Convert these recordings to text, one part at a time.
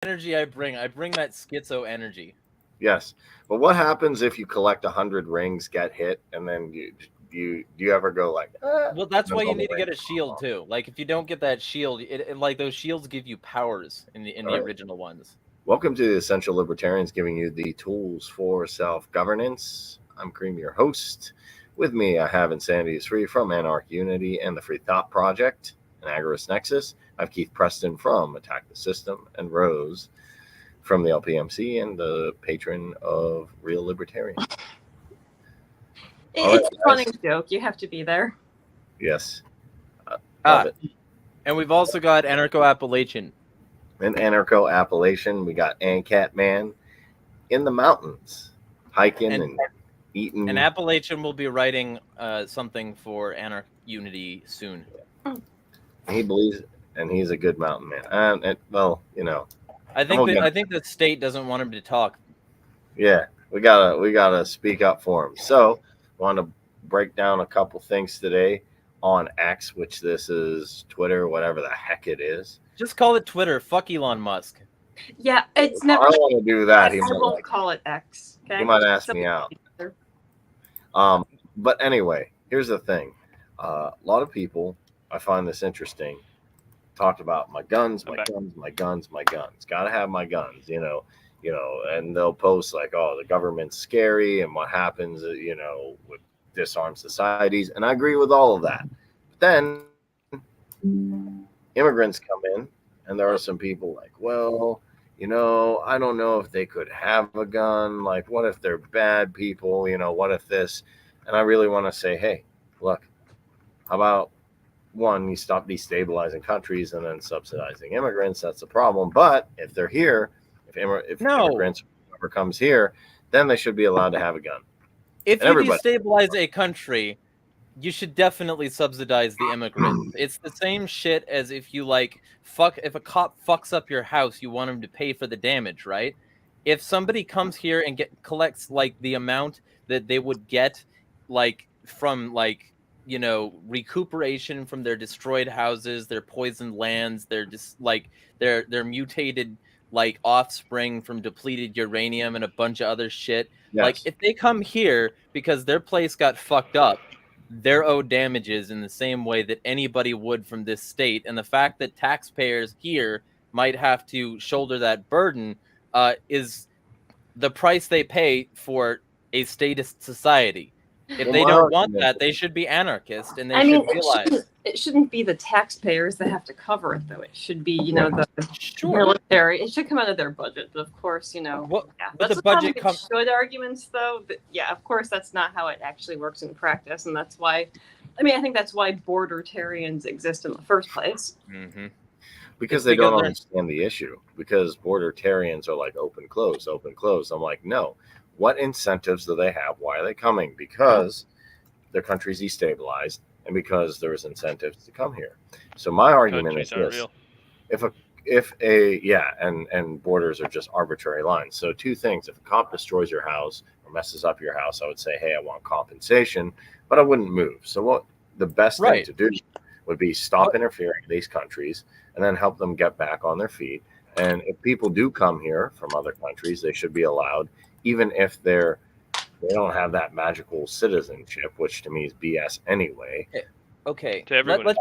energy I bring that schizo energy. Yes, but what happens if you collect 100 rings, get hit, and then you do you ever go like, Well, that's and why then you all the need to get rings a fall shield off? too. Like if you don't get that shield, like those shields give you powers in All the right. original ones. Welcome to the Essential Libertarians, giving you the tools for self governance. I'm Cream, your host. With me, I have Insanity is Free from Anarch Unity and the Free Thought Project and Agorist Nexus. I have Keith Preston from Attack the System and Rose from the LPMC and the patron of Real Libertarian. All right, It's a funny guys. joke. You have to be there. Yes, love Ah, it. and we've also got Anarcho Appalachian. In Anarcho Appalachian, we got Ancat Man in the mountains, hiking And and eating. Appalachian will be writing something for Anarch Unity soon. He believes, and he's a good mountain man. And well, I I'm think gonna, the state doesn't want him to talk. yeah, we gotta speak up for him. So, want to break down a couple things today on X, which this is Twitter, whatever the heck it is. Just call it Twitter. Fuck Elon Musk. Yeah, it's I never. don't want to do that. I won't call it X. Okay. He might ask me Something out. other. But anyway, here's the thing. A lot of people, I find this interesting, talked about my guns, my guns, my guns, my guns. Got to have my guns, and they'll post like, "Oh, the government's scary," and what happens, with disarmed societies. And I agree with all of that. But then immigrants come in, and there are some people like, "Well, I don't know if they could have a gun. Like, what if they're bad people? What if this?" And I really want to say, hey, look, how about one, you stop destabilizing countries and then subsidizing immigrants? That's a problem. But if they're here, if No. immigrants whoever comes here, then they should be allowed to have a gun. If And you everybody, destabilize a country, you should definitely subsidize the immigrants. It's the same shit as if you if a cop fucks up your house, you want him to pay for the damage, right? If somebody comes here and collects like the amount that they would get from recuperation from their destroyed houses, their poisoned lands, their just their mutated offspring from depleted uranium and a bunch of other shit. yes, Like if they come here because their place got fucked up, they're owed damages in the same way that anybody would from this state. And the fact that taxpayers here might have to shoulder that burden is the price they pay for a statist society. If well, they my don't want argument, that, they should be anarchist, and they I mean, should realize. it shouldn't be the taxpayers that have to cover it, though. It should be, the Sure. military. It should come out of their budget, but of course, But that's the budget good arguments, though. But yeah, of course, that's not how it actually works in practice, and that's why. I mean, I think that's why bordertarians exist in the first place. Mm-hmm. because they don't understand the issue. Because bordertarians are like open, close, open, close. I'm like, no. What incentives do they have? Why are they coming? Because their country's destabilized, and because there's incentives to come here. So my argument is this: real. and borders are just arbitrary lines. So two things: if a cop destroys your house or messes up your house, I would say, hey, I want compensation, but I wouldn't move. So what the best thing to do would be stop interfering in these countries and then help them get back on their feet. And if people do come here from other countries, they should be allowed, even if they don't have that magical citizenship, which to me is BS anyway. Okay. To everyone,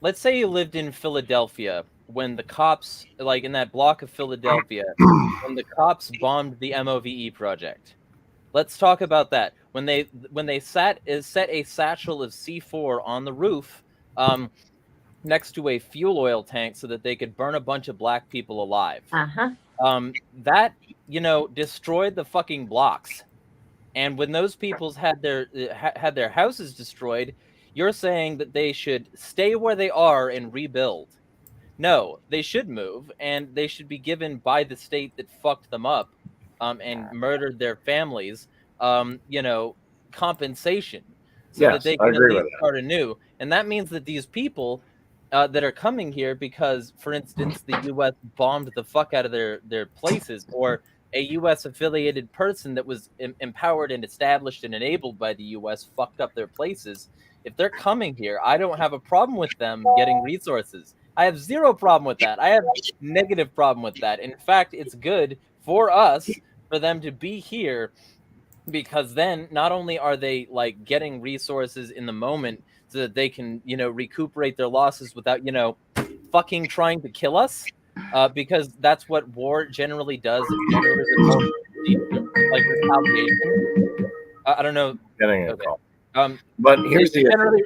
Let's say you lived in Philadelphia when the cops, like in that block of Philadelphia, when the cops bombed the MOVE project. Let's talk about that. When they set a satchel of C4 on the roof, next to a fuel oil tank so that they could burn a bunch of black people alive. That destroyed the fucking blocks. And when those peoples had their houses destroyed, you're saying that they should stay where they are and rebuild. No, they should move, and they should be given by the state that fucked them up, and murdered their families, compensation, so that they can at least start anew. And that means that these people that are coming here because, for instance, the U.S. bombed the fuck out of their places, or a U.S. affiliated person that was empowered and established and enabled by the U.S. fucked up their places. If they're coming here, I don't have a problem with them getting resources. I have zero problem with that. I have negative problem with that. In fact, it's good for us for them to be here, because then not only are they like getting resources in the moment so that they can, recuperate their losses without, fucking trying to kill us, because that's what war generally does. It generally results in like retaliation. I don't know. Getting a Okay. call. But here's the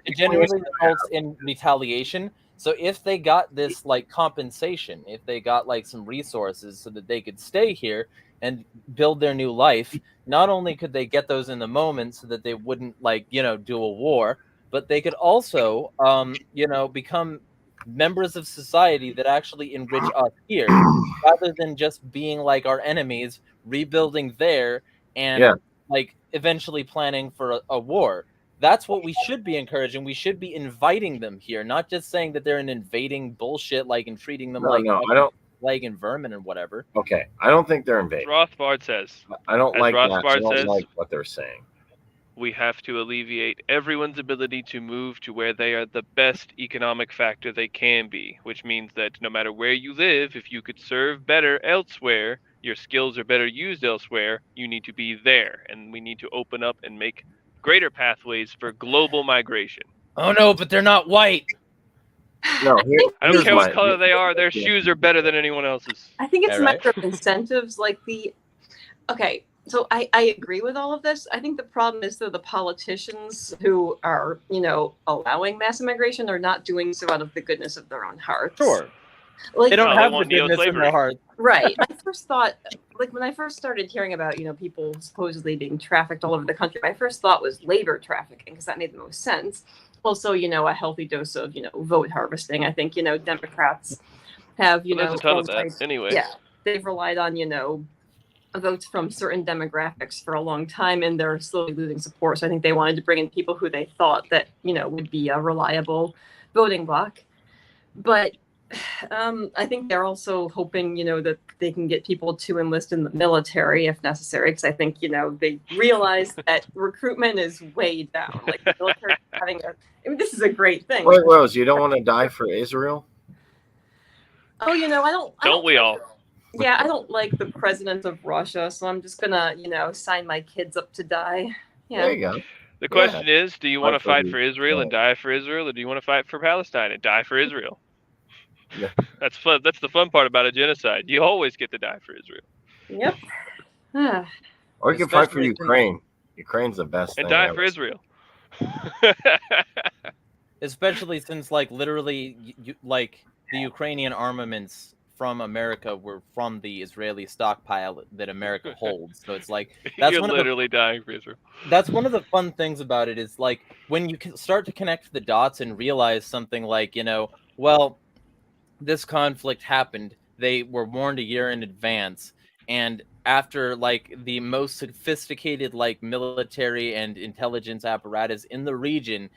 It generally results in retaliation. So if they got this like compensation, if they got like some resources so that they could stay here and build their new life, not only could they get those in the moment so that they wouldn't like, do a war, but they could also, become members of society that actually enrich us here, rather than just being like our enemies, rebuilding there and like eventually planning for a war. That's what we should be encouraging. We should be inviting them here, not just saying that they're an invading bullshit, like, and treating them I don't plague and vermin and whatever. Okay, I don't think they're invading. Rothbard says. I don't As like that. Rothbard I don't says, like what they're saying. We have to alleviate everyone's ability to move to where they are the best economic factor they can be, which means that no matter where you live, if you could serve better elsewhere, your skills are better used elsewhere, you need to be there. And we need to open up and make greater pathways for global migration. Oh no, but they're not white. No, I don't care what color they are, their shoes are better than anyone else's. I think it's a matter of incentives. Okay, so I agree with all of this. I think the problem is that the politicians who are, allowing mass immigration are not doing so out of the goodness of their own hearts. Sure. They don't have the goodness in their heart. Right. My first thought, when I first started hearing about, people supposedly being trafficked all over the country, my first thought was labor trafficking, because that made the most sense. Also, a healthy dose of, vote harvesting. I think, Democrats have, there's a ton of that anyway. Yeah. They've relied on, votes from certain demographics for a long time, and they're slowly losing support. So I think they wanted to bring in people who they thought that, would be a reliable voting bloc. But I think they're also hoping, that they can get people to enlist in the military if necessary, because I think, they realize that recruitment is way down. Like the military this is a great thing. Wait, Rose, you don't want to die for Israel? Oh, I don't. Don't we all? Yeah, I don't like the president of Russia, so I'm just gonna, sign my kids up to die. Yeah. There you go. The question is, do you want to fight for Israel and die for Israel, or do you want to fight for Palestine and die for Israel? Yeah. That's fun. That's the fun part about a genocide. You always get to die for Israel. Yep. Or you can fight for Ukraine. Ukraine's the best and thing die ever. for Israel. Especially since, like, literally, like, the Ukrainian armaments from America were from the Israeli stockpile that America holds. So it's like, that's You're literally dying for Israel. That's one of the fun things about it, is like when you can start to connect the dots and realize something like, well, this conflict happened. They were warned a year in advance. And after like the most sophisticated like military and intelligence apparatus in the region,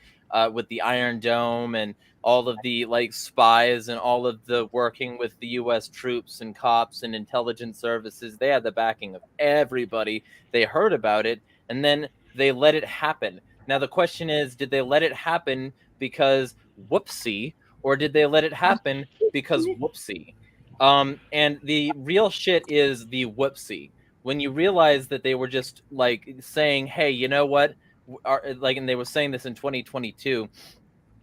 with the Iron Dome and all of the like spies and all of the working with the U.S. troops and cops and intelligence services, they had the backing of everybody. They heard about it, and then they let it happen. Now the question is, did they let it happen because whoopsie, or did they let it happen because whoopsie? And the real shit is the whoopsie. When you realize that they were just like saying, hey, you know what? And they were saying this in 2022,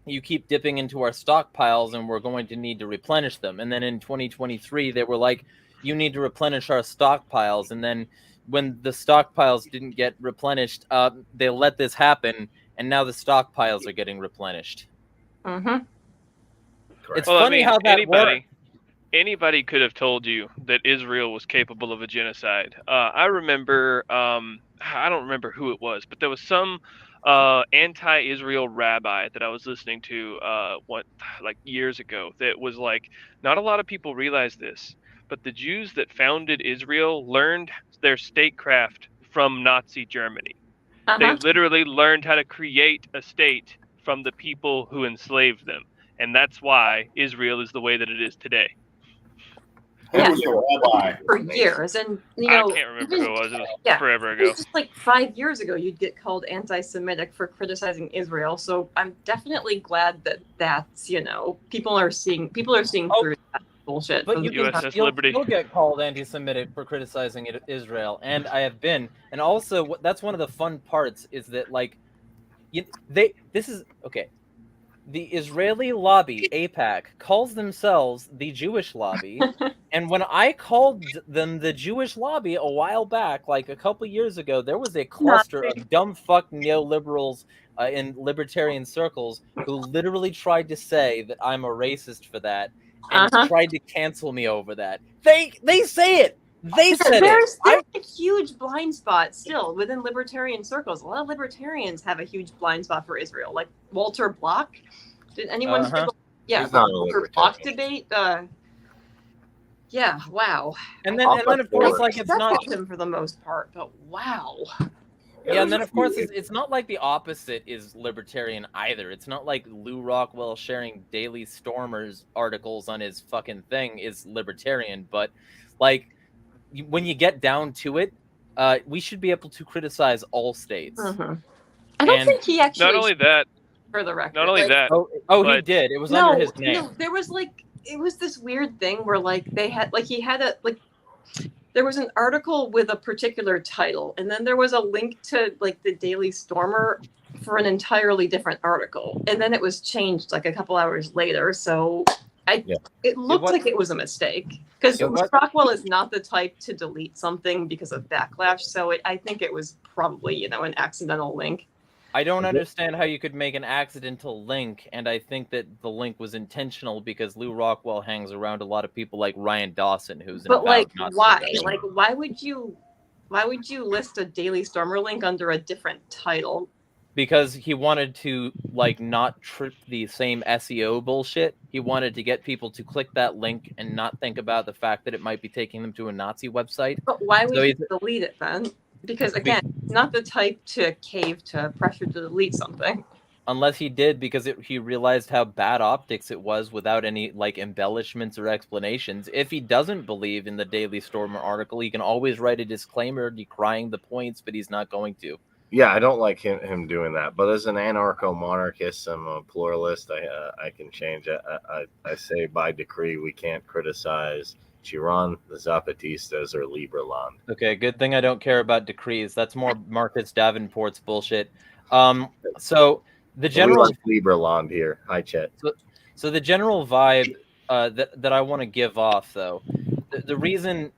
you keep dipping into our stockpiles and we're going to need to replenish them. And then in 2023, they were like, you need to replenish our stockpiles. And then when the stockpiles didn't get replenished, they let this happen. And now the stockpiles are getting replenished. Mm-hmm. It's funny how that works. Anybody could have told you that Israel was capable of a genocide. I remember, I don't remember who it was, but there was some anti-Israel rabbi that I was listening to years ago that was like, not a lot of people realize this, but the Jews that founded Israel learned their statecraft from Nazi Germany. They literally learned how to create a state from the people who enslaved them. And that's why Israel is the way that it is today. Who was the rabbi? For years, and I can't remember who it was. It was forever ago. It was just like 5 years ago, you'd get called anti-Semitic for criticizing Israel. So I'm definitely glad that that's people are seeing through that bullshit. But you'll get called anti-Semitic for criticizing Israel, and I have been. And also, that's one of the fun parts is that the Israeli lobby, AIPAC, calls themselves the Jewish lobby. And when I called them the Jewish lobby a while back, like a couple years ago, there was a cluster of dumb fuck neoliberals in libertarian circles who literally tried to say that I'm a racist for that and tried to cancel me over that. They say it. They said there's a huge blind spot still within libertarian circles. A lot of libertarians have a huge blind spot for Israel, like Walter Block. Did anyone hear Walter Block debate? Yeah, wow. And then of course, like it's not him for the most part, but wow. Yeah, and then of course it's not like the opposite is libertarian either. It's not like Lou Rockwell sharing Daily Stormers articles on his fucking thing is libertarian, but like when you get down to it, we should be able to criticize all states. I don't think he actually. Not only that. For the record. Not only that. He did. It was under his name. No, there was it was this weird thing where there was an article with a particular title, and then there was a link to the Daily Stormer for an entirely different article, and then it was changed a couple hours later. So it looked like it was a mistake because Rockwell is not the type to delete something because of backlash. So I think it was probably an accidental link. I don't understand how you could make an accidental link, and I think that the link was intentional because Lou Rockwell hangs around a lot of people like Ryan Dawson, who's why? Why would you list a Daily Stormer link under a different title? Because he wanted to not trip the same SEO bullshit. He wanted to get people to click that link and not think about the fact that it might be taking them to a Nazi website. But why would you delete it then? Because again, he's not the type to cave to pressure to delete something. Unless he did, because he realized how bad optics it was without any embellishments or explanations. If he doesn't believe in the Daily Stormer article, he can always write a disclaimer decrying the points, but he's not going to. Yeah, I don't like him doing that. But as an anarcho-monarchist, I'm a pluralist. I can change it. I say by decree we can't criticize Chiron, the Zapatistas, or Liberland. Okay, good thing I don't care about decrees. That's more Marcus Davenport's bullshit. So the general Liberland here. Hi, Chet. So the general vibe that I want to give off, though, the reason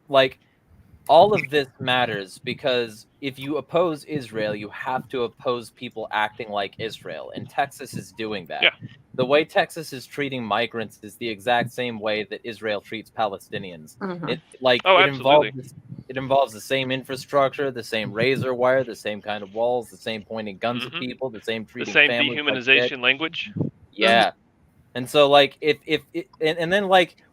all of this matters because if you oppose Israel, you have to oppose people acting like Israel, and Texas is doing that. Yeah. The way Texas is treating migrants is the exact same way that Israel treats Palestinians. It involves the same infrastructure, the same razor wire, the same kind of walls, the same pointing guns at people, the same treating families, dehumanization language. Yeah. And so then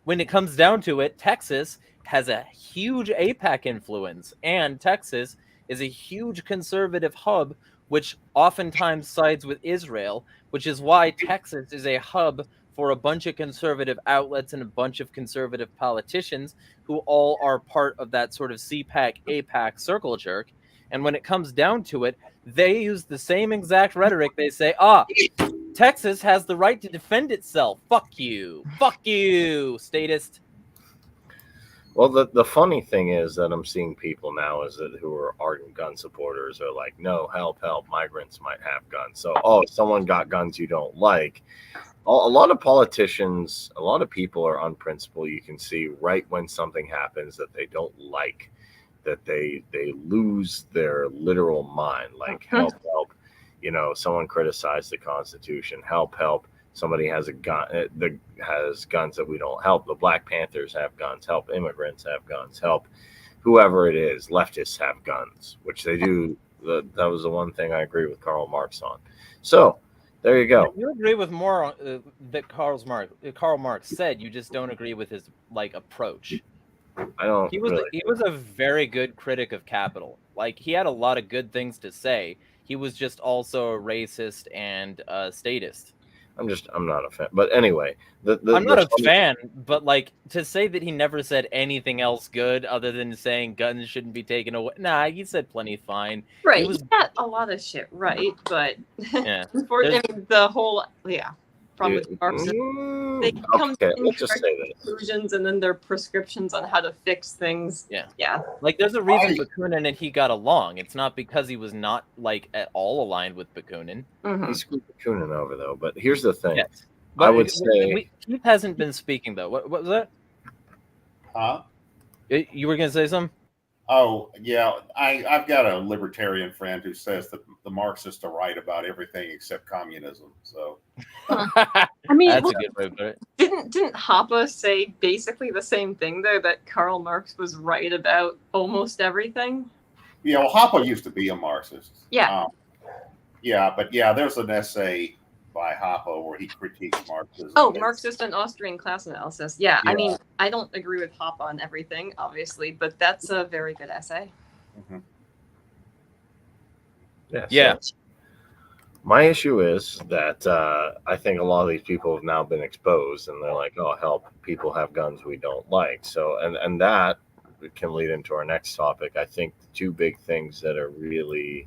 when it comes down to it, Texas has a huge AIPAC influence, and Texas is a huge conservative hub, which oftentimes sides with Israel, which is why Texas is a hub for a bunch of conservative outlets and a bunch of conservative politicians who all are part of that sort of CPAC, AIPAC circle jerk. And when it comes down to it, they use the same exact rhetoric. They say, Texas has the right to defend itself. Fuck you, statist. Well, the funny thing is that I'm seeing people now who are ardent gun supporters are like, no, help, migrants might have guns. So, someone got guns you don't like. A lot of politicians, a lot of people are unprincipled. You can see right when something happens that they don't like, that they lose their literal mind. Like, help, someone criticized the Constitution. Help. Somebody has a gun that has guns that we don't help. The Black Panthers have guns. Help. Immigrants have guns. Help. Whoever it is, leftists have guns, which they do. That was the one thing I agree with Karl Marx on. So there you go. You agree with more that Karl Marx said. You just don't agree with his approach. I don't. He was a very good critic of capital. He had a lot of good things to say. He was just also a racist and a statist. I'm not a fan. But anyway, I'm not a fan, but like to say that he never said anything else good other than saying guns shouldn't be taken away. Nah, he said plenty fine. Right, He was he got a lot of shit right, but yeah. unfortunately, the whole problem with Marxists, they come to let's just say this. conclusions and then their prescriptions on how to fix things. Yeah. Like there's a reason Bakunin and he got along. It's not because he was not like at all aligned with Bakunin. He screwed Bakunin over though. But here's the thing. Yes. I would say Keith hasn't been speaking though. What was that? Huh? You were gonna say something? Oh yeah, I've got a libertarian friend who says that the Marxists are right about everything except communism. So, I mean, that's a good way to put it. Didn't Hoppe say basically the same thing though, that Karl Marx was right about almost everything? Yeah, well, Hoppe used to be a Marxist. Yeah. But there's an essay by Hoppe where he critiques Marxism. Oh, Marxist and Austrian class analysis. Yeah, I mean, I don't agree with Hoppe on everything, obviously, but that's a very good essay. Mm-hmm. Yeah. My issue is that I think a lot of these people have now been exposed, and they're like, "Oh, help! People have guns we don't like." So, and that can lead into our next topic. I think the two big things that are really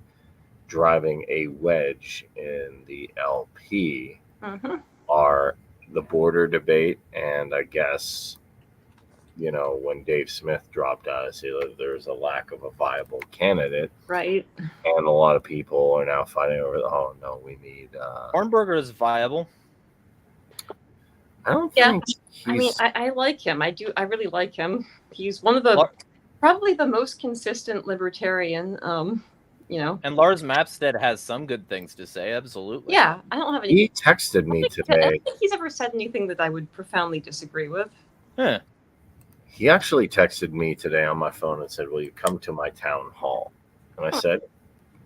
driving a wedge in the LP are the border debate, and I guess, when Dave Smith dropped out, I see that there's a lack of a viable candidate. Right. And a lot of people are now fighting over we need Hornberger is viable. I don't think I mean, I like him. I really like him. He's one of the probably the most consistent libertarian. And Lars Mapstead has some good things to say. Absolutely. Yeah, I don't have any. He texted me today. I don't think he's ever said anything that I would profoundly disagree with. Huh. He actually texted me today on my phone and said, "Will you come to my town hall?" And I said,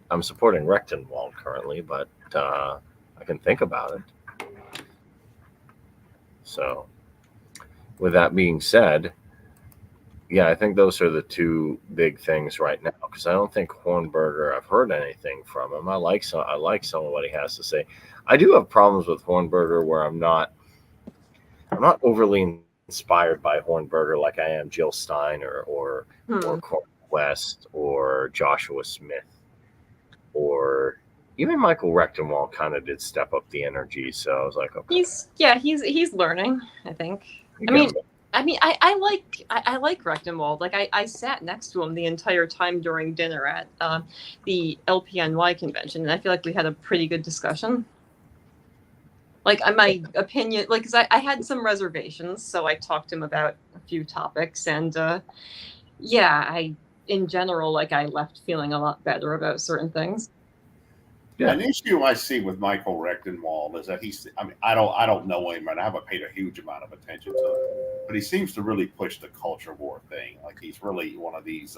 "I'm supporting Rechtenwald currently, but I can think about it." So, with that being said, yeah, I think those are the two big things right now, because I don't think Hornberger, I've heard anything from him. I like some of what he has to say. I do have problems with Hornberger where I'm not overly inspired by Hornberger like I am Jill Stein or Cornel West or Joshua Smith, or even Michael Rechtenwald kind of did step up the energy. So I was like, okay. He's learning, I think. I like Rechtenwald. Like I sat next to him the entire time during dinner at the LPNY convention, and I feel like we had a pretty good discussion. Like my opinion, like, 'cause I had some reservations, so I talked to him about a few topics, and in general, like, I left feeling a lot better about certain things. Yeah. An issue I see with Michael Rechtenwald is that I don't know him, and I haven't paid a huge amount of attention to him, but he seems to really push the culture war thing. Like, he's really one of these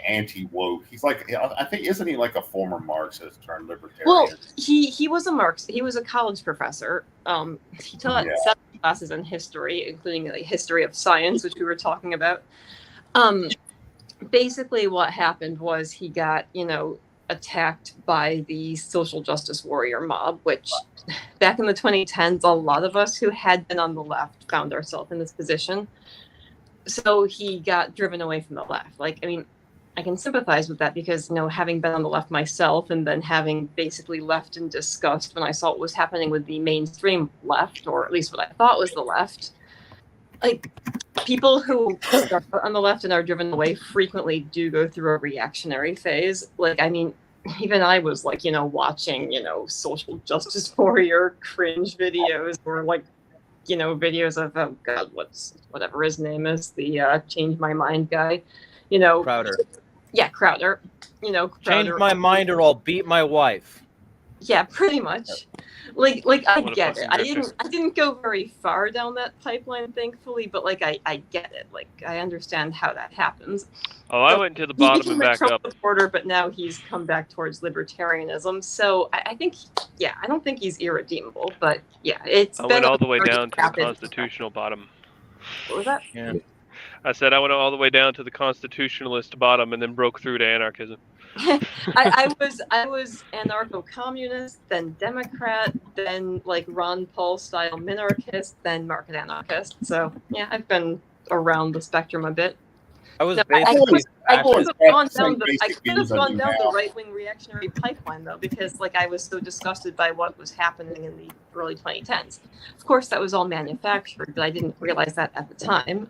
anti-woke. He's like, I think, isn't he like a former Marxist turned libertarian? Well, he was a Marxist. He was a college professor. He taught 7 classes in history, including the history of science, which we were talking about. Basically, what happened was he got, attacked by the social justice warrior mob, which back in the 2010s, a lot of us who had been on the left found ourselves in this position. So he got driven away from the left. Like, I mean, I can sympathize with that because, having been on the left myself and then having basically left in disgust when I saw what was happening with the mainstream left, or at least what I thought was the left, like, people who start on the left and are driven away frequently do go through a reactionary phase. Like, I mean, even I was like, watching, social justice warrior cringe videos, or like, videos of, oh God, whatever his name is, the Change My Mind guy, Crowder. Yeah, Crowder. Crowder. Change my mind or I'll beat my wife. Yeah, pretty much. Like I get it. I didn't go very far down that pipeline, thankfully, but like I get it. Like, I understand how that happens. Oh, I went to the bottom and back up. Supporter, but now he's come back towards libertarianism. So I think, I don't think he's irredeemable, but I went all the way down to the constitutional bottom. What was that? Yeah. I said I went all the way down to the constitutionalist bottom and then broke through to anarchism. I was anarcho-communist, then Democrat, then like Ron Paul style minarchist, then market anarchist. So yeah, I've been around the spectrum a bit. I was No, basically I could fascist. have gone down Same the basic views I gone do down now. the right wing reactionary pipeline though, because like I was so disgusted by what was happening in the early 2010s. Of course, that was all manufactured, but I didn't realize that at the time.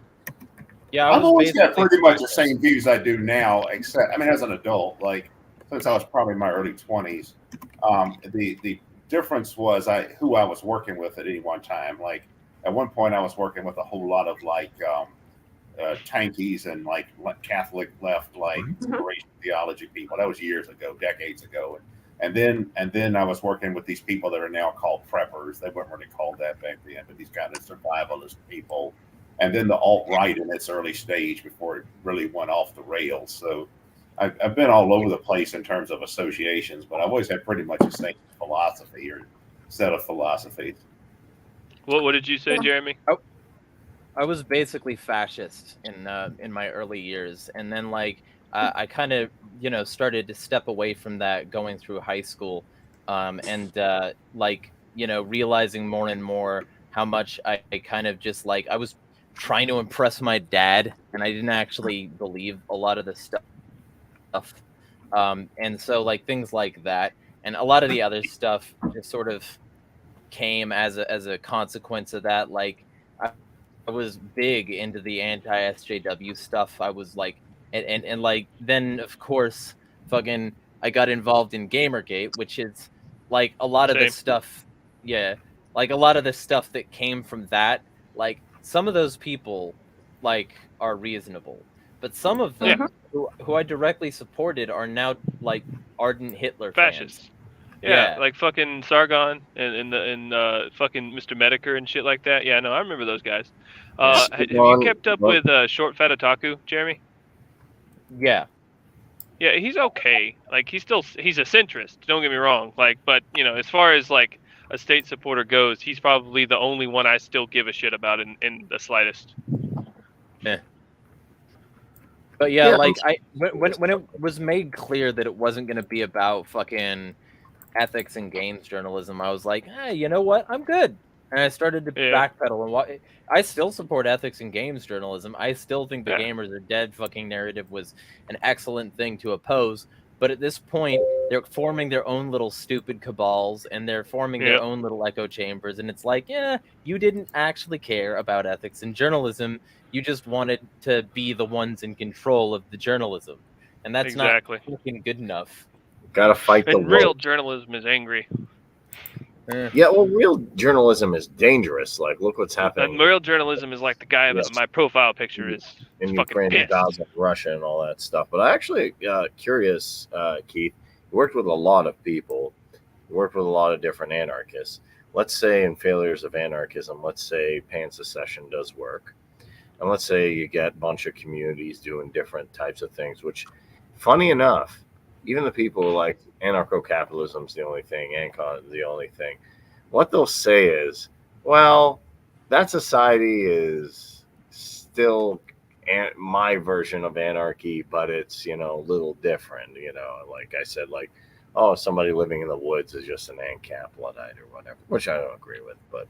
Yeah, I've always got basically pretty much the fascist. same views I do now, except I mean, as an adult, like since I was probably in my early 20s, the difference was who I was working with at any one time. Like at one point, I was working with a whole lot of like tankies and like Catholic left, like separation theology people. That was years ago, decades ago. And then I was working with these people that are now called preppers. They weren't really called that back then, but these kind of survivalist people. And then the alt-right in its early stage before it really went off the rails. So I've been all over the place in terms of associations, but I've always had pretty much the same philosophy or set of philosophies. What did you say, Jeremy? I was basically fascist in my early years, and then like I kind of started to step away from that going through high school, and like realizing more and more how much I kind of just like I was trying to impress my dad, and I didn't actually believe a lot of the stuff, and so like things like that, and a lot of the other stuff just sort of came as a consequence of that. Like I was big into the anti-SJW stuff. I was like, and like then of course, fucking, I got involved in Gamergate, which is like a lot of the Same. stuff. Yeah, like a lot of the stuff that came from that. Like some of those people, like, are reasonable, but some of them who I directly supported are now like ardent Hitler Fascists. fans. Yeah, like fucking Sargon and fucking Mr. Medicare and shit like that. Yeah, no, I remember those guys. Have you kept up with Short Fat Otaku, Jeremy? Yeah. Yeah, he's okay. Like he's a centrist. Don't get me wrong. Like, but as far as like a state supporter goes, he's probably the only one I still give a shit about in the slightest. Yeah. But yeah, like when it was made clear that it wasn't going to be about fucking ethics and games journalism, I was like, hey, you know what? I'm good. And I started to backpedal. And I still support ethics and games journalism. I still think the gamers are dead fucking narrative was an excellent thing to oppose. But at this point, they're forming their own little stupid cabals, and they're forming their own little echo chambers. And it's like, yeah, you didn't actually care about ethics and journalism. You just wanted to be the ones in control of the journalism. And that's not fucking good enough. Gotta fight the real journalism is angry. Yeah, well, real journalism is dangerous. Like, look what's happening. And real journalism is like the guy that my profile picture is in Ukraine, and Gaza, Russia, and all that stuff. But I actually curious, Keith. You worked with a lot of people. You worked with a lot of different anarchists. Let's say in failures of anarchism, let's say pan secession does work, and let's say you get a bunch of communities doing different types of things. Which, funny enough, even the people who are like anarcho-capitalism's the only thing, ANCON is the only thing. What they'll say is, well, that society is still my version of anarchy, but it's, a little different, like I said, like, oh, somebody living in the woods is just an ANCAP Luddite or whatever, which I don't agree with. But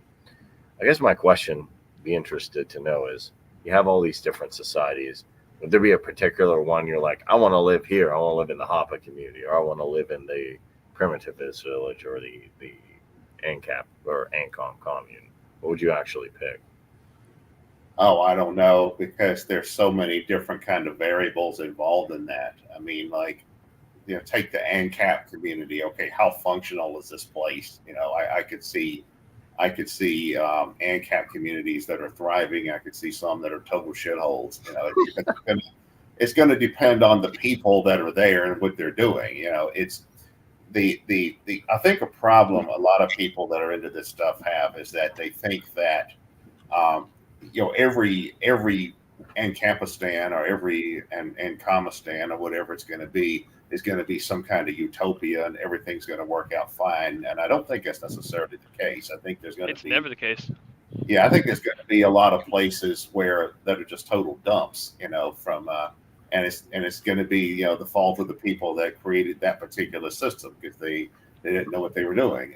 I guess my question, be interested to know, is you have all these different societies. Would there be a particular one you're like, I want to live here, I want to live in the Hapa community, or I want to live in the primitivist village or the ANCAP or ANCOM commune? What would you actually pick? Oh, I don't know, because there's so many different kind of variables involved in that. I mean, like, take the ANCAP community. Okay, how functional is this place? I could see ANCAP communities that are thriving. I could see some that are total shitholes. It's going to depend on the people that are there and what they're doing. It's the I think a problem a lot of people that are into this stuff have is that they think that every ANCAPistan or every ANCOMistan or whatever it's going to be is going to be some kind of utopia and everything's going to work out fine. And I don't think that's necessarily the case. I think there's going to be... It's never the case. Yeah, I think there's going to be a lot of places where that are just total dumps, from and it's going to be the fault of the people that created that particular system because they didn't know what they were doing.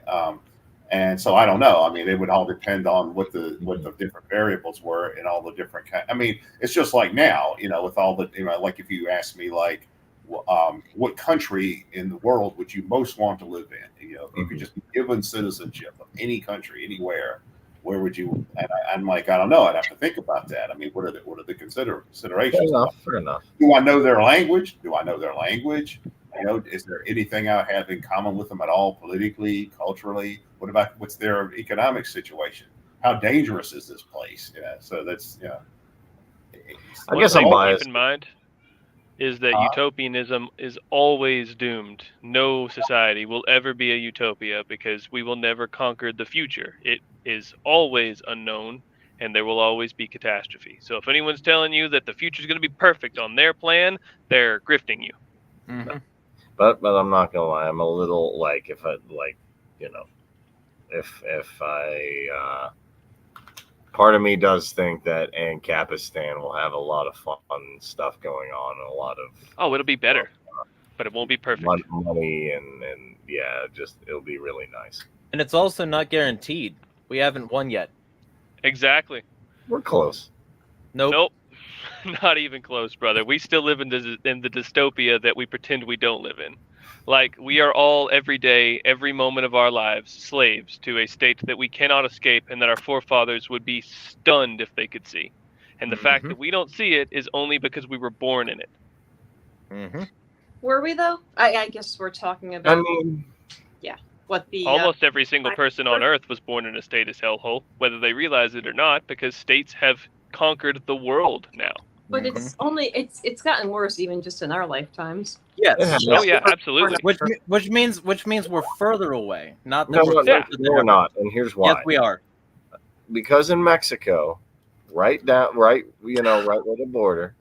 And so I don't know. I mean, it would all depend on what the different variables were and all the different I mean, it's just like now, with all the like if you ask me like, what country in the world would you most want to live in? If you could just be given citizenship of any country, anywhere, where would you? And I'm like, I don't know. I'd have to think about that. I mean, what are the considerations? Fair enough. Do I know their language? Is there anything I have in common with them at all, politically, culturally? What's their economic situation? How dangerous is this place? So that's I guess I'm I'm biased. Keep in mind is that utopianism is always doomed. No society will ever be a utopia because we will never conquer the future. It is always unknown, and there will always be catastrophe. So if anyone's telling you that the future is going to be perfect on their plan, they're grifting you. Mm-hmm. But I'm not gonna lie. I'm a little like if I part of me does think that Ancapistan will have a lot of fun stuff going on and a lot of it'll be better, but it won't be perfect. Money and yeah, just it'll be really nice. And it's also not guaranteed. We haven't won yet. Exactly. We're close. Nope. Not even close, brother. We still live in the dystopia that we pretend we don't live in. Like, we are all every day, every moment of our lives, slaves to a state that we cannot escape and that our forefathers would be stunned if they could see. And the fact that we don't see it is only because we were born in it. Mm-hmm. Were we, though? I guess we're talking about... I mean... Yeah. What the... Almost every single person on Earth was born in a status hellhole, whether they realize it or not, because states have conquered the world now. But it's gotten worse even just in our lifetimes. Yes. Oh yeah, absolutely. Which means we're further away. Not that we're not. And here's why. Yes, we are. Because in Mexico, right where the border,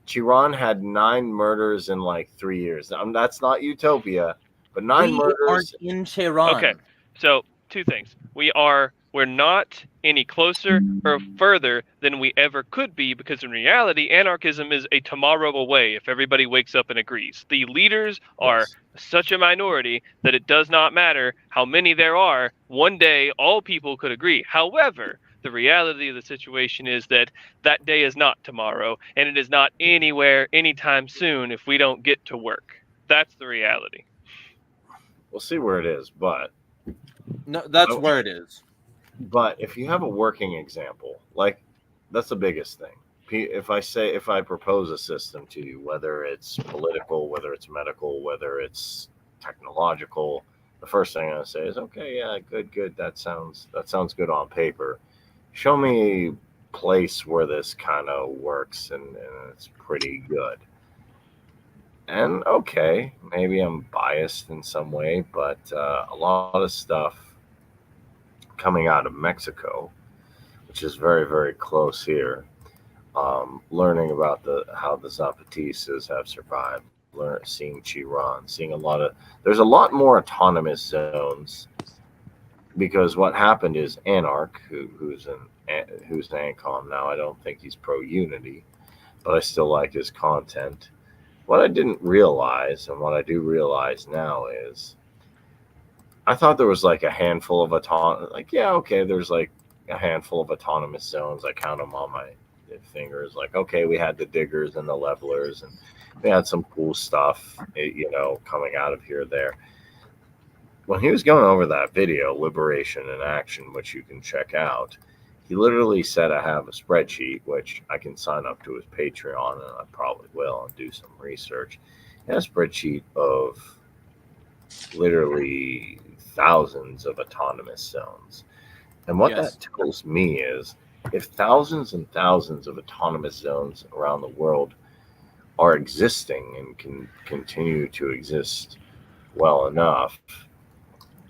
Chiron had 9 murders in like 3 years. That's not utopia, but 9 murders. Aren't in Chiron. Okay, so 2 things. We're not any closer or further than we ever could be, because in reality, anarchism is a tomorrow away if everybody wakes up and agrees. The leaders are such a minority that it does not matter how many there are. One day, all people could agree. However, the reality of the situation is that day is not tomorrow, and it is not anywhere anytime soon if we don't get to work. That's the reality. We'll see where it is, but... No, that's where it is. But if you have a working example, like that's the biggest thing. If I propose a system to you, whether it's political, whether it's medical, whether it's technological, the first thing I'm going to say is, okay, yeah, good. That sounds good on paper. Show me a place where this kind of works and it's pretty good. And okay, maybe I'm biased in some way, but a lot of stuff coming out of Mexico, which is very, very close here, learning about how the Zapatistas have survived, seeing Chiron, seeing there's a lot more autonomous zones, because what happened is Anarch, who's ANCOM now, I don't think he's pro-unity, but I still like his content. What I didn't realize, and what I do realize now, is I thought there was like a handful of there's like a handful of autonomous zones. I count them on my fingers. Like, okay, we had the diggers and the levelers, and we had some cool stuff, coming out of here there. When he was going over that video, Liberation in Action, which you can check out, he literally said, I have a spreadsheet, which I can sign up to his Patreon, and I probably will, and do some research. He had a spreadsheet of literally thousands of autonomous zones. And what that tells me is, if thousands and thousands of autonomous zones around the world are existing and can continue to exist well enough,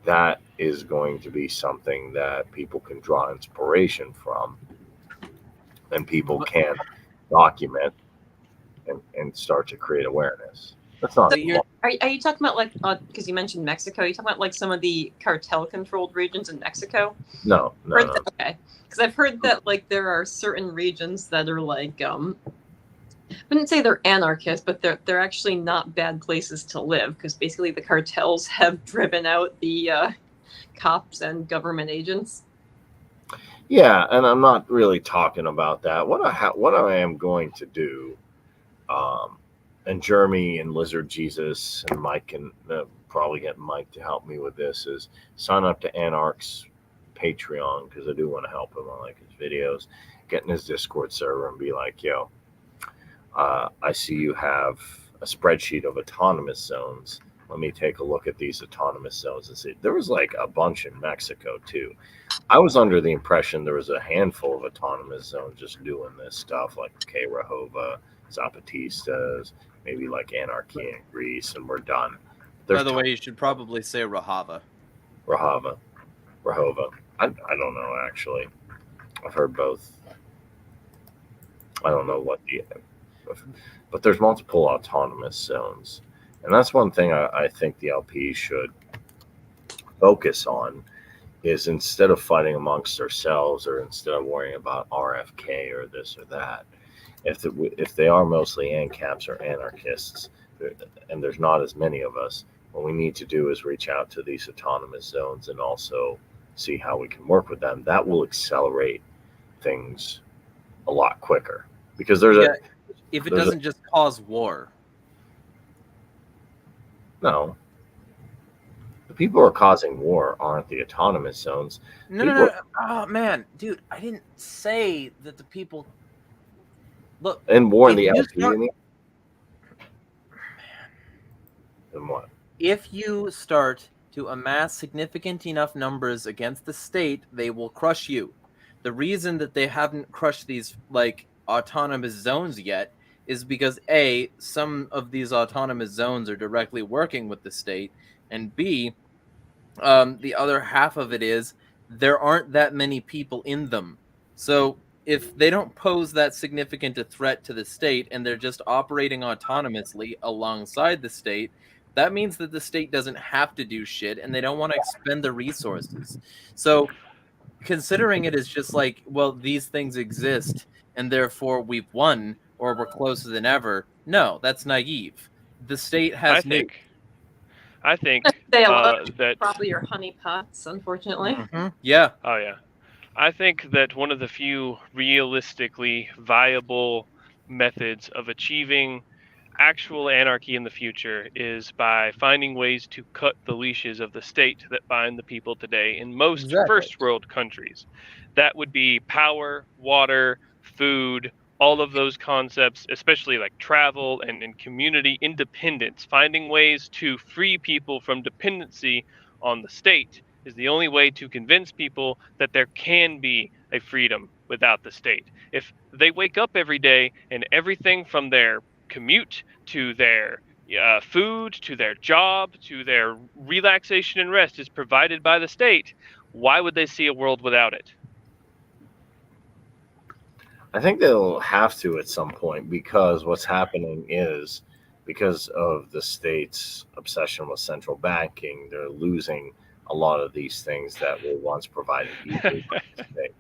that is going to be something that people can draw inspiration from, and people can document and start to create awareness. That's not. So you're- Are you talking about like because you mentioned Mexico? Are you talking about like some of the cartel-controlled regions in Mexico? No. Okay, because I've heard that like there are certain regions that are like I wouldn't say they're anarchist, but they're actually not bad places to live because basically the cartels have driven out the cops and government agents. Yeah, and I'm not really talking about that. What I am going to do, and Jeremy and Lizard Jesus and Mike can probably get Mike to help me with this, is sign up to Anarch's Patreon because I do want to help him. I like his videos. Get in his Discord server and be like, yo, I see you have a spreadsheet of autonomous zones. Let me take a look at these autonomous zones and see. There was like a bunch in Mexico too. I was under the impression there was a handful of autonomous zones just doing this stuff, like Rahova, Zapatistas, maybe like Anarchy in Greece, and we're done. By the way, you should probably say Rahova. Rahova. I don't know, actually. I've heard both. I don't know what but there's multiple autonomous zones. And that's one thing I think the LP should focus on, is instead of fighting amongst ourselves or instead of worrying about RFK or this or that, if they are mostly ANCAPs or anarchists, and there's not as many of us, what we need to do is reach out to these autonomous zones and also see how we can work with them. That will accelerate things a lot quicker because if it doesn't just cause war. No. The people who are causing war aren't the autonomous zones. No. Oh, man. Dude, I didn't say that the people... Look. And war in the LP, you mean? And what? If you start to amass significant enough numbers against the state, they will crush you. The reason that they haven't crushed these, like, autonomous zones yet is because A, some of these autonomous zones are directly working with the state, and B, the other half of it is there aren't that many people in them. So if they don't pose that significant a threat to the state and they're just operating autonomously alongside the state, that means that the state doesn't have to do shit and they don't want to expend the resources. So considering it is just like, well, these things exist and therefore we've won or we're closer than ever. No, that's naive. The state has I think that probably your honeypots, unfortunately. Mm-hmm. Yeah. Oh yeah. I think that one of the few realistically viable methods of achieving actual anarchy in the future is by finding ways to cut the leashes of the state that bind the people today in most first world countries. That would be power, water, food, all of those concepts, especially like travel and community independence. Finding ways to free people from dependency on the state is the only way to convince people that there can be a freedom without the state. If they wake up every day and everything from their commute to their food to their job to their relaxation and rest is provided by the state, why would they see a world without it? I think they'll have to at some point, because what's happening is, because of the state's obsession with central banking, they're losing a lot of these things that were once provided easily by the state.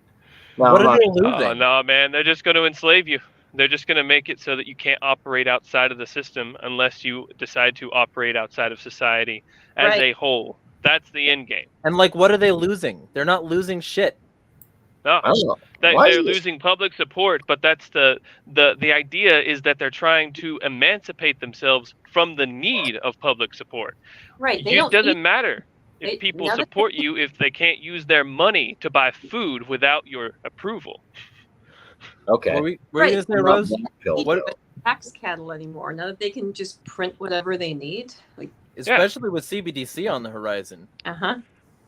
Now, what are they losing? Oh, no, man. They're just going to enslave you. They're just going to make it so that you can't operate outside of the system unless you decide to operate outside of society as a whole. That's the end game. And, like, what are they losing? They're not losing shit. No, they're losing public support, but that's the idea is that they're trying to emancipate themselves from the need of public support. Right. It doesn't matter if people support you if they can't use their money to buy food without your approval. Okay. What were you going to say, Rose? What tax cattle anymore? Now that they can just print whatever they need, like especially with CBDC on the horizon.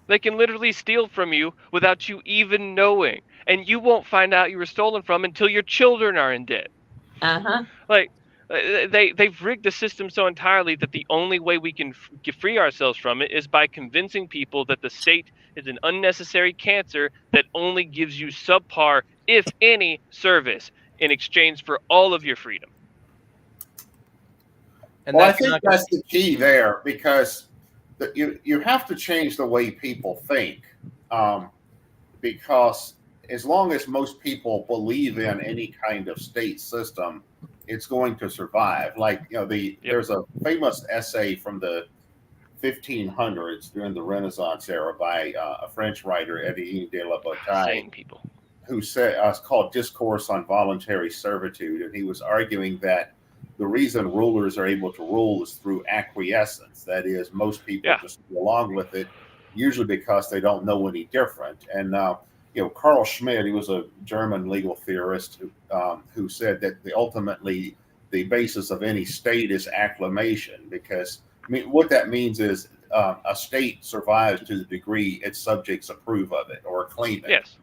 They can literally steal from you without you even knowing, and you won't find out you were stolen from until your children are in debt. Like they've rigged the system so entirely that the only way we can free ourselves from it is by convincing people that the state is an unnecessary cancer that only gives you subpar, if any, service in exchange for all of your freedom. And well, I that's think not gonna, that's the key there, because you have to change the way people think, because as long as most people believe in any kind of state system, it's going to survive. Like, there's a famous essay from the 1500s during the Renaissance era by a French writer, Étienne de la Bataille, Sane people. who said it's called Discourse on Voluntary Servitude, and he was arguing that the reason rulers are able to rule is through acquiescence. That is, most people just go along with it, usually because they don't know any different. And Carl Schmitt, he was a German legal theorist who said that ultimately the basis of any state is acclamation, because what that means is a state survives to the degree its subjects approve of it or claim it. Yes.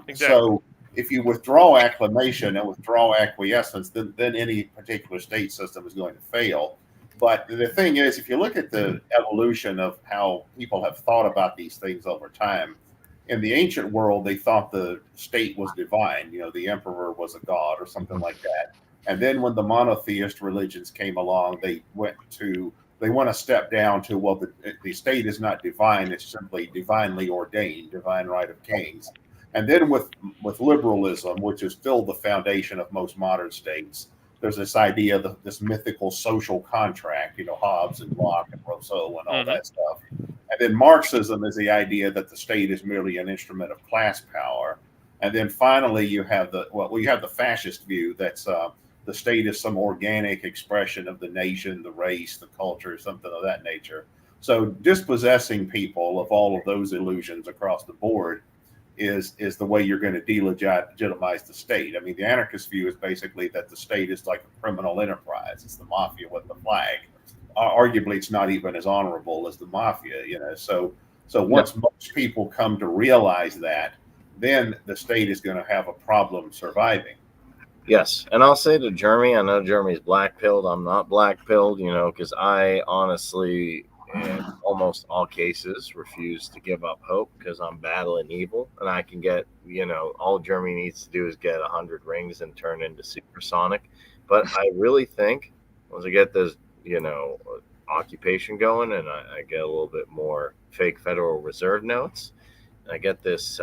Exactly. So if you withdraw acclamation and withdraw acquiescence, then any particular state system is going to fail. But the thing is, if you look at the evolution of how people have thought about these things over time, in the ancient world, they thought the state was divine. The emperor was a god or something like that. And then when the monotheist religions came along, they went a step down to, well, the state is not divine. It's simply divinely ordained, divine right of kings. And then with liberalism, which is still the foundation of most modern states, there's this idea of this mythical social contract, Hobbes and Locke and Rousseau and all that stuff. And then Marxism is the idea that the state is merely an instrument of class power. And then finally, you have the fascist view that's the state is some organic expression of the nation, the race, the culture, something of that nature. So dispossessing people of all of those illusions across the board is the way you're going to delegitimize the state. I mean, the anarchist view is basically that the state is like a criminal enterprise. It's the mafia with the flag. Arguably, it's not even as honorable as the mafia, So once most people come to realize that, then the state is going to have a problem surviving. Yes, and I'll say to Jeremy, I know Jeremy's black-pilled. I'm not black-pilled, because I honestly, in almost all cases, refuse to give up hope because I'm battling evil, and I can get, all Jeremy needs to do is get 100 rings and turn into supersonic. But I really think once I get this, occupation going, and I get a little bit more fake Federal Reserve notes, and I get this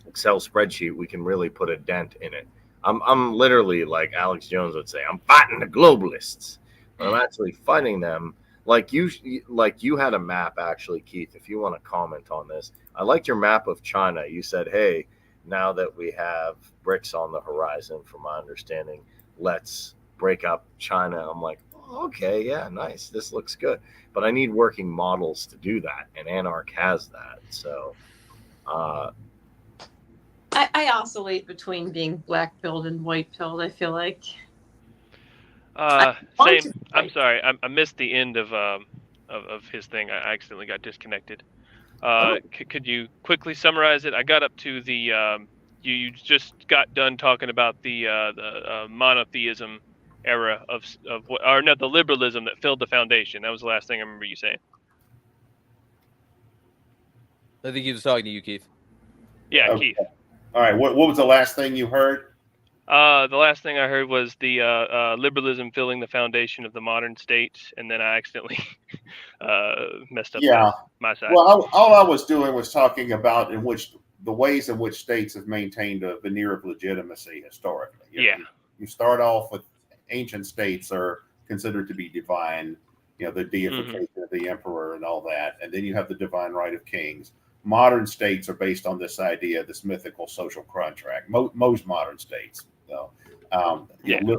Excel spreadsheet, we can really put a dent in it. I'm literally, like Alex Jones would say, I'm fighting the globalists. But I'm actually fighting them. Like you had a map, actually, Keith, if you want to comment on this. I liked your map of China. You said, hey, now that we have BRICS on the horizon, from my understanding, let's break up China. I'm like, oh, okay, yeah, nice. This looks good. But I need working models to do that, and Anarch has that. So I oscillate between being black-pilled and white-pilled, I feel like. Same. I'm sorry. I missed the end of his thing. I accidentally got disconnected. Could you quickly summarize it? I got up to the you just got done talking about the monotheism era the liberalism that filled the foundation. That was the last thing I remember you saying. I think he was talking to you, Keith. Yeah, Okay. Keith. All right. What was the last thing you heard? The last thing I heard was the liberalism filling the foundation of the modern state, and then I accidentally messed up my side. Well, all I was doing was talking about the ways in which states have maintained a veneer of legitimacy historically. You start off with ancient states are considered to be divine, the deification of the emperor and all that, and then you have the divine right of kings. Modern states are based on this idea, this mythical social contract. Most modern states,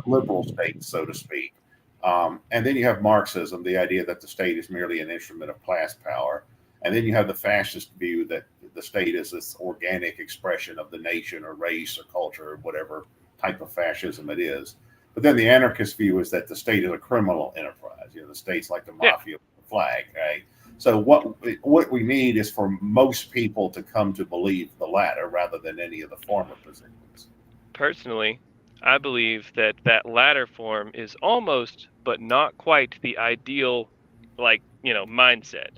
liberal states, so to speak. And then you have Marxism, the idea that the state is merely an instrument of class power. And then you have the fascist view that the state is this organic expression of the nation or race or culture or whatever type of fascism it is. But then the anarchist view is that the state is a criminal enterprise. The state's like the mafia with the flag, right? So what we need is for most people to come to believe the latter rather than any of the former positions. Personally, I believe that latter form is almost, but not quite, the ideal, mindset.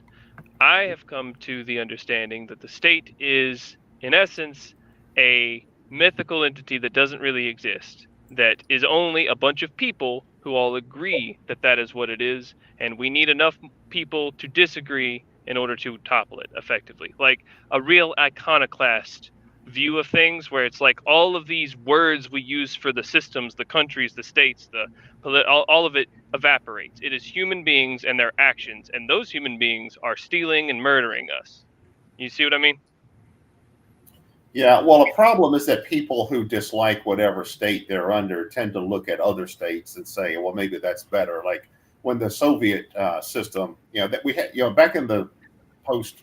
I have come to the understanding that the state is, in essence, a mythical entity that doesn't really exist, that is only a bunch of people who all agree that that is what it is, and we need enough people to disagree in order to topple it effectively. Like a real iconoclast view of things, where it's like all of these words we use for the systems, the countries, the states, all of it evaporates. It is human beings and their actions, and those human beings are stealing and murdering us. You see what I mean? Yeah, well, a problem is that people who dislike whatever state they're under tend to look at other states and say, well, maybe that's better. Like when the Soviet system, that we had, back in the post,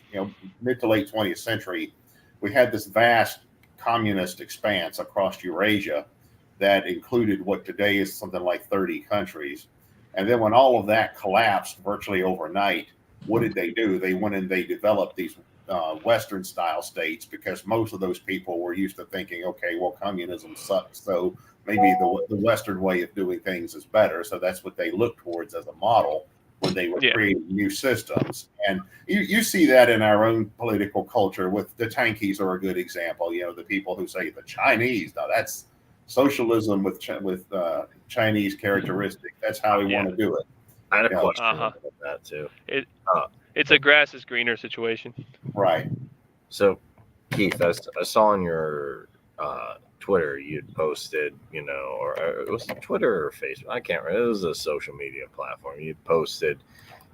mid to late 20th century, we had this vast communist expanse across Eurasia that included what today is something like 30 countries. And then when all of that collapsed virtually overnight, what did they do? They went and they developed these Western style states, because most of those people were used to thinking, okay, well, communism sucks, so maybe the Western way of doing things is better. So that's what they looked towards as a model when they were creating new systems. And you see that in our own political culture. With the Tankies are a good example. The people who say the Chinese, now that's socialism with Chinese characteristics. That's how we want to do it. I had a question about that too. It's a grass is greener situation. Right. So, Keith, I saw on your Twitter you'd posted, or it was Twitter or Facebook. I can't remember. It was a social media platform. You posted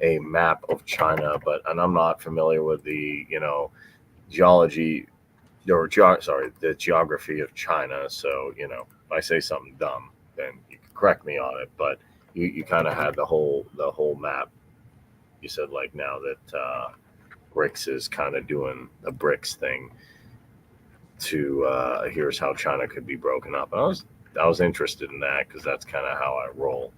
a map of China, and I'm not familiar with the, geography of China. So, if I say something dumb, then you can correct me on it. But you kind of had the whole map. You said like now that BRICS is kind of doing a BRICS thing to here's how China could be broken up. And I was interested in that because that's kind of how I roll.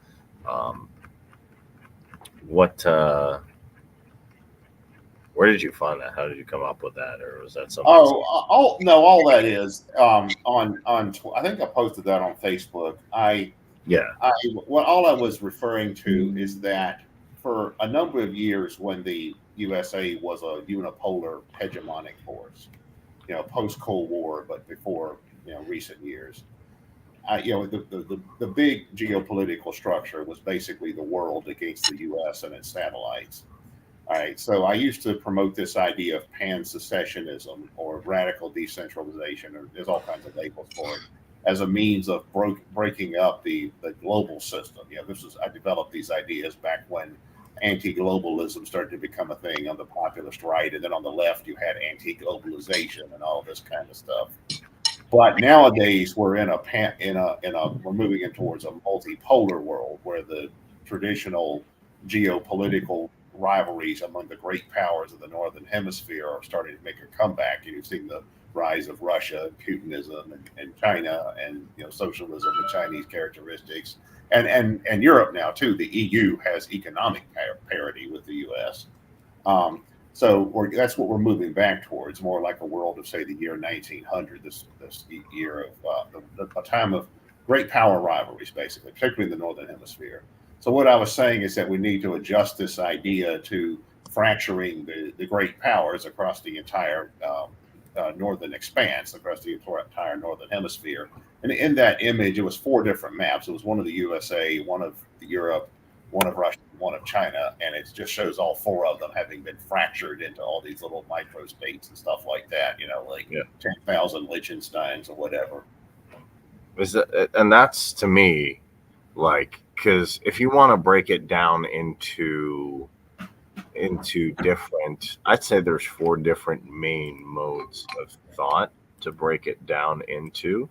Where did you find that? How did you come up with that, or was that something? Oh, no, all that is on I think I posted that on Facebook. All I was referring to is that for a number of years, when the USA was a unipolar hegemonic force, post Cold War, but before recent years, the big geopolitical structure was basically the world against the U.S. and its satellites. All right, so I used to promote this idea of pan-secessionism or radical decentralization, or there's all kinds of labels for it, as a means of breaking up the global system. I developed these ideas back when anti-globalism started to become a thing on the populist right, and then on the left you had anti-globalization and all this kind of stuff. But nowadays we're we're moving in towards a multipolar world where the traditional geopolitical rivalries among the great powers of the Northern Hemisphere are starting to make a comeback. You've seen the rise of Russia, Putinism, and China, and socialism with Chinese characteristics, and Europe now too. The EU has economic parity with the U.S. So that's what we're moving back towards, more like a world of, say, the year 1900, this year of a time of great power rivalries, basically, particularly in the Northern Hemisphere. So what I was saying is that we need to adjust this idea to fracturing the great powers across the entire northern expanse, across the entire Northern Hemisphere. And in that image, it was 4 different maps. It was one of the USA, one of Europe, one of Russia, one of China, and it just shows all 4 of them having been fractured into all these little micro states and stuff like that, 10,000 Liechtensteins or whatever. And that's, to me, like, because if you want to break it down into different, I'd say there's 4 different main modes of thought to break it down into.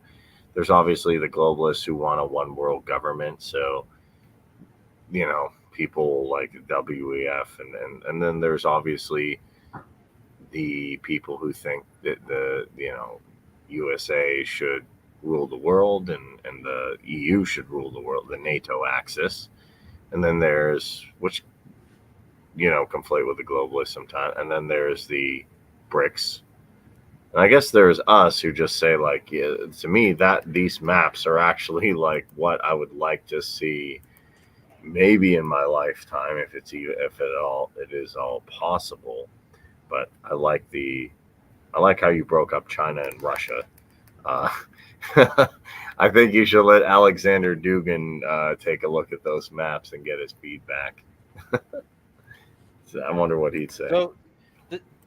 There's obviously the globalists who want a one world government. So, people like WEF, and then there's obviously the people who think that the USA should rule the world and the EU should rule the world, the NATO axis. And then there's, which conflate with the globalists sometimes, and then there's the BRICS. And I guess there's us who just say, like, to me, that these maps are actually like what I would like to see maybe in my lifetime, if it is all possible. But I like how you broke up China and Russia I think you should let Alexander Dugan take a look at those maps and get his feedback. So I wonder what he'd say. So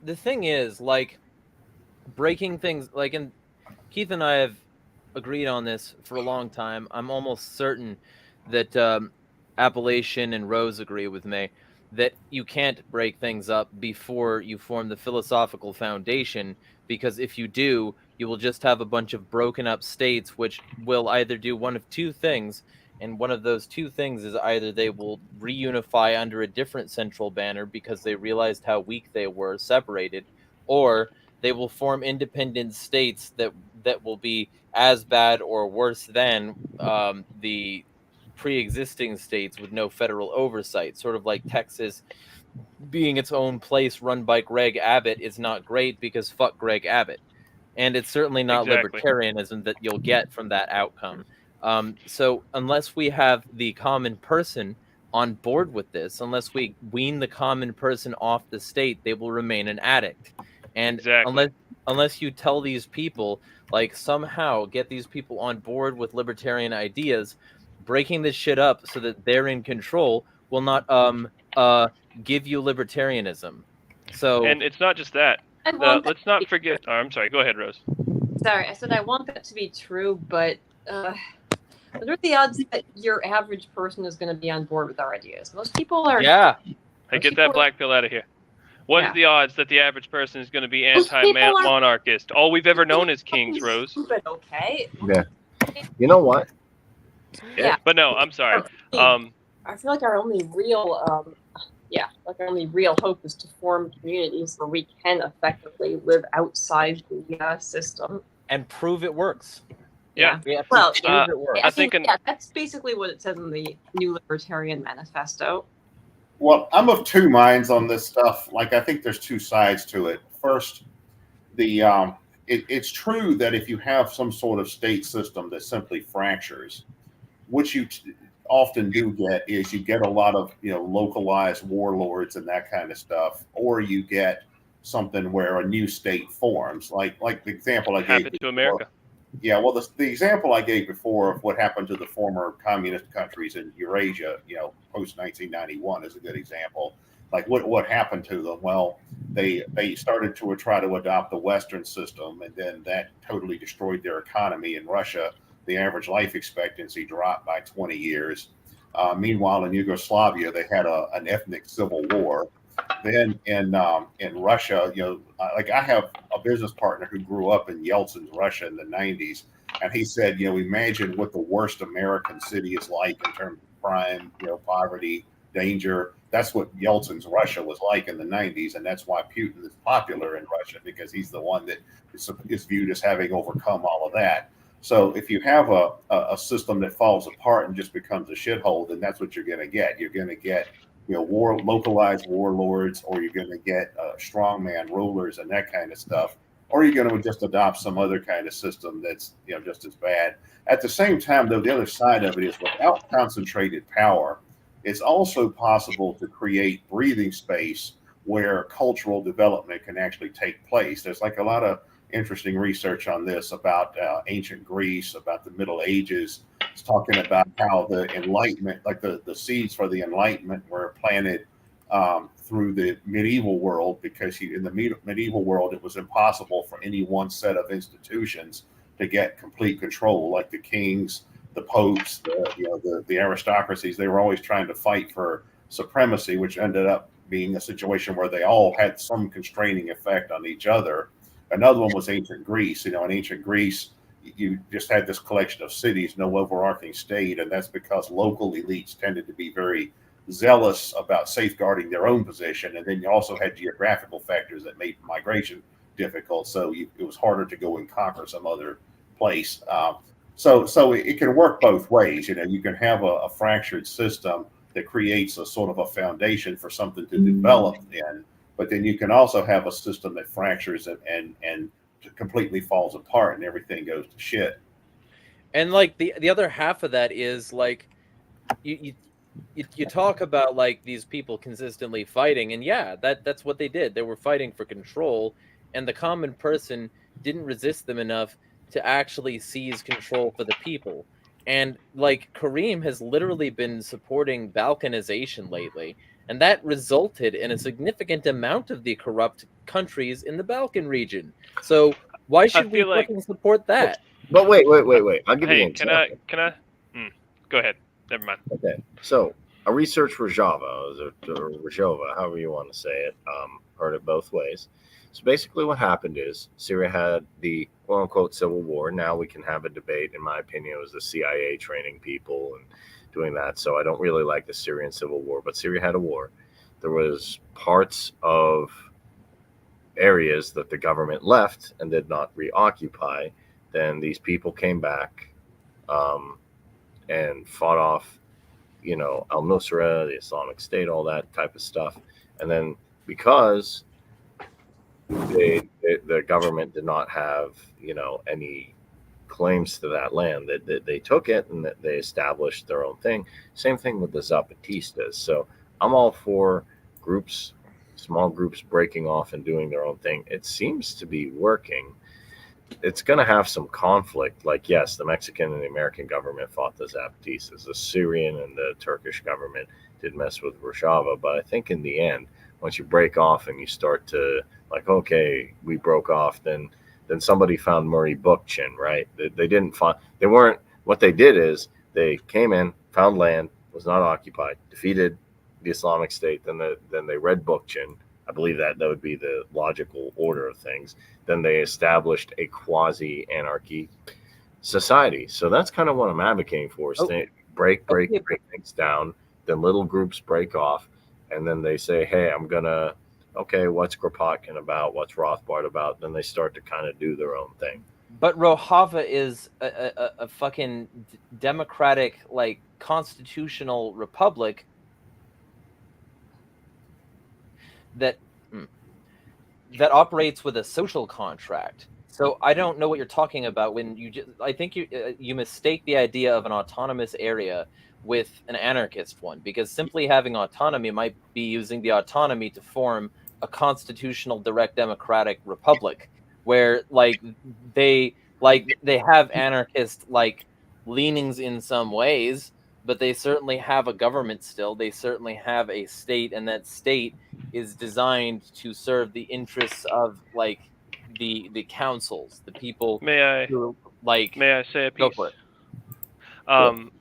the thing is, like, breaking things, like, and Keith and I have agreed on this for a long time. I'm almost certain that Appalachian and Rose agree with me that you can't break things up before you form the philosophical foundation, because if you do, you will just have a bunch of broken up states which will either do one of two things, and one of those two things is either they will reunify under a different central banner because they realized how weak they were separated, or they will form independent states that will be as bad or worse than the pre-existing states with no federal oversight, sort of like Texas being its own place run by Greg Abbott is not great because fuck Greg Abbott. And it's certainly not Exactly. libertarianism that you'll get from that outcome. So unless we have the common person on board with this, unless we wean the common person off the state, they will remain an addict. And Exactly. unless you tell these people, like, somehow get these people on board with libertarian ideas, breaking this shit up so that they're in control will not give you libertarianism. So And it's not just that. I want that Let's to not be forget. true. Oh, I'm sorry. Go ahead, Rose. Sorry, I said I want that to be true, but what are the odds that your average person is going to be on board with our ideas? Most people are. yeah, Hey, get that black pill out of here. What is the odds that the average person is going to be Most people are- anti-monarchist? All we've ever known is kings, Rose. Stupid, okay. Yeah. You know what? Yeah. But no, I'm sorry. I feel like our only real, our only real hope is to form communities where we can effectively live outside the system. and prove it works. Yeah. We have to Well, prove it works. I think that's basically what it says in the New Libertarian Manifesto. Well, I'm of two minds on this stuff. Like, I think there's two sides to it. First, it's true that if you have some sort of state system that simply fractures, what you often do get is you get a lot of localized warlords and that kind of stuff, or you get something where a new state forms, like the example I gave happened to before. America. Yeah, well, the example I gave before of what happened to the former communist countries in Eurasia, post 1991, is a good example. Like what happened to them? Well, they started to try to adopt the Western system, and then that totally destroyed their economy. In Russia, the average life expectancy dropped by 20 years. Meanwhile, in Yugoslavia, they had an ethnic civil war. Then in Russia, like I have a business partner who grew up in Yeltsin's Russia in the 90s, and he said, imagine what the worst American city is like in terms of crime, poverty, danger. That's what Yeltsin's Russia was like in the 90s, and that's why Putin is popular in Russia, because he's the one that is viewed as having overcome all of that. So if you have a system that falls apart and just becomes a shithole, then that's what you're going to get. You're going to get localized warlords, or you're going to get strongman rulers and that kind of stuff, or you're going to just adopt some other kind of system that's just as bad. At the same time, though, the other side of it is without concentrated power, it's also possible to create breathing space where cultural development can actually take place. There's like a lot of interesting research on this about ancient Greece, about the Middle Ages. It's talking about how the Enlightenment, like the seeds for the Enlightenment, were planted through the medieval world, because in the medieval world, it was impossible for any one set of institutions to get complete control, like the kings, the popes, the aristocracies. They were always trying to fight for supremacy, which ended up being a situation where they all had some constraining effect on each other. Another one was ancient Greece. In ancient Greece, you just had this collection of cities, no overarching state, and that's because local elites tended to be very zealous about safeguarding their own position. And then you also had geographical factors that made migration difficult, so it was harder to go and conquer some other place. So it can work both ways. You can have a fractured system that creates a sort of a foundation for something to develop in, but then you can also have a system that fractures and completely falls apart and everything goes to shit. And like the other half of that is like you talk about like these people consistently fighting, and yeah, that's what they did. They were fighting for control, and the common person didn't resist them enough to actually seize control for the people. And like Kareem has literally been supporting balkanization lately, and that resulted in a significant amount of the corrupt countries in the Balkan region. So why should we feel like- fucking support that? But wait. I'll give you Hey, an can example. I? Go ahead. Never mind. Okay, so a research Rojava, or Rojava, however you want to say it, heard it both ways. So basically, what happened is Syria had the quote unquote civil war. Now we can have a debate. In my opinion, it was the CIA training people and doing that. So I don't really like the Syrian civil war, but Syria had a war. There was parts of areas that the government left and did not reoccupy. Then these people came back and fought off, al-Nusra, the Islamic State, all that type of stuff. And then because the government did not have, any claims to that land, that they took it and that they established their own thing. Same thing with the Zapatistas. So I'm all for small groups breaking off and doing their own thing. It seems to be working. It's going to have some conflict. Like, yes, the Mexican and the American government fought the Zapatistas. The Syrian and the Turkish government did mess with Rojava. But I think in the end, once you break off and you start to, like, okay, we broke off, then somebody found Murray Bookchin, right? They didn't find, they weren't, what they did is they came in, found land, was not occupied, defeated the Islamic State, then they read Bookchin. I believe that would be the logical order of things. Then they established a quasi-anarchy society. So that's kind of what I'm advocating for. Break things down. Then little groups break off. And then they say, hey, what's Kropotkin about? What's Rothbard about? Then they start to kind of do their own thing. But Rojava is a fucking democratic, like, constitutional republic that operates with a social contract. So I don't know what you're talking about when I think you mistake the idea of an autonomous area with an anarchist one, because simply having autonomy might be using the autonomy to form a constitutional direct democratic republic where they have anarchist leanings in some ways, but they certainly have a government still. They certainly have a state, and that state is designed to serve the interests of the councils, the people. May I say a piece? Go for it.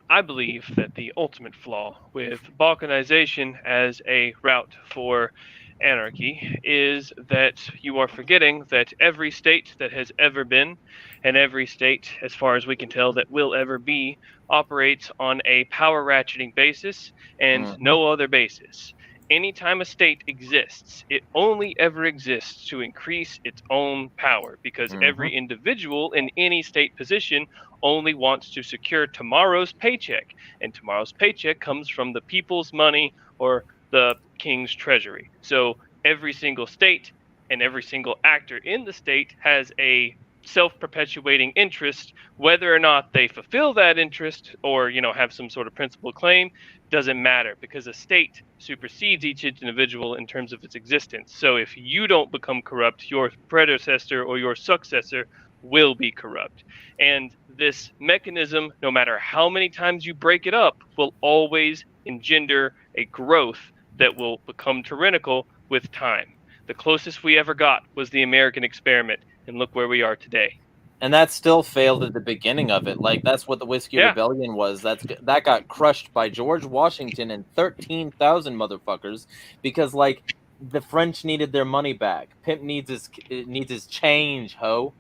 I believe that the ultimate flaw with balkanization as a route for anarchy is that you are forgetting that every state that has ever been, and every state, as far as we can tell, that will ever be, operates on a power ratcheting basis and no other basis. Anytime a state exists, it only ever exists to increase its own power, because every individual in any state position only wants to secure tomorrow's paycheck, and tomorrow's paycheck comes from the people's money or the king's treasury. So every single state and every single actor in the state has a self-perpetuating interest. Whether or not they fulfill that interest or have some sort of principal claim doesn't matter, because a state supersedes each individual in terms of its existence. So if you don't become corrupt, your predecessor or your successor will be corrupt. And this mechanism, no matter how many times you break it up, will always engender a growth that will become tyrannical with time. The closest we ever got was the American experiment, and look where we are today. And that still failed at the beginning of it. That's what the Whiskey Rebellion was. That got crushed by George Washington and 13,000 motherfuckers because the French needed their money back. Pimp needs his change, ho.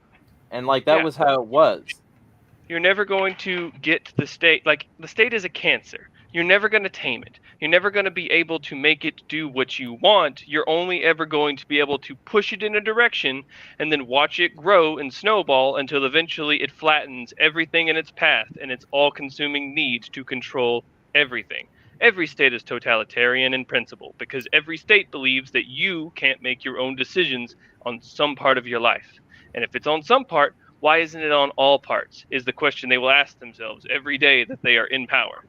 And that was how it was. You're never going to get the state. The state is a cancer. You're never going to tame it. You're never going to be able to make it do what you want. You're only ever going to be able to push it in a direction and then watch it grow and snowball until eventually it flattens everything in its path and its all-consuming need to control everything. Every state is totalitarian in principle because every state believes that you can't make your own decisions on some part of your life. And if it's on some part, why isn't it on all parts? Is the question they will ask themselves every day that they are in power.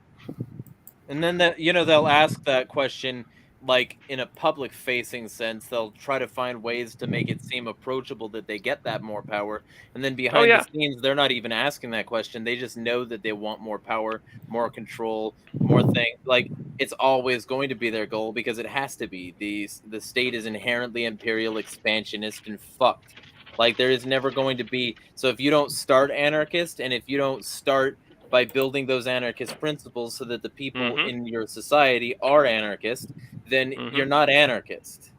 And then they'll ask that question like in a public facing sense, they'll try to find ways to make it seem approachable that they get that more power. And then Oh behind yeah. the scenes, they're not even asking that question. They just know that they want more power, more control, more things. Like it's always going to be their goal because it has to be. The state is inherently imperial, expansionist, and fucked. Like there is never going to be. So if you don't start anarchist, and if you don't start by building those anarchist principles so that the people Mhm. in your society are anarchist, then you're Mhm. not anarchist.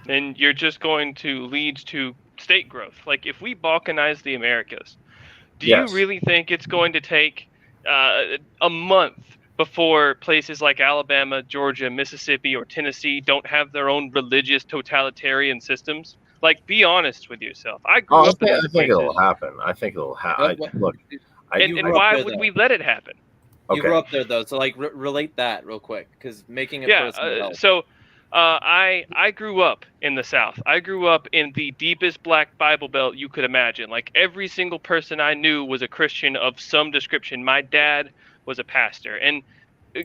And you're just going to lead to state growth. Like if we balkanize the Americas, do you Yes. really think it's going to take a month before places like Alabama, Georgia, Mississippi, or Tennessee don't have their own religious totalitarian systems? Like, be honest with yourself. I grew Oh, up in those I think it'll places, happen. I think it'll happen. Look, You and grew up why there, would though. we let it happen? You grew okay. up there, though, so like relate that real quick, because making it Yeah. personal helps. So I grew up in the South. I grew up in the deepest black Bible Belt you could imagine. Like every single person I knew was a Christian of some description. My dad was a pastor, and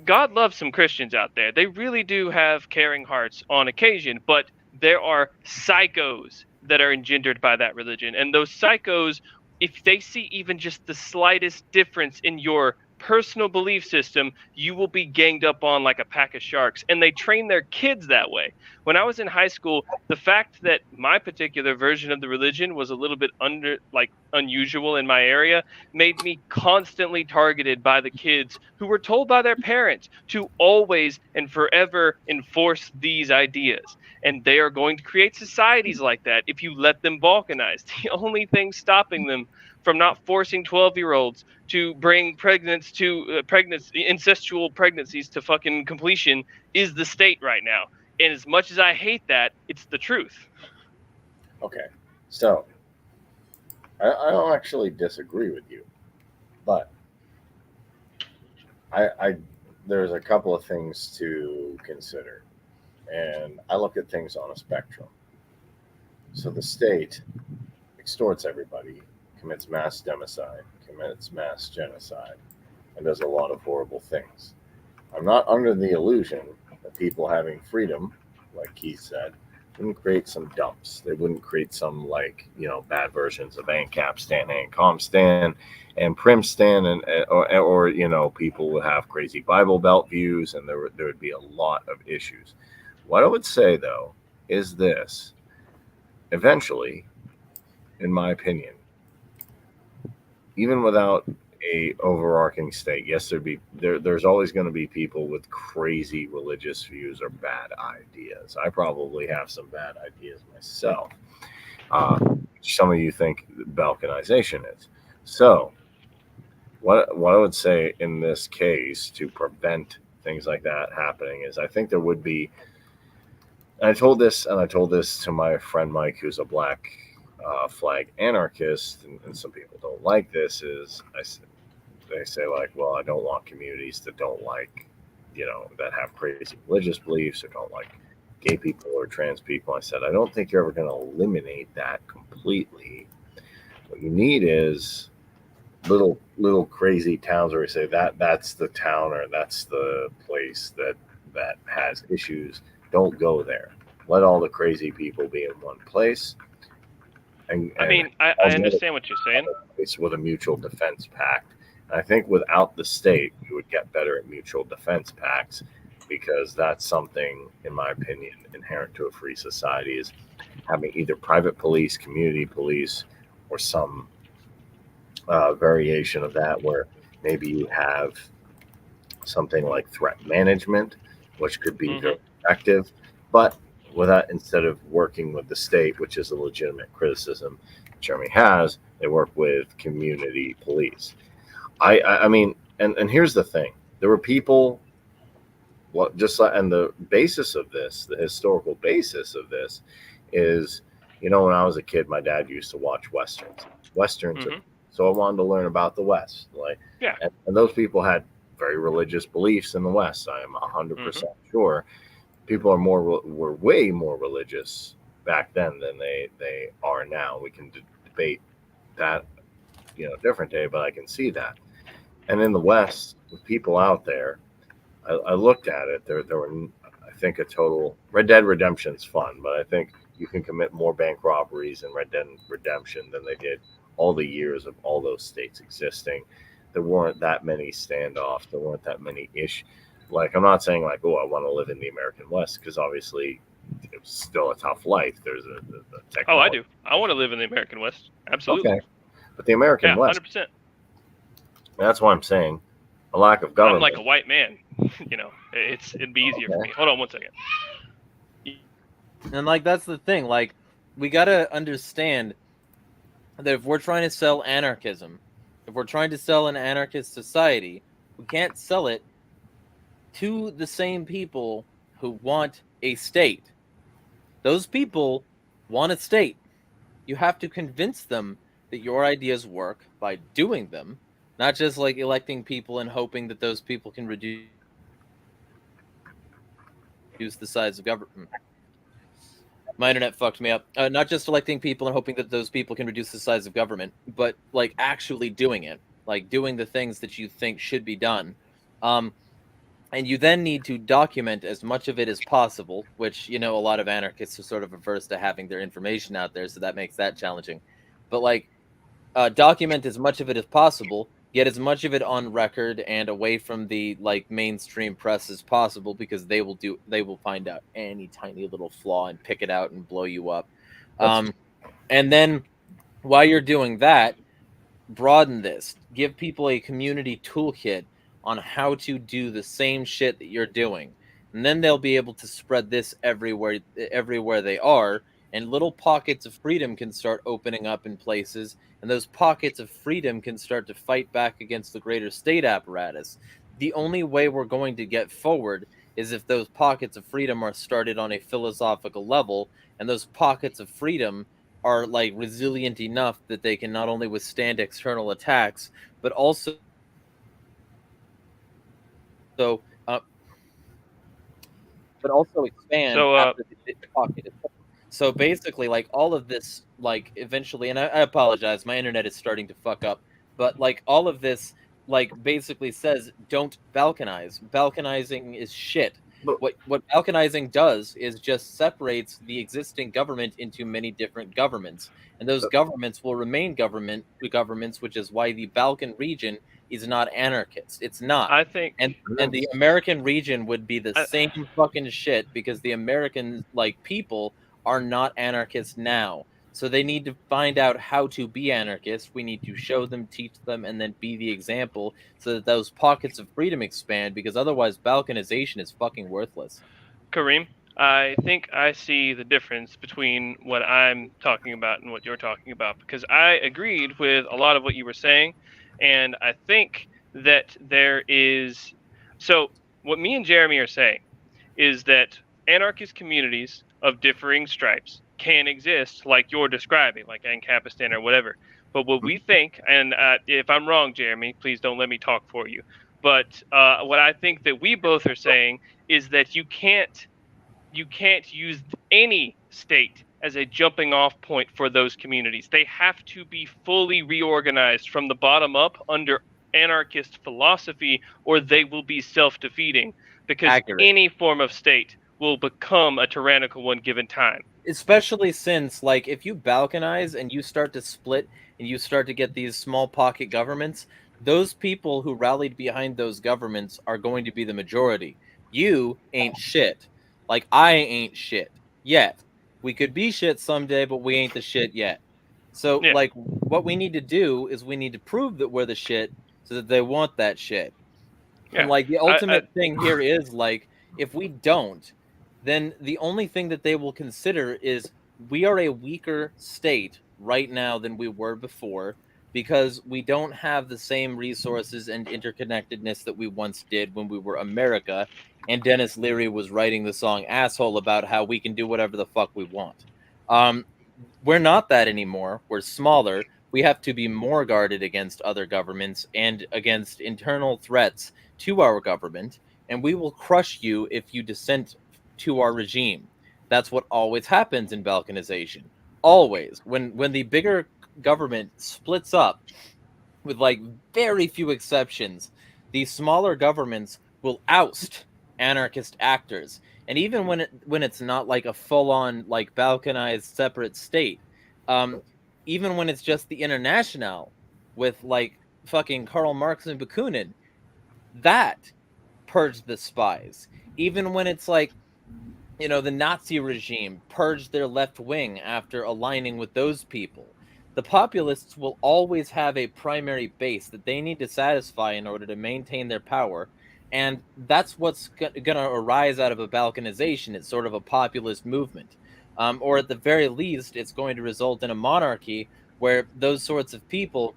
God loves some Christians out there. They really do have caring hearts on occasion, but there are psychos that are engendered by that religion. And those psychos, if they see even just the slightest difference in your personal belief system, you will be ganged up on like a pack of sharks. And they train their kids that way. When I was in high school, the fact that my particular version of the religion was a little bit unusual in my area made me constantly targeted by the kids who were told by their parents to always and forever enforce these ideas. And they are going to create societies like that if you let them balkanize. The only thing stopping them from not forcing 12-year-olds to bring incestual pregnancies to fucking completion is the state right now. And as much as I hate that, it's the truth. Okay. So I don't actually disagree with you, but I there's a couple of things to consider, and I look at things on a spectrum. So the state extorts everybody, commits mass democide, commits mass genocide, and does a lot of horrible things. I'm not under the illusion that people having freedom, like Keith said, wouldn't create some dumps. They wouldn't create some bad versions of ANCAP Stan and ComStan and PrimStan or people would have crazy Bible Belt views and there would be a lot of issues. What I would say though is this: eventually, in my opinion, even without a overarching state, yes, there's always going to be people with crazy religious views or bad ideas. I probably have some bad ideas myself. Some of you think balkanization is. So what I would say in this case to prevent things like that happening is I think there would be, and I told this to my friend Mike, who's a black flag anarchist, and some people don't like this, they say like, well, I don't want communities that don't like, that have crazy religious beliefs or don't like gay people or trans people. I said, I don't think you're ever going to eliminate that completely. What you need is little crazy towns where you say that's the town or that's the place that has issues. Don't go there. Let all the crazy people be in one place. I understand what you're saying. It's with a mutual defense pact. I think without the state, we would get better at mutual defense pacts because that's something, in my opinion, inherent to a free society is having either private police, community police, or some variation of that where maybe you have something like threat management, which could be very effective, but instead of working with the state, which is a legitimate criticism Jeremy has, they work with community police. I mean, and here's the thing: there were people, and the basis of this, the historical basis of this, is when I was a kid, my dad used to watch westerns, so I wanted to learn about the West, and those people had very religious beliefs in the West. I am 100% sure. People were way more religious back then than they are now. We can debate that, different day, but I can see that. And in the West, with people out there, I looked at it. There were, I think a total Red Dead Redemption's fun, but I think you can commit more bank robberies in Red Dead Redemption than they did all the years of all those states existing. There weren't that many standoffs. There weren't that many Like, I'm not saying like, oh, I want to live in the American West, because obviously it's still a tough life. There's a technology. Oh, I do. I want to live in the American West. Absolutely. Okay. But the American West. 100%. That's why I'm saying a lack of government. I'm like a white man. It'd be easier for me. Hold on one second. And like that's the thing. Like, we gotta understand that if we're trying to sell anarchism, if we're trying to sell an anarchist society, we can't sell it to the same people who want a state. Those people want a state. You have to convince them that your ideas work by doing them, not just like electing people and hoping that those people can reduce the size of government. My internet fucked me up. Not just electing people and hoping that those people can reduce the size of government, but like actually doing it, like doing the things that you think should be done. And you then need to document as much of it as possible, which, a lot of anarchists are sort of averse to having their information out there, so that makes that challenging. But like, document as much of it as possible, get as much of it on record and away from the like mainstream press as possible, because they will find out any tiny little flaw and pick it out and blow you up. And then while you're doing that, broaden this, give people a community toolkit on how to do the same shit that you're doing, and then they'll be able to spread this everywhere they are, and little pockets of freedom can start opening up in places, and those pockets of freedom can start to fight back against the greater state apparatus. The only way we're going to get forward is if those pockets of freedom are started on a philosophical level, and those pockets of freedom are like resilient enough that they can not only withstand external attacks, but also expand after the pocket. So basically, like all of this, like eventually, and I apologize, my internet is starting to fuck up, but like all of this, like basically says, don't balkanize. Balkanizing is shit. What balkanizing does is just separates the existing government into many different governments, and those governments will remain governments, which is why the Balkan region is not anarchist. It's not. I think, and the American region would be the same fucking shit, because the American like people are not anarchists now. So they need to find out how to be anarchists. We need to show them, teach them, and then be the example, so that those pockets of freedom expand, because otherwise balkanization is fucking worthless. Kareem, I think I see the difference between what I'm talking about and what you're talking about, because I agreed with a lot of what you were saying, and I think that there is... So what me and Jeremy are saying is that anarchist communities of differing stripes can exist like you're describing, like Ancapistan or whatever. But what we think, and if I'm wrong, Jeremy, please don't let me talk for you. But what I think that we both are saying is that you can't use any state as a jumping off point for those communities. They have to be fully reorganized from the bottom up under anarchist philosophy, or they will be self-defeating, because any form of state will become a tyrannical one given time. Especially since, like, if you balkanize and you start to split and you start to get these small pocket governments, those people who rallied behind those governments are going to be the majority. You ain't shit. Like, I ain't shit yet. We could be shit someday, but we ain't the shit yet. So, like, what we need to do is we need to prove that we're the shit so that they want that shit. Yeah. And, like, the ultimate thing here is, like, if we don't, then the only thing that they will consider is we are a weaker state right now than we were before, because we don't have the same resources and interconnectedness that we once did when we were America, and Dennis Leary was writing the song Asshole about how we can do whatever the fuck we want. We're not that anymore. We're smaller. We have to be more guarded against other governments and against internal threats to our government, and we will crush you if you dissent to our regime. That's what always happens in balkanization. Always. When the bigger government splits up, with like very few exceptions, the smaller governments will oust anarchist actors. And even when it's not like a full-on like balkanized separate state, even when it's just the International with like fucking Karl Marx and Bakunin, that purged the spies. Even when it's like, the Nazi regime purged their left wing after aligning with those people. The populists will always have a primary base that they need to satisfy in order to maintain their power. And that's what's going to arise out of a balkanization. It's sort of a populist movement. Or at the very least, it's going to result in a monarchy where those sorts of people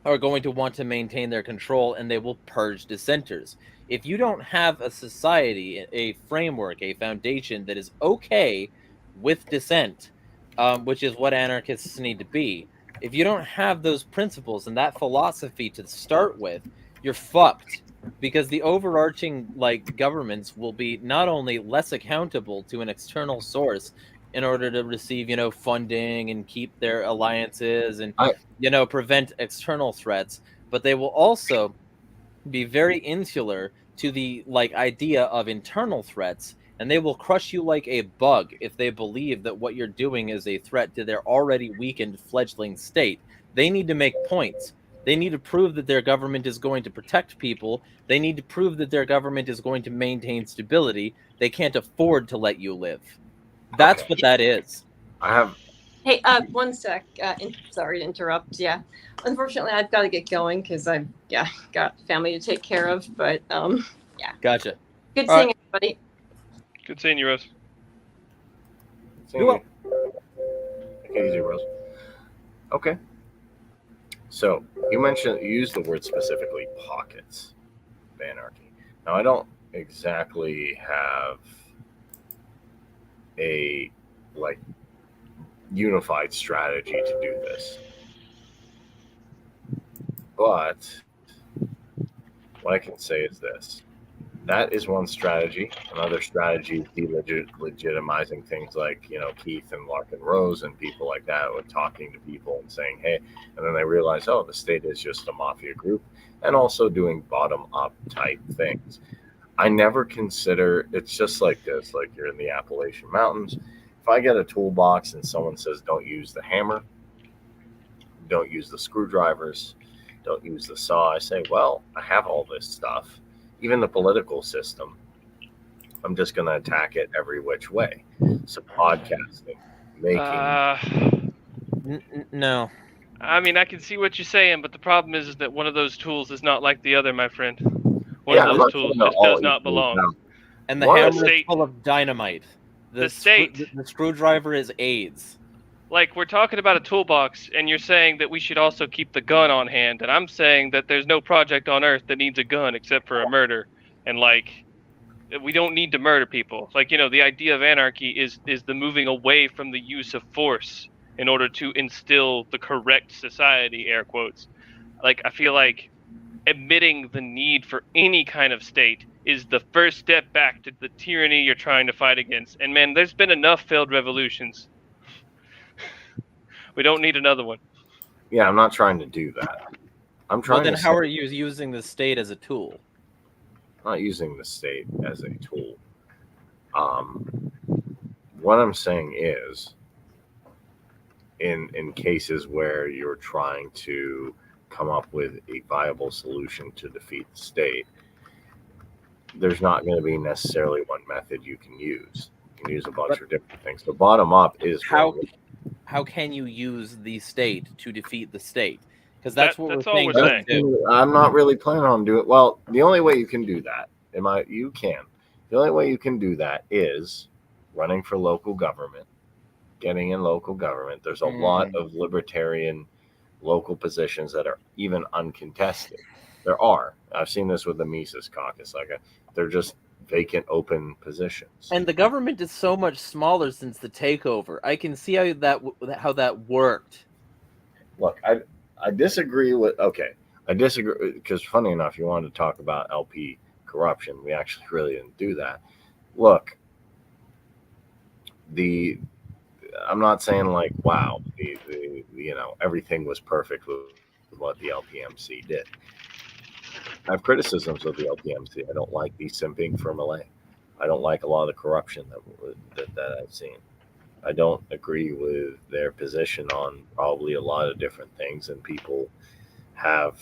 are going to want to maintain their control, and they will purge dissenters. If you don't have a society, a framework, a foundation that is okay with dissent, which is what anarchists need to be, if you don't have those principles and that philosophy to start with, you're fucked. Because the overarching like governments will be not only less accountable to an external source in order to receive, funding and keep their alliances and prevent external threats, but they will also be very insular to the like idea of internal threats, and they will crush you like a bug if they believe that what you're doing is a threat to their already weakened fledgling state. They need to make points. They need to prove that their government is going to protect people. They need to prove that their government is going to maintain stability. They can't afford to let you live. That's what that is. I have. Hey, 1 sec. Sorry to interrupt. Yeah, unfortunately, I've got to get going because I've got family to take care of. But yeah. Gotcha. Good seeing everybody. Good seeing you, Rose. Take it easy, Rose. Okay. So you used the word specifically, pockets of anarchy. Now I don't exactly have a like unified strategy to do this, but what I can say is this: that is one strategy. Another strategy is legitimizing things like Keith and Larkin Rose and people like that, with talking to people and saying hey, and then they realize, oh, the state is just a mafia group, and also doing bottom up type things. I never consider it's just like this, like you're in the Appalachian Mountains. If I get a toolbox and someone says don't use the hammer, don't use the screwdrivers, don't use the saw, I say, well, I have all this stuff. Even the political system, I'm just going to attack it every which way. So podcasting, making... No. I mean, I can see what you're saying, but the problem is that one of those tools is not like the other, my friend. One of those tools just does not belong. And the hammer is full of dynamite. The screwdriver is AIDS. Like, we're talking about a toolbox, and you're saying that we should also keep the gun on hand, and I'm saying that there's no project on Earth that needs a gun except for a murder, and, like, we don't need to murder people. Like, the idea of anarchy is the moving away from the use of force in order to instill the correct society, air quotes. Like, I feel like admitting the need for any kind of state is the first step back to the tyranny you're trying to fight against. And man, there's been enough failed revolutions. We don't need another one. Yeah, I'm not trying to do that. I'm trying. Well, then how are you using the state as a tool? I'm not using the state as a tool. What I'm saying is, in cases where you're trying to come up with a viable solution to defeat the state, there's not going to be necessarily one method you can use. You can use a bunch of different things. So bottom up is how can you use the state to defeat the state? Because that's what we're saying. I'm not really planning on doing it. Well, the only way you can do that, the only way you can do that is running for local government, getting in local government. There's a lot of libertarian local positions that are even uncontested. There are. I've seen this with the Mises Caucus. They're just vacant open positions. And the government is so much smaller since the takeover. I can see how that worked. Look, I disagree with. Okay, I disagree because, funny enough, you wanted to talk about LP corruption. We actually really didn't do that. Look, I'm not saying like, wow, everything was perfect with what the LPMC did. I have criticisms of the LPMC. I don't like the simping for Malay. I don't like a lot of the corruption that I've seen. I don't agree with their position on probably a lot of different things, and people have,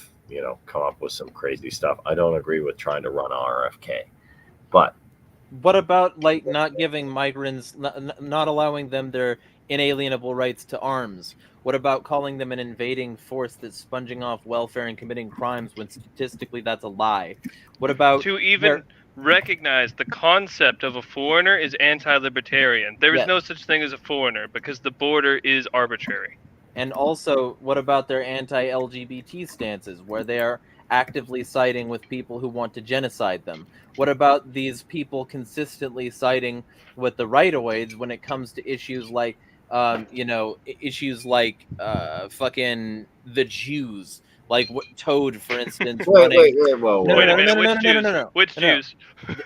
come up with some crazy stuff. I don't agree with trying to run RFK, but what about like not giving migrants, not allowing them their inalienable rights to arms? What about calling them an invading force that's sponging off welfare and committing crimes when statistically that's a lie? What about to even recognize the concept of a foreigner is anti-libertarian? There is no such thing as a foreigner because the border is arbitrary. And also, what about their anti-LGBT stances, where they are actively siding with people who want to genocide them? What about these people consistently siding with the right-of-ways when it comes to issues like, fucking the Jews, like Toad, for instance, running. Wait a minute, which Jews?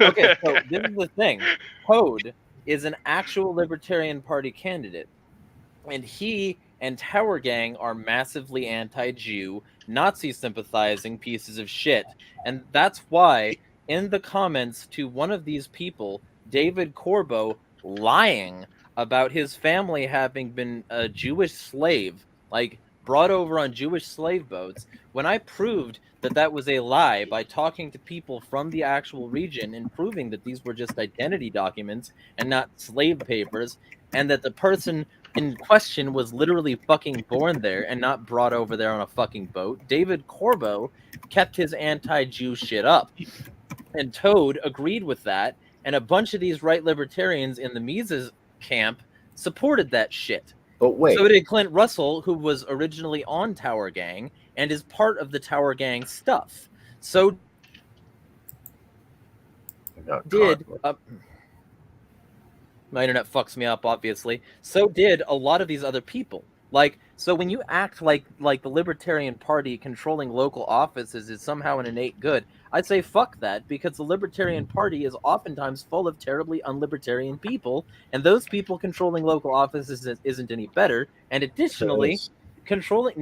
Okay, so this is the thing. Toad is an actual Libertarian Party candidate, and he and Tower Gang are massively anti-Jew, Nazi-sympathizing pieces of shit. And that's why, in the comments to one of these people, David Corbo, lying about his family having been a Jewish slave, like brought over on Jewish slave boats, when I proved that that was a lie by talking to people from the actual region and proving that these were just identity documents and not slave papers, and that the person in question was literally fucking born there and not brought over there on a fucking boat, David Corbo kept his anti-Jew shit up. And Toad agreed with that, and a bunch of these right libertarians in the Mises camp supported that shit. But wait. So did Clint Russell, who was originally on Tower Gang and is part of the Tower Gang stuff. So did... my internet fucks me up, obviously. So did a lot of these other people. Like, so when you act like the Libertarian Party controlling local offices is somehow an innate good, I'd say fuck that, because the Libertarian Party is oftentimes full of terribly unlibertarian people, and those people controlling local offices isn't any better. And additionally, controlling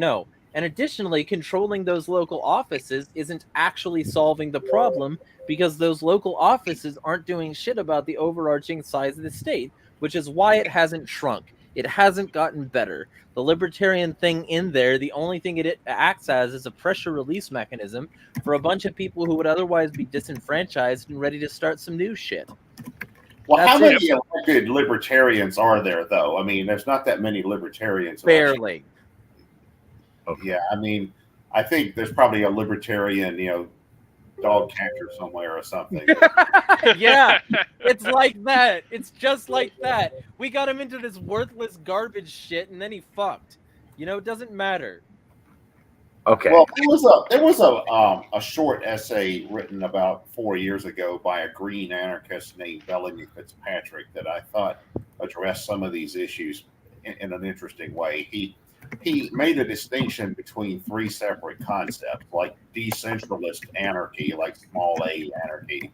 those local offices isn't actually solving the problem, because those local offices aren't doing shit about the overarching size of the state, which is why it hasn't shrunk. It hasn't gotten better. The libertarian thing in there, the only thing it acts as is a pressure release mechanism for a bunch of people who would otherwise be disenfranchised and ready to start some new shit. Well, how many elected libertarians are there, though? I mean, there's not that many libertarians. Barely. Yeah, I mean, I think there's probably a libertarian, dog catcher somewhere or something. Yeah, it's like that. It's just like that. We got him into this worthless garbage shit, and then he fucked. It doesn't matter. Okay. Well, there was a short essay written about 4 years ago by a green anarchist named Bellamy Fitzpatrick that I thought addressed some of these issues in an interesting way. He made a distinction between three separate concepts, like decentralist anarchy, like small a anarchy,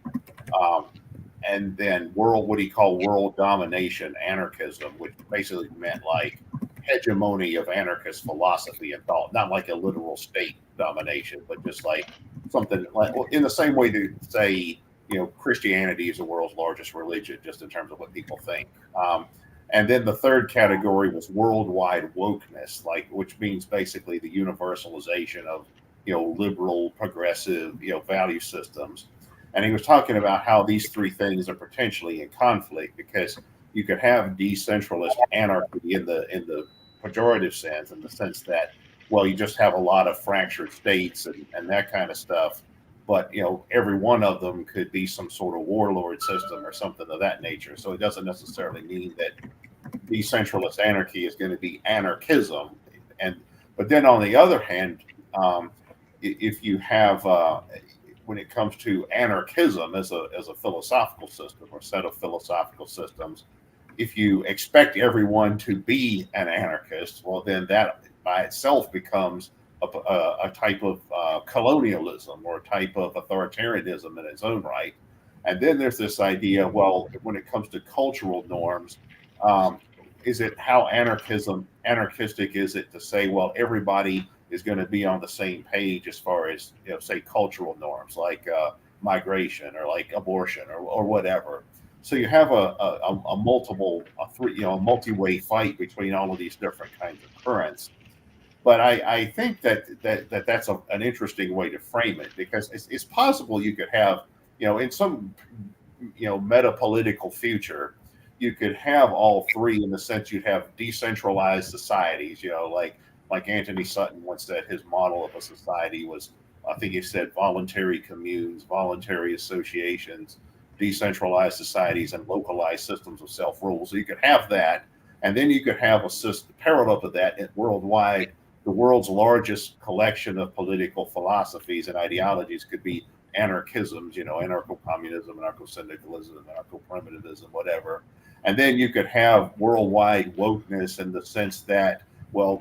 and then what he called world domination anarchism, which basically meant like hegemony of anarchist philosophy and thought, not like a literal state domination, but just like something like, in the same way to say, Christianity is the world's largest religion, just in terms of what people think. And then the third category was worldwide wokeness, which means basically the universalization of, liberal, progressive, value systems. And he was talking about how these three things are potentially in conflict, because you could have decentralist anarchy in the pejorative sense, in the sense that, well, you just have a lot of fractured states and that kind of stuff. But, every one of them could be some sort of warlord system or something of that nature. So it doesn't necessarily mean that decentralist anarchy is going to be anarchism. But then on the other hand, if you have, when it comes to anarchism as a philosophical system or set of philosophical systems, if you expect everyone to be an anarchist, well, then that by itself becomes a type of colonialism or a type of authoritarianism in its own right. And then there's this idea, well, when it comes to cultural norms, is it how anarchistic is it to say, well, everybody is going to be on the same page as far as, say, cultural norms like migration or like abortion or whatever. So you have a multi-way fight between all of these different kinds of currents. But I think that's an interesting way to frame it, because it's possible you could have, in some, meta political future, you could have all three, in the sense you'd have decentralized societies, like Anthony Sutton once said his model of a society was, I think he said, voluntary communes, voluntary associations, decentralized societies, and localized systems of self-rule. So you could have that, and then you could have a system parallel to that worldwide. The world's largest collection of political philosophies and ideologies could be anarchisms, anarcho-communism, anarcho-syndicalism, anarcho-primitivism, whatever. And then you could have worldwide wokeness, in the sense that, well,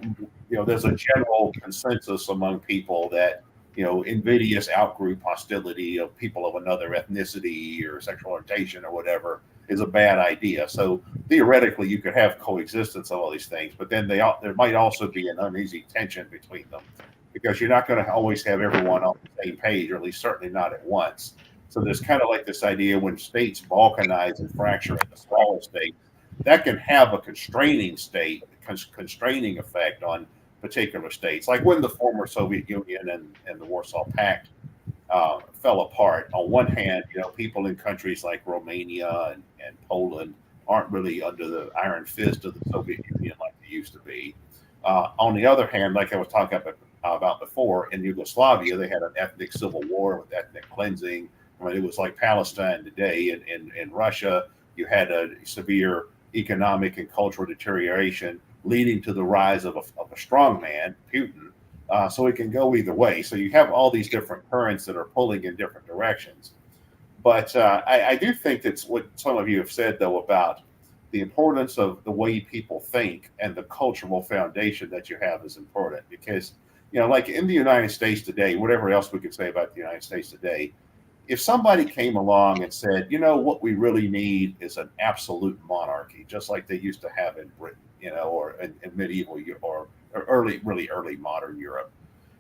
there's a general consensus among people that, invidious outgroup hostility of people of another ethnicity or sexual orientation or whatever is a bad idea. So theoretically, you could have coexistence of all these things, but then there might also be an uneasy tension between them, because you're not going to always have everyone on the same page, or at least certainly not at once. So there's kind of like this idea, when states balkanize and fracture into smaller states, that can have a constraining effect on particular states. Like when the former Soviet Union and the Warsaw Pact fell apart. On one hand, people in countries like Romania and Poland aren't really under the iron fist of the Soviet Union like they used to be. On the other hand, like I was talking about before, in Yugoslavia, they had an ethnic civil war with ethnic cleansing. I mean, it was like Palestine today. In Russia, you had a severe economic and cultural deterioration, leading to the rise of a strong man, Putin. So it can go either way. So you have all these different currents that are pulling in different directions. But I do think that's what some of you have said, though, about the importance of the way people think and the cultural foundation that you have is important. Because, like in the United States today, whatever else we could say about the United States today, if somebody came along and said, what we really need is an absolute monarchy, just like they used to have in Britain, or in medieval or really early modern Europe,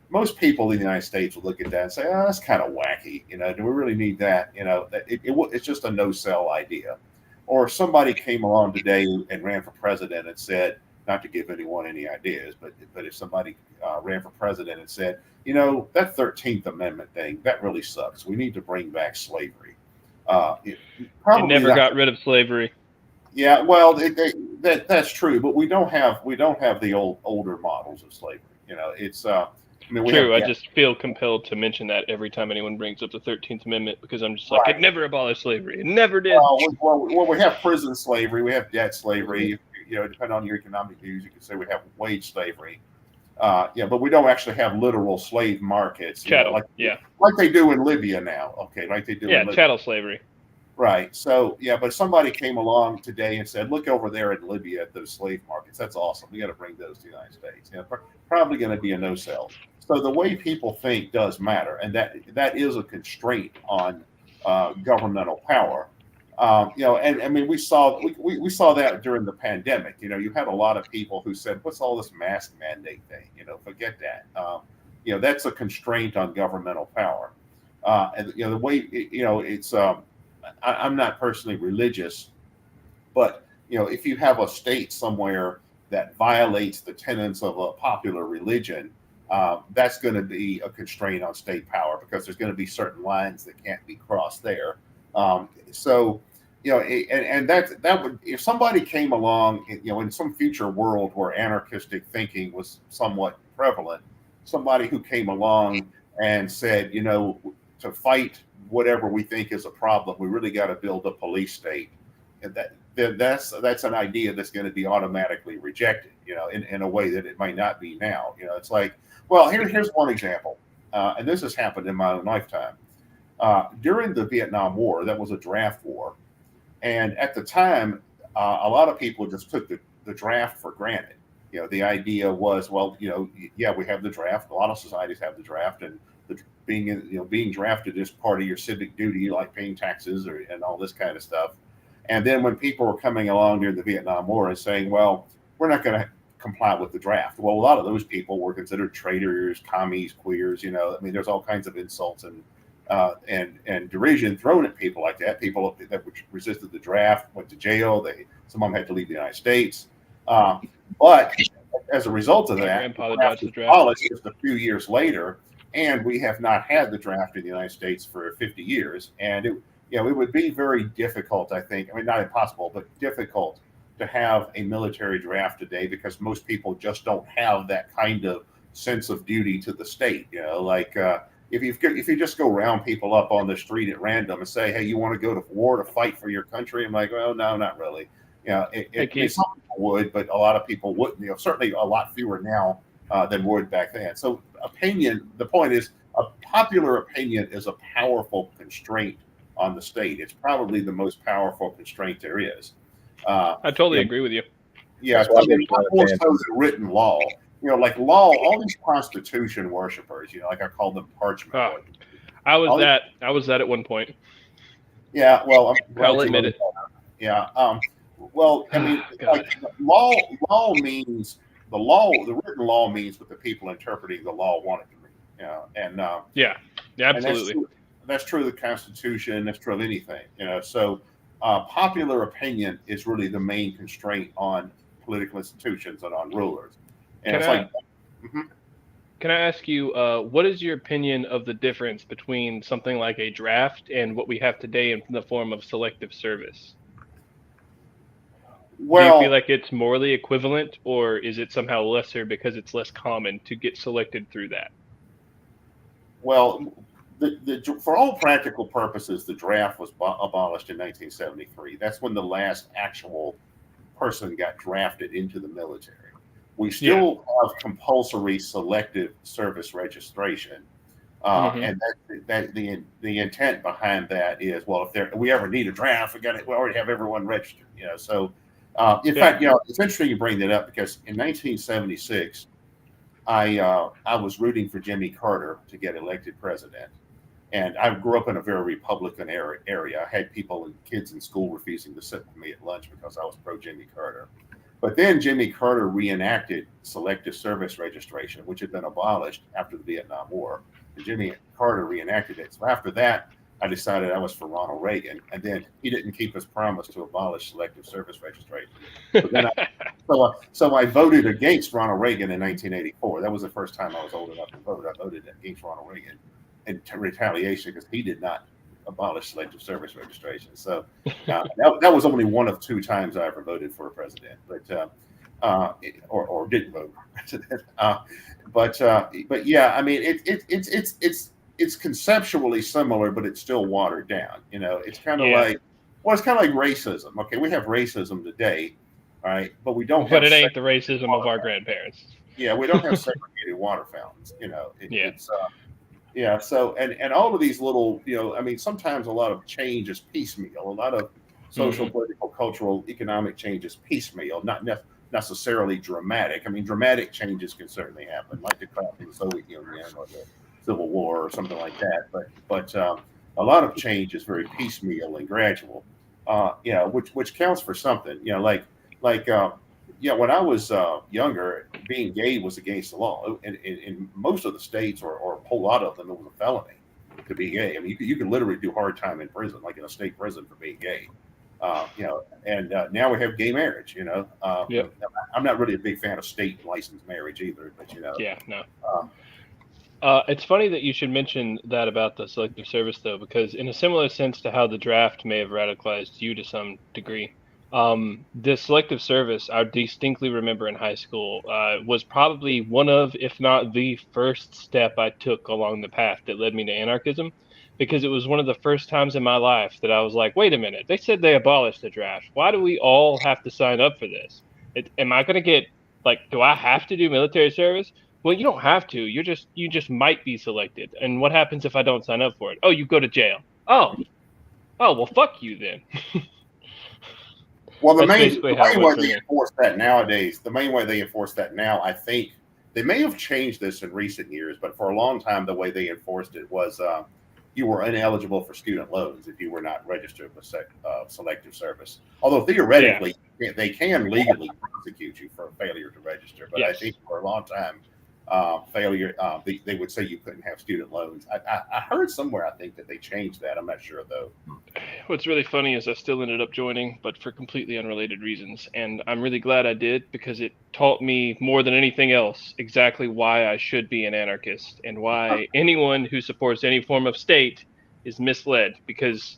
most people in the United States would look at that and say, "Oh, that's kind of wacky. Do we really need that?" It's just a no-sell idea. Or if somebody came along today and ran for president and said, not to give anyone any ideas, but if somebody ran for president and said, that 13th Amendment thing, that really sucks. We need to bring back slavery. It never got rid of slavery. Yeah, well, that's true, but we don't have the older models of slavery. It's true. I just feel compelled to mention that every time anyone brings up the 13th Amendment, because I'm just like, right. It never abolished slavery. It never did. Well, we have prison slavery. We have debt slavery. Depending on your economic views, you could say we have wage slavery. But we don't actually have literal slave markets. Chattel, like they do in Libya now. Okay, like they do. Yeah, in Libya. Chattel slavery. Right. So, but somebody came along today and said, look over there in Libya at those slave markets. That's awesome. We got to bring those to the United States. Probably going to be a no-sell. So the way people think does matter. And that is a constraint on governmental power. And I mean, we saw that during the pandemic. You had a lot of people who said, what's all this mask mandate thing? Forget that. That's a constraint on governmental power. And the way, it's, I'm not personally religious, but if you have a state somewhere that violates the tenets of a popular religion, that's going to be a constraint on state power, because there's going to be certain lines that can't be crossed there. And that would, if somebody came along, in some future world where anarchistic thinking was somewhat prevalent, somebody who came along and said, to fight whatever we think is a problem, we really got to build a police state. And that's an idea that's going to be automatically rejected, in a way that it might not be now. It's like, well, here's one example. And this has happened in my own lifetime. During the Vietnam War, that was a draft war. And at the time, a lot of people just took the draft for granted. The idea was, well, we have the draft. A lot of societies have the draft, and being drafted is part of your civic duty, like paying taxes and all this kind of stuff. And then when people were coming along during the Vietnam War and saying, well, we're not going to comply with the draft. Well, a lot of those people were considered traitors, commies, queers. You know, I mean, there's all kinds of insults and derision thrown at people like that. People that resisted the draft went to jail. Some of them had to leave the United States. But as a result of that, the draft was abolished just a few years later, and we have not had the draft in the United States for 50 years. And it would be very difficult, I think. I mean, not impossible, but difficult to have a military draft today because most people just don't have that kind of sense of duty to the state. You know, like if you just go round people up on the street at random and say, "Hey, you want to go to war to fight for your country?" I'm like, "Well, no, not really." You know, some people would, but a lot of people wouldn't. You know, certainly a lot fewer now than would back then. So opinion. The point is, a popular opinion is a powerful constraint on the state. It's probably the most powerful constraint there is. I totally agree with you. Yeah, I mean, more so than written law. You know, like law, all these Constitution worshipers. You know, like I call them parchment. I was that at one point. Yeah, well, I'll admit it. Yeah. Well, I mean, like law means the written law means what the people interpreting the law want it to mean. You know, and yeah, absolutely. And that's true of the Constitution. That's true of anything. You know, so popular opinion is really the main constraint on political institutions and on rulers. And can I ask you, what is your opinion of the difference between something like a draft and what we have today in the form of selective service? Well, do you feel like it's morally equivalent, or is it somehow lesser because it's less common to get selected through that? Well, for all practical purposes, the draft was abolished in 1973. That's when the last actual person got drafted into the military. We still have compulsory selective service registration, and that the intent behind that is, well, if we ever need a draft, we already have everyone registered. You know, so in fact, you know, it's interesting you bring that up because in 1976, I was rooting for Jimmy Carter to get elected president. And I grew up in a very Republican area. I had people and kids in school refusing to sit with me at lunch because I was pro Jimmy Carter. But then Jimmy Carter reenacted selective service registration, which had been abolished after the Vietnam War. And Jimmy Carter reenacted it. So after that, I decided I was for Ronald Reagan. And then he didn't keep his promise to abolish selective service registration. So I voted against Ronald Reagan in 1984. That was the first time I was old enough to vote. I voted against Ronald Reagan in retaliation because he did not abolish selective service registration. So that was only one of two times I ever voted for a president, but or didn't vote for president. But yeah, I mean it's conceptually similar, but it's still watered down. You know, it's kind of like it's kind of like racism. Okay, we have racism today, right? But we don't. But it ain't the racism of our grandparents. Yeah, we don't have segregated water fountains. You know, it's. Yeah. So, and all of these little, you know, I mean, sometimes a lot of change is piecemeal. A lot of social, political, cultural, economic change is piecemeal, not necessarily dramatic. I mean, dramatic changes can certainly happen, like the collapse of the Soviet Union or the Civil War or something like that. But a lot of change is very piecemeal and gradual. You know, which counts for something. You know, like when I was younger, being gay was against the law. In most of the states, or a whole lot of them, it was a felony to be gay. I mean, you could literally do hard time in prison, like in a state prison, for being gay. You know, and now we have gay marriage. You know, I'm not really a big fan of state licensed marriage either. But you know, it's funny that you should mention that about the selective service, though, because in a similar sense to how the draft may have radicalized you to some degree. The selective service, I distinctly remember in high school, was probably one of, if not the first step I took along the path that led me to anarchism, because it was one of the first times in my life that I was like, wait a minute, they said they abolished the draft. Why do we all have to sign up for this? Am I going to get, like, do I have to do military service? Well, you don't have to. You just might be selected. And what happens if I don't sign up for it? Oh, you go to jail. Oh, well, fuck you then. Well, the main way they enforce that nowadays, I think they may have changed this in recent years, but for a long time, the way they enforced it was you were ineligible for student loans if you were not registered with selective service. Although theoretically, they can legally prosecute you for failure to register. But I think for a long time, failure, they would say you couldn't have student loans. I heard somewhere, I think, that they changed that. I'm not sure, though. What's really funny is I still ended up joining, but for completely unrelated reasons. And I'm really glad I did, because it taught me more than anything else exactly why I should be an anarchist and why anyone who supports any form of state is misled. Because,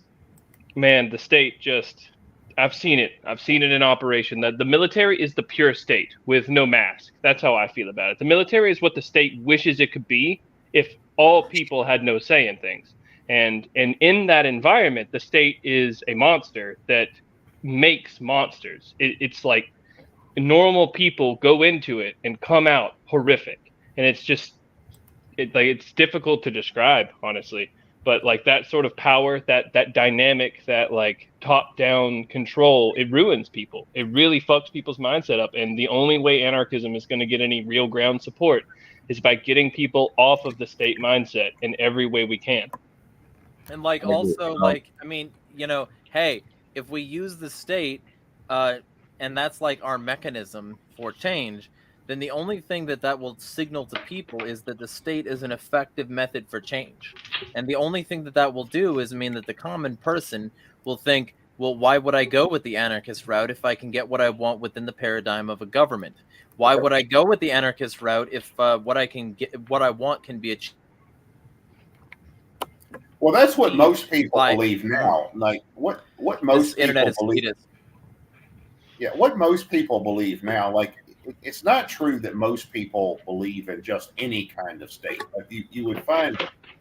man, the state just... I've seen it. I've seen it in operation. That the military is the pure state with no mask. That's how I feel about it. The military is what the state wishes it could be if all people had no say in things. And in that environment, the state is a monster that makes monsters. It's like normal people go into it and come out horrific. And it's just it's difficult to describe, honestly. But like that sort of power, that dynamic, that like top-down control, it ruins people. It really fucks people's mindset up. And the only way anarchism is going to get any real ground support is by getting people off of the state mindset in every way we can. And like also like, I mean, you know, hey, if we use the state, and that's like our mechanism for change, then the only thing that will signal to people is that the state is an effective method for change. And the only thing that will do is mean that the common person will think, well, why would I go with the anarchist route if I can get what I want within the paradigm of a government? Why would I go with the anarchist route if what I want can be achieved? Well, that's what most people believe now. Like what most people believe. Yeah, what most people believe now, like it's not true that most people believe in just any kind of state. Like you would find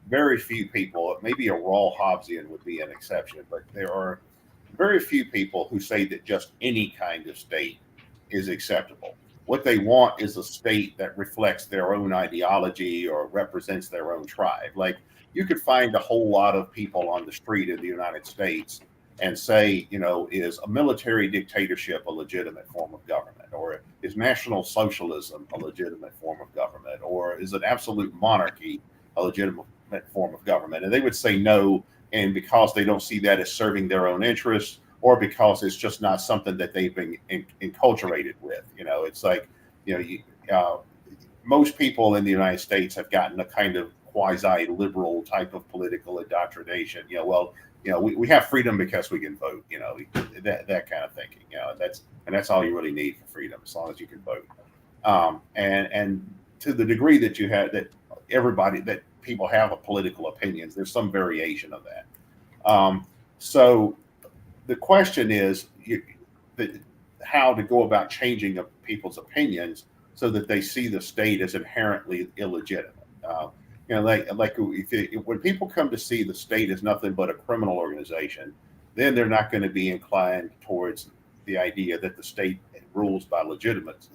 very few people, maybe a raw Hobbesian would be an exception, but there are very few people who say that just any kind of state is acceptable. What they want is a state that reflects their own ideology or represents their own tribe. Like you could find a whole lot of people on the street in the United States and say, you know, is a military dictatorship a legitimate form of government? Or is National Socialism a legitimate form of government? Or is an absolute monarchy a legitimate form of government? And they would say no, and because they don't see that as serving their own interests, or because it's just not something that they've been enculturated with. You know, it's like, you know, most people in the United States have gotten a kind of quasi-liberal type of political indoctrination. You know, well, you know, we have freedom because we can vote. You know, that kind of thinking. You know, that's all you really need for freedom, as long as you can vote. And to the degree that you have that people have a political opinions, there's some variation of that. So the question is how to go about changing people's opinions so that they see the state as inherently illegitimate. You know, like when people come to see the state as nothing but a criminal organization, then they're not going to be inclined towards the idea that the state rules by legitimate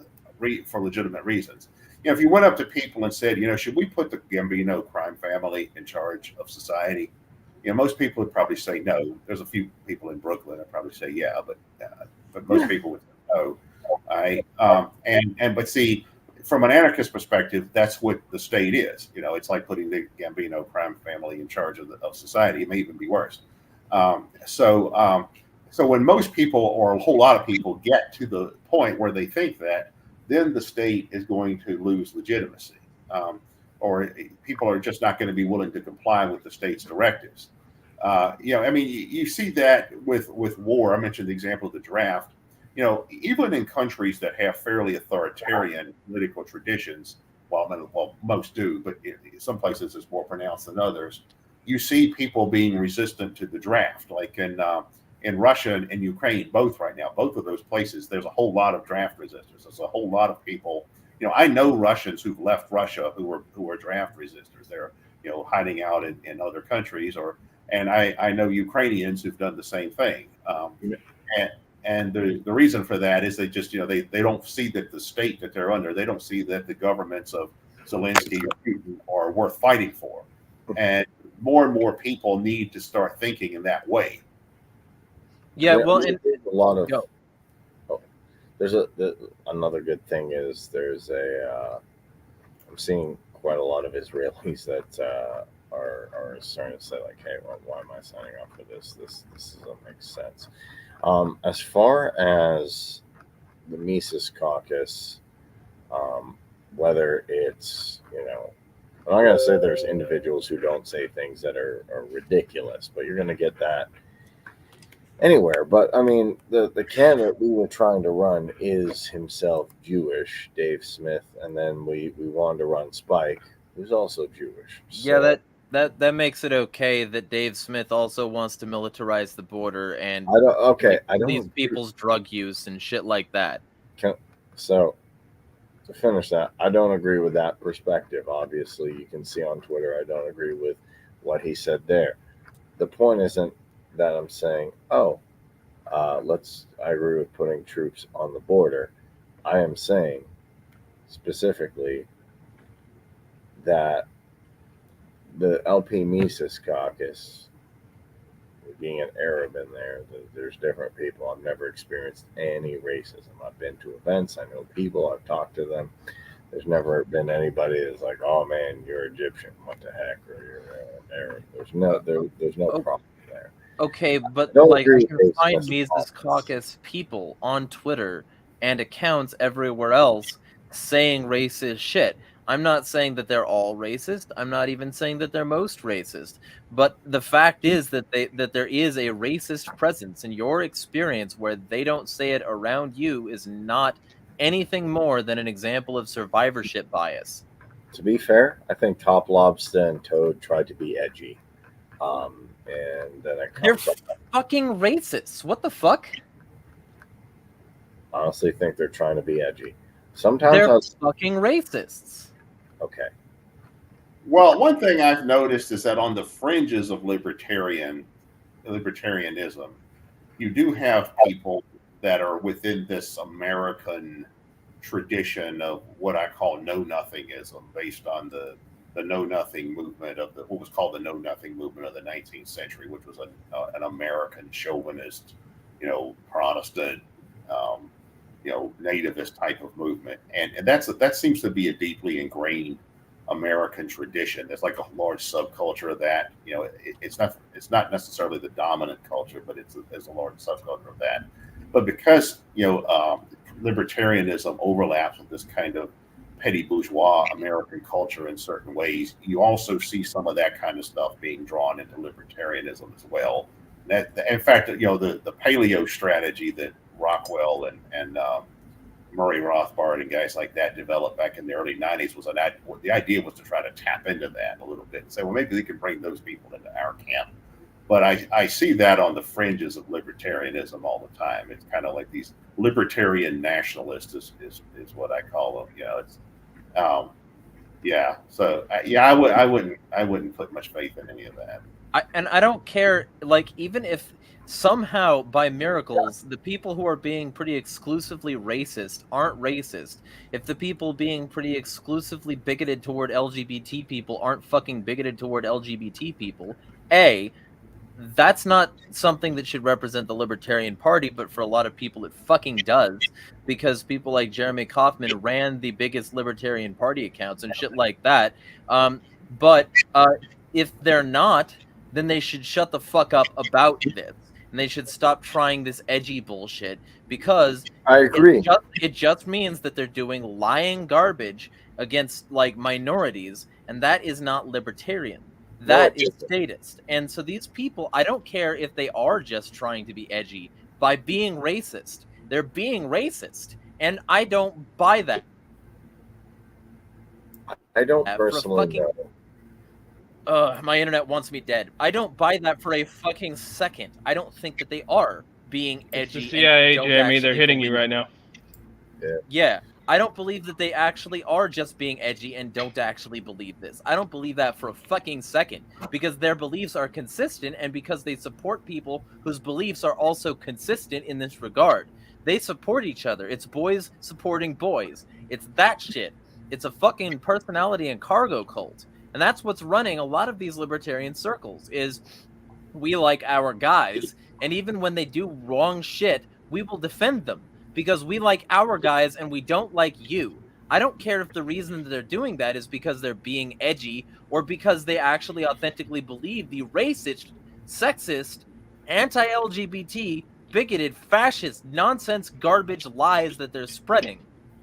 reasons. You know, if you went up to people and said, you know, should we put the Gambino crime family in charge of society? You know, most people would probably say no. There's a few people in Brooklyn that probably say yeah, but most people would say no. But see, from an anarchist perspective, that's what the state is. You know, it's like putting the Gambino crime family in charge of society. It may even be worse. So when most people, or a whole lot of people, get to the point where they think that, then the state is going to lose legitimacy, or people are just not going to be willing to comply with the state's directives. You know, I mean, you see that with war. I mentioned the example of the draft. You know, even in countries that have fairly authoritarian political traditions, well, most do, but some places it's more pronounced than others. You see people being resistant to the draft, like in Russia and Ukraine, both right now. Both of those places, there's a whole lot of draft resistors. There's a whole lot of people. You know, I know Russians who've left Russia who are draft resistors. They're, you know, hiding out in other countries, and I know Ukrainians who've done the same thing. And the reason for that is they just, you know, they don't see that the state that they're under, they don't see that the governments of Zelensky or Putin are worth fighting for. And more people need to start thinking in that way. Yeah, well, there's a lot of. There's another good thing is I'm seeing quite a lot of Israelis that are are starting to say like, hey, well, why am I signing up for this? This doesn't make sense. As far as the Mises Caucus, whether it's, I'm not going to say there's individuals who don't say things that are ridiculous, but you're going to get that anywhere. But I mean, the candidate we were trying to run is himself Jewish, Dave Smith, and then we wanted to run Spike, who's also Jewish. Yeah, that makes it okay that Dave Smith also wants to militarize the border and these people's drug use and shit like that. So to finish that, I don't agree with that perspective. Obviously, you can see on Twitter I don't agree with what he said there. The point isn't that I'm saying, I agree with putting troops on the border. I am saying specifically that the LP Mises Caucus, being an Arab in there, there's different people. I've never experienced any racism. I've been to events. I know people. I've talked to them. There's never been anybody that's like, oh man, you're Egyptian. What the heck? Or you're Arab. There's no problem there. Okay, but like you can find Mises Caucus people on Twitter and accounts everywhere else saying racist shit. I'm not saying that they're all racist. I'm not even saying that they're most racist. But the fact is that there is a racist presence in your experience where they don't say it around you is not anything more than an example of survivorship bias. To be fair, I think Top Lobster and Toad tried to be edgy. And then they're fucking racists. What the fuck? I honestly think they're trying to be edgy. Sometimes they're fucking racists. Okay. Well, one thing I've noticed is that on the fringes of libertarianism, you do have people that are within this American tradition of what I call know-nothingism, based on the know-nothing movement of what was called the know-nothing movement of the 19th century, which was an American chauvinist, Protestant, nativist type of movement, and that seems to be a deeply ingrained American tradition. There's like a large subculture of that. It's not necessarily the dominant culture, but there's a large subculture of that. But because libertarianism overlaps with this kind of petty bourgeois American culture in certain ways, you also see some of that kind of stuff being drawn into libertarianism as well. In fact, the paleo strategy that Rockwell and Murray Rothbard and guys like that developed back in the early 90s the idea was to try to tap into that a little bit and say, well, maybe we can bring those people into our camp. But I see that on the fringes of libertarianism all the time. It's kind of like these libertarian nationalists is what I call them. So I wouldn't put much faith in any of that. I don't care, like, even if somehow by miracles the people who are being pretty exclusively racist aren't racist, if the people being pretty exclusively bigoted toward LGBT people aren't fucking bigoted toward LGBT people, that's not something that should represent the Libertarian Party, but for a lot of people it fucking does, because people like Jeremy Kauffman ran the biggest Libertarian Party accounts and shit like that. But if they're not, then they should shut the fuck up about this. And they should stop trying this edgy bullshit, because I agree. It just means that they're doing lying garbage against like minorities, and that is not libertarian. That is statist. And so these people, I don't care if they are just trying to be edgy by being racist. They're being racist, and I don't buy that. I don't personally know. My internet wants me dead. I don't buy that for a fucking second. I don't think that they are being edgy. It's the CIA, Jeremy. They're hitting you right now. Yeah. I don't believe that they actually are just being edgy and don't actually believe this. I don't believe that for a fucking second, because their beliefs are consistent and because they support people whose beliefs are also consistent in this regard. They support each other. It's boys supporting boys. It's that shit. It's a fucking personality and cargo cult. And that's what's running a lot of these libertarian circles, is we like our guys, and even when they do wrong shit, we will defend them, because we like our guys and we don't like you. I don't care if the reason that they're doing that is because they're being edgy or because they actually authentically believe the racist, sexist, anti-LGBT, bigoted, fascist, nonsense, garbage lies that they're spreading.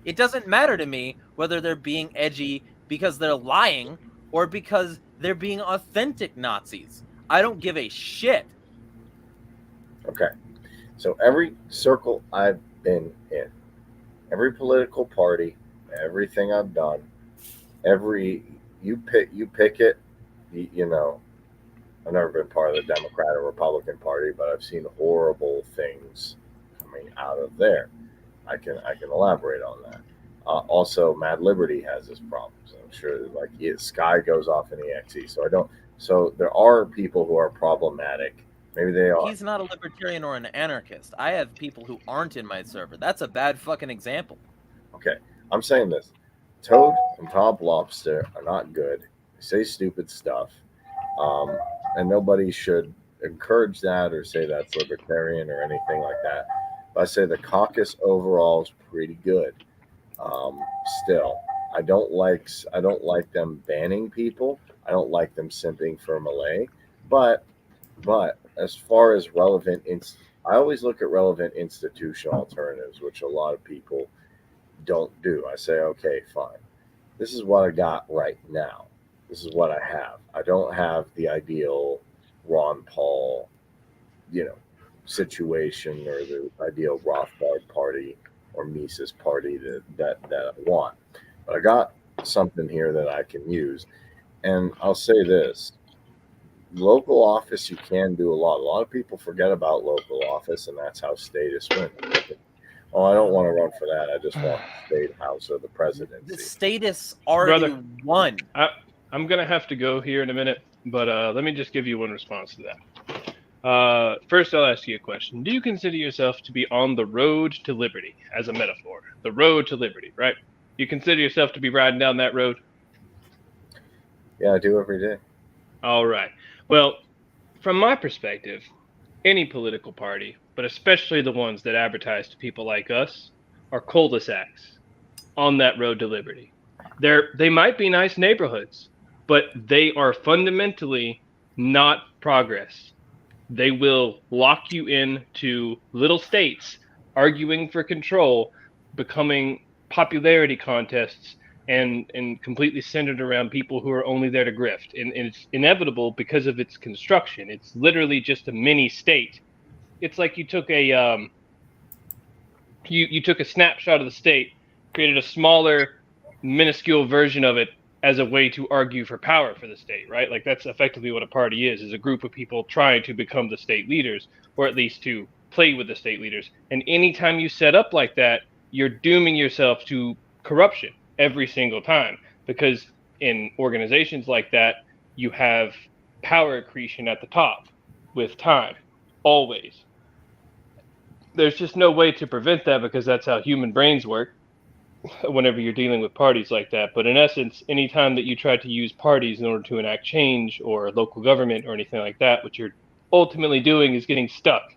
It doesn't matter to me whether they're being edgy because they're lying or because they're being authentic Nazis. I don't give a shit. Okay. So every circle I've been in, every political party, everything I've done, you pick it, you know, I've never been part of the Democrat or Republican Party, but I've seen horrible things coming out of there. I can elaborate on that. Also, Mad Liberty has its problems. I'm sure, like Sky goes off in EXE, so I don't. So there are people who are problematic. Maybe they are. He's not a libertarian or an anarchist. I have people who aren't in my server. That's a bad fucking example. Okay, I'm saying this. Toad and Top Lobster are not good. They say stupid stuff. And nobody should encourage that or say that's libertarian or anything like that. But I say the caucus overall is pretty good. Still, I don't like them banning people. I don't like them simping for Malay. But as far as relevant, I always look at relevant institutional alternatives, which a lot of people don't do. I say, okay, fine. This is what I got right now. This is what I have. I don't have the ideal Ron Paul, situation or the ideal Rothbard party or Mises party that I want. But I got something here that I can use. And I'll say this. Local office, you can do a lot. A lot of people forget about local office, and that's how statists win. Oh, I don't want to run for that. I just want the state house or the presidency. The statists already won. I'm going to have to go here in a minute, but let me just give you one response to that. First, I'll ask you a question. Do you consider yourself to be on the road to liberty as a metaphor? The road to liberty, right? You consider yourself to be riding down that road? Yeah, I do every day. All right. Well, from my perspective, any political party, but especially the ones that advertise to people like us, are cul-de-sacs on that road to liberty. They might be nice neighborhoods, but they are fundamentally not progress. They will lock you into little states, arguing for control, becoming popularity contests, and completely centered around people who are only there to grift. And it's inevitable because of its construction. It's literally just a mini state. It's like you took a you took a snapshot of the state, created a smaller, minuscule version of it as a way to argue for power for the state, right? Like that's effectively what a party is a group of people trying to become the state leaders, or at least to play with the state leaders. And anytime you set up like that, you're dooming yourself to corruption every single time, because in organizations like that, you have power accretion at the top with time, always. There's just no way to prevent that because that's how human brains work whenever you're dealing with parties like that. But in essence, anytime that you try to use parties in order to enact change or local government or anything like that, what you're ultimately doing is getting stuck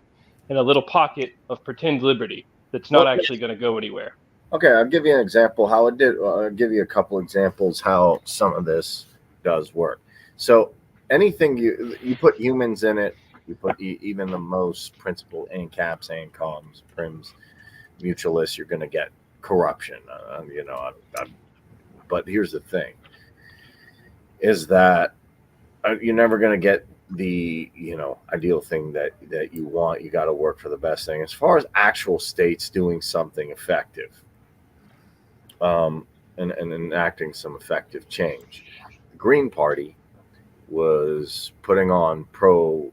in a little pocket of pretend liberty that's not actually going to go anywhere. Okay, I'll give you an example how it did. I'll give you a couple examples how some of this does work. So anything you put humans in it, you put even the most principled ANCAPs, ANCOMs, PRIMs, mutualists, you're going to get corruption. But here's the thing, is that you're never going to get the ideal thing that you want. You got to work for the best thing. As far as actual states doing something effective, and enacting some effective change, the Green Party was putting on pro-Palestine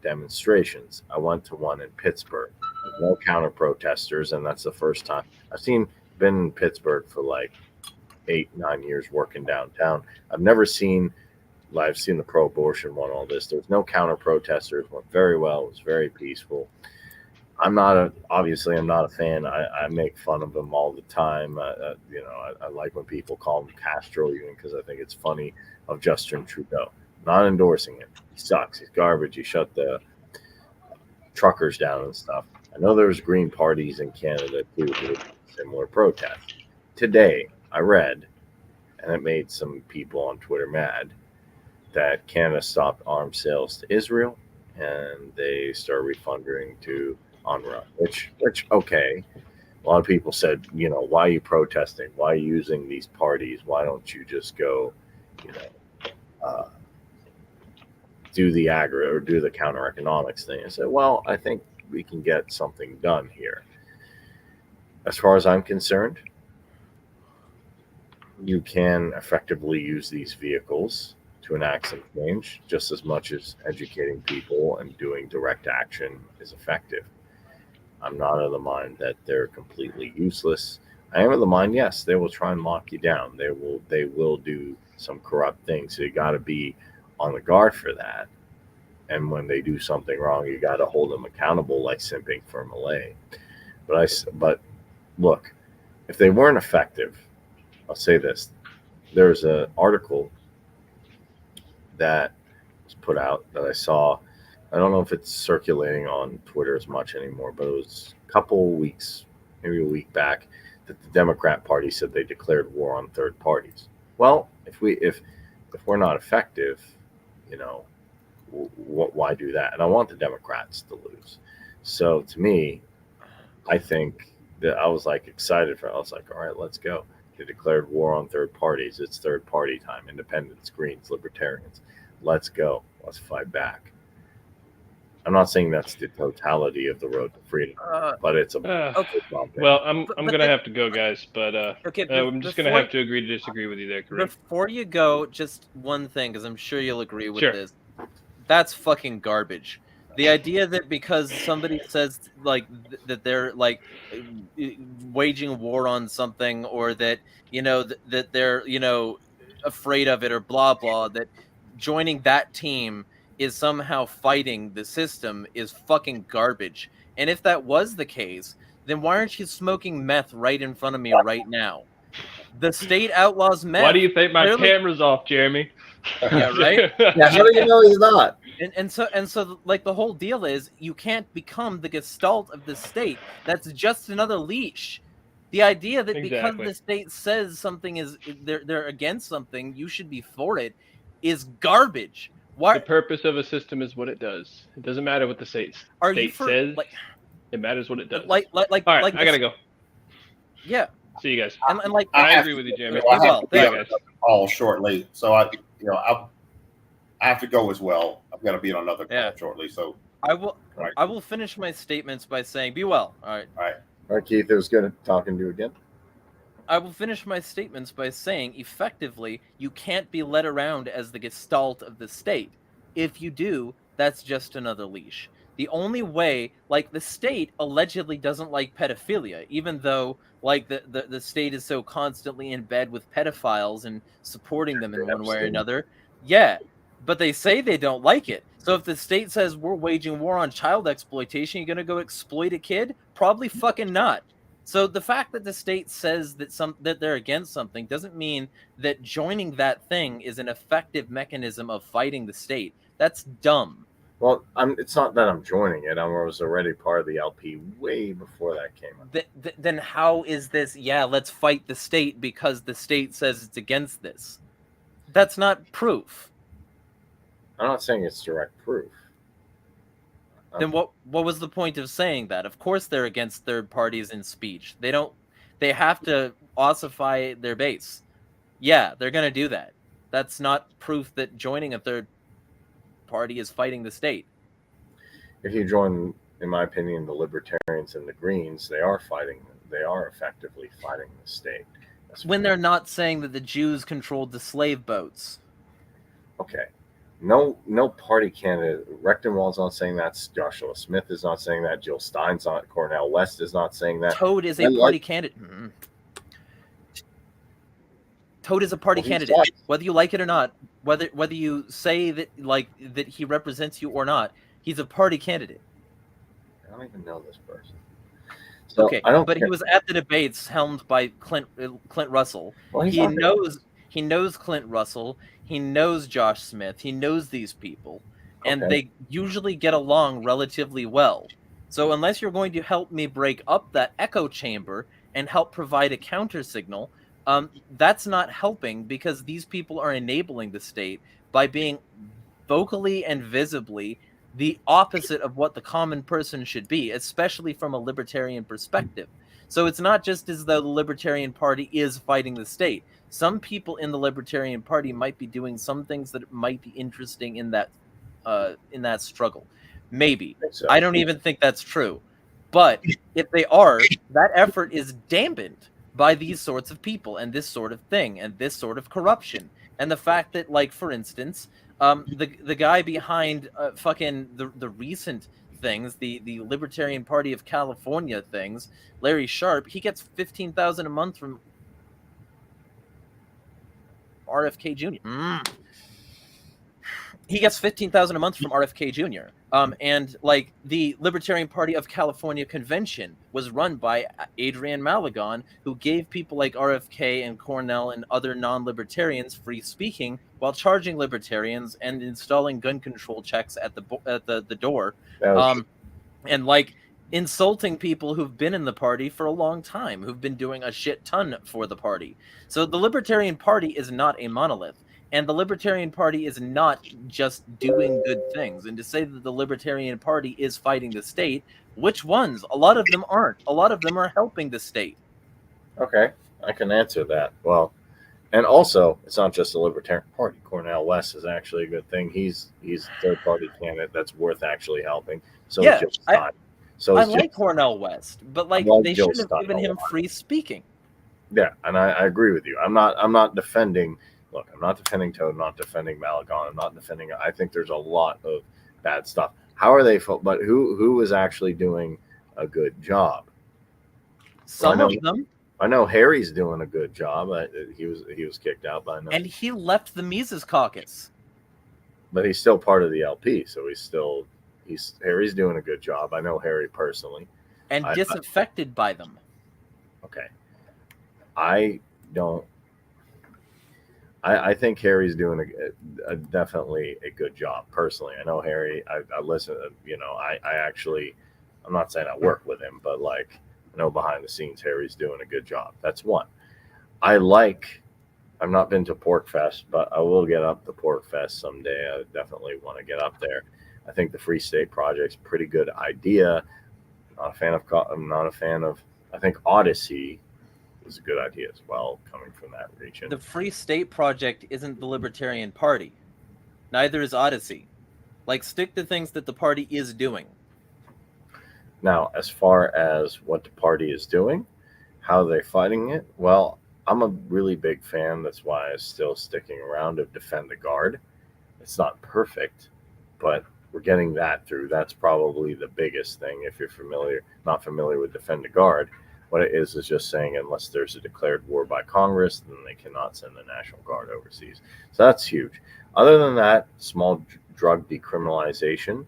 demonstrations. I went to one in Pittsburgh. There's no counter protesters, and that's the first time been in Pittsburgh for like 8-9 years working downtown. I've seen the pro-abortion one, all this. There's no counter protesters. Went very well. It was very peaceful. I'm not a fan. I make fun of them all the time. I like when people call him Castro, even because I think it's funny, of Justin Trudeau. Not endorsing him. He sucks. He's garbage. He shut the truckers down and stuff. I know there's green parties in Canada too, similar protest. Today, I read, and it made some people on Twitter mad, that Canada stopped arms sales to Israel, and they started refunding to UNRWA, which okay. A lot of people said, why are you protesting? Why are you using these parties? Why don't you just go, do the or do the counter economics thing? I said, well, I think we can get something done here. As far as I'm concerned, you can effectively use these vehicles to enact some change just as much as educating people and doing direct action is effective. I'm not of the mind that they're completely useless. I am of the mind, yes, they will try and lock you down. They will do some corrupt things. So you got to be on the guard for that. And when they do something wrong, you got to hold them accountable, like simping for Malay. But look, if they weren't effective, I'll say this: there's an article that was put out that I saw. I don't know if it's circulating on Twitter as much anymore, but it was a couple weeks, maybe a week back, that the Democrat Party said they declared war on third parties. Well, if we're not effective, why do that? And I want the Democrats to lose. So to me, I think that I was excited for it. I was like, all right, let's go. They declared war on third parties. It's third party time. Independents, Greens, Libertarians. Let's go. Let's fight back. I'm not saying that's the totality of the road to freedom, but it's a okay. Well, I'm gonna have to go, guys. But I'm just gonna have to agree to disagree with you there, Kareem. Before you go, just one thing, because I'm sure you'll agree with this. That's fucking garbage. The idea that because somebody says that they're waging war on something, or that that they're afraid of it, or blah blah, that joining that team is somehow fighting the system is fucking garbage. And if that was the case, then why aren't you smoking meth right in front of me right now? The state outlaws meth. Why do you think my camera's off, Jeremy? Yeah, right? Yeah, how do you know he's not? And so the whole deal is you can't become the gestalt of the state. That's just another leash. The idea that because the state says something is they're against something, you should be for it, is garbage. Why? The purpose of a system is what it does. It doesn't matter what the state says. It matters what it does. All right, I gotta go. Yeah. See you guys. And I agree with you, Jeremy. I have to be on call shortly, so I have to go as well. I've got to be on another call shortly, so I will finish my statements by saying, be well. All right. All right, Keith. It was good talking to you again. I will finish my statements by saying, effectively, you can't be led around as the gestalt of the state. If you do, that's just another leash. The only way, the state allegedly doesn't like pedophilia, even though, the state is so constantly in bed with pedophiles and supporting them in one way or another. Yeah, but they say they don't like it. So if the state says we're waging war on child exploitation, you're going to go exploit a kid? Probably fucking not. So the fact that the state says that they're against something doesn't mean that joining that thing is an effective mechanism of fighting the state. That's dumb. Well, it's not that I'm joining it. I was already part of the LP way before that came up. Then how is this, let's fight the state because the state says it's against this? That's not proof. I'm not saying it's direct proof. Then what was the point of saying that? Of course they're against third parties in speech. They have to ossify their base. Yeah, they're going to do that. That's not proof that joining a third party is fighting the state. If you join, in my opinion, the Libertarians and the Greens, they are effectively fighting the state. When they're not saying that the Jews controlled the slave boats. Okay. No party candidate. Rectenwald's not saying that. Joshua Smith is not saying that. Jill Stein's not. Cornel West is not saying that. Toad is a party candidate. Toad is a party candidate, whether you like it or not. Whether you say that that he represents you or not, he's a party candidate. I don't even know this person. So okay, he was at the debates helmed by Clint Russell. Well, he knows Clint Russell. He knows Josh Smith. He knows these people, and they usually get along relatively well. So unless you're going to help me break up that echo chamber and help provide a counter signal, that's not helping, because these people are enabling the state by being vocally and visibly the opposite of what the common person should be, especially from a libertarian perspective. So it's not just as though the Libertarian Party is fighting the state. Some people in the Libertarian Party might be doing some things that might be interesting in that struggle. Maybe. So. I don't even think that's true. But if they are, that effort is dampened by these sorts of people and this sort of thing and this sort of corruption. And the fact that, like, for instance, the guy behind fucking the recent things, the Libertarian Party of California things, Larry Sharp, he gets $15,000 a month from RFK Jr. He gets $15,000 a month from RFK Jr. And like the Libertarian Party of California convention was run by Adrian Malagon, who gave people like RFK and Cornell and other non-libertarians free speaking while charging libertarians and installing gun control checks at the door, and like insulting people who've been in the party for a long time, who've been doing a shit ton for the party. So the Libertarian Party is not a monolith. And the Libertarian Party is not just doing good things. And to say that the Libertarian Party is fighting the state, which ones? A lot of them aren't. A lot of them are helping the state. Okay, I can answer that. Well, and also, it's not just the Libertarian Party. Cornel West is actually a good thing. He's a third-party candidate that's worth actually helping. So yeah, I like Cornel West, but like they shouldn't have given him free speaking. Yeah, and I agree with you. I'm not defending. Look, I'm not defending Toad, not defending Malagon. I'm not defending. I think there's a lot of bad stuff. How are they? But who is actually doing a good job? Some of them. I know Harry's doing a good job. He was kicked out by now, and he left the Mises Caucus. But he's still part of the LP, so Harry's doing a good job. I know Harry personally, and disaffected by them. Okay, I think Harry's doing definitely a good job personally. I know Harry. I listen. I'm not saying I work with him, but like I know behind the scenes, Harry's doing a good job. That's one. I've not been to Pork Fest, but I will get up to Pork Fest someday. I definitely want to get up there. I think the Free State Project's a pretty good idea. I'm not a fan of. I think Odyssey is a good idea as well, coming from that region. The Free State Project isn't the Libertarian Party. Neither is Odyssey. Like, stick to things that the party is doing. Now, as far as what the party is doing, how they're fighting it, well, I'm a really big fan. That's why I'm still sticking around to Defend the Guard. It's not perfect, but we're getting that through. That's probably the biggest thing. If you're not familiar with Defend the Guard, what it is just saying unless there's a declared war by Congress, then they cannot send the National Guard overseas. So that's huge. Other than that, small drug decriminalization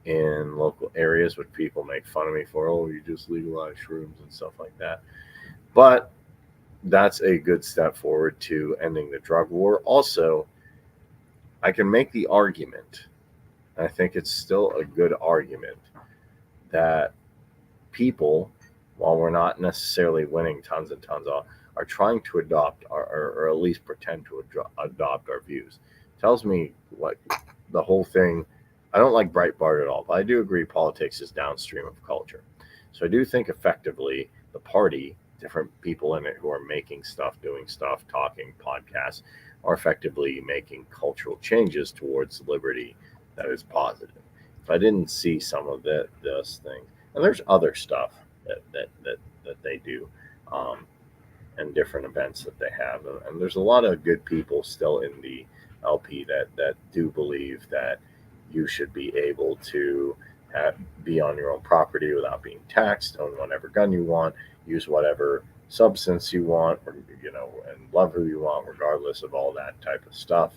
in local areas, which people make fun of me for, oh, you just legalize shrooms and stuff like that. But that's a good step forward to ending the drug war. Also, I can make the argument, and I think it's still a good argument, that people, while we're not necessarily winning tons and tons of, are trying to adopt or at least pretend to adopt our views. Tells me what the whole thing. I don't like Breitbart at all, but I do agree politics is downstream of culture. So I do think effectively the party, different people in it who are making stuff, doing stuff, talking, podcasts, are effectively making cultural changes towards liberty that is positive. If I didn't see some of this thing, and there's other stuff that they do, and different events that they have, and there's a lot of good people still in the LP that do believe that you should be able to be on your own property without being taxed, own whatever gun you want, use whatever substance you want, or and love who you want, regardless of all that type of stuff.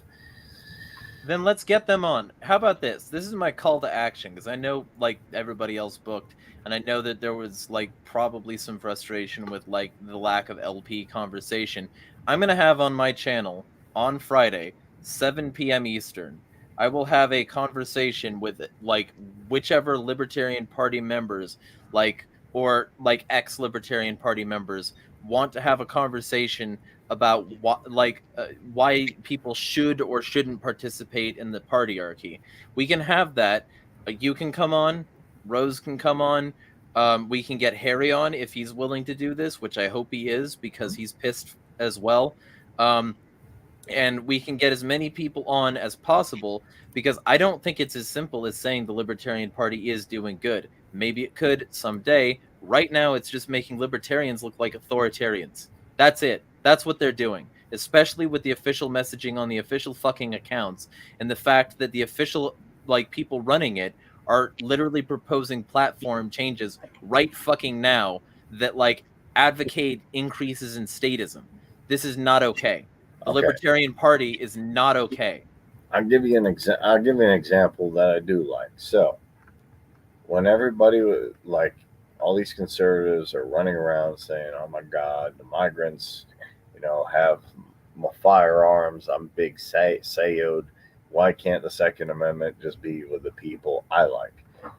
Then let's get them on. How about this? This is my call to action, because I know, like, everybody else booked, and I know that there was, like, probably some frustration with, like, the lack of LP conversation. I'm going to have on my channel on Friday, 7 p.m. Eastern, I will have a conversation with, like, whichever Libertarian Party members, like, or like ex-Libertarian Party members want to have a conversation about why people should or shouldn't participate in the partyarchy, we can have that. You can come on, Rose can come on. We can get Harry on if he's willing to do this, which I hope he is, because he's pissed as well. And we can get as many people on as possible, because I don't think it's as simple as saying the Libertarian Party is doing good. Maybe it could someday. Right now, it's just making libertarians look like authoritarians. That's it. That's what they're doing, especially with the official messaging on the official fucking accounts, and the fact that the official people running it are literally proposing platform changes right fucking now that advocate increases in statism. This is not okay. The Libertarian Party is not okay. I'll give you an example that I do like. So, when everybody all these conservatives are running around saying, "Oh my God, the migrants, have firearms. I'm big sayod. Why can't the Second Amendment just be with the people I like?"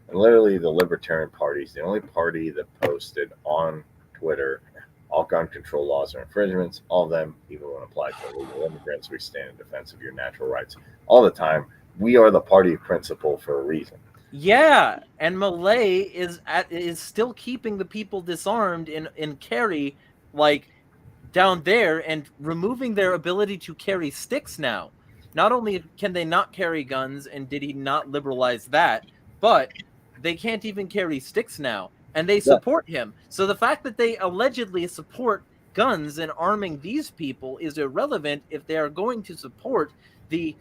And literally, the Libertarian Party is the only party that posted on Twitter, all gun control laws are infringements. All of them, even when applied to illegal immigrants, we stand in defense of your natural rights. All the time, we are the party of principle for a reason. Yeah, and Malay is still keeping the people disarmed in Kerry, down there, and removing their ability to carry sticks now. Not only can they not carry guns, and did he not liberalize that, but they can't even carry sticks now. And they support him. So the fact that they allegedly support guns and arming these people is irrelevant if they are going to support the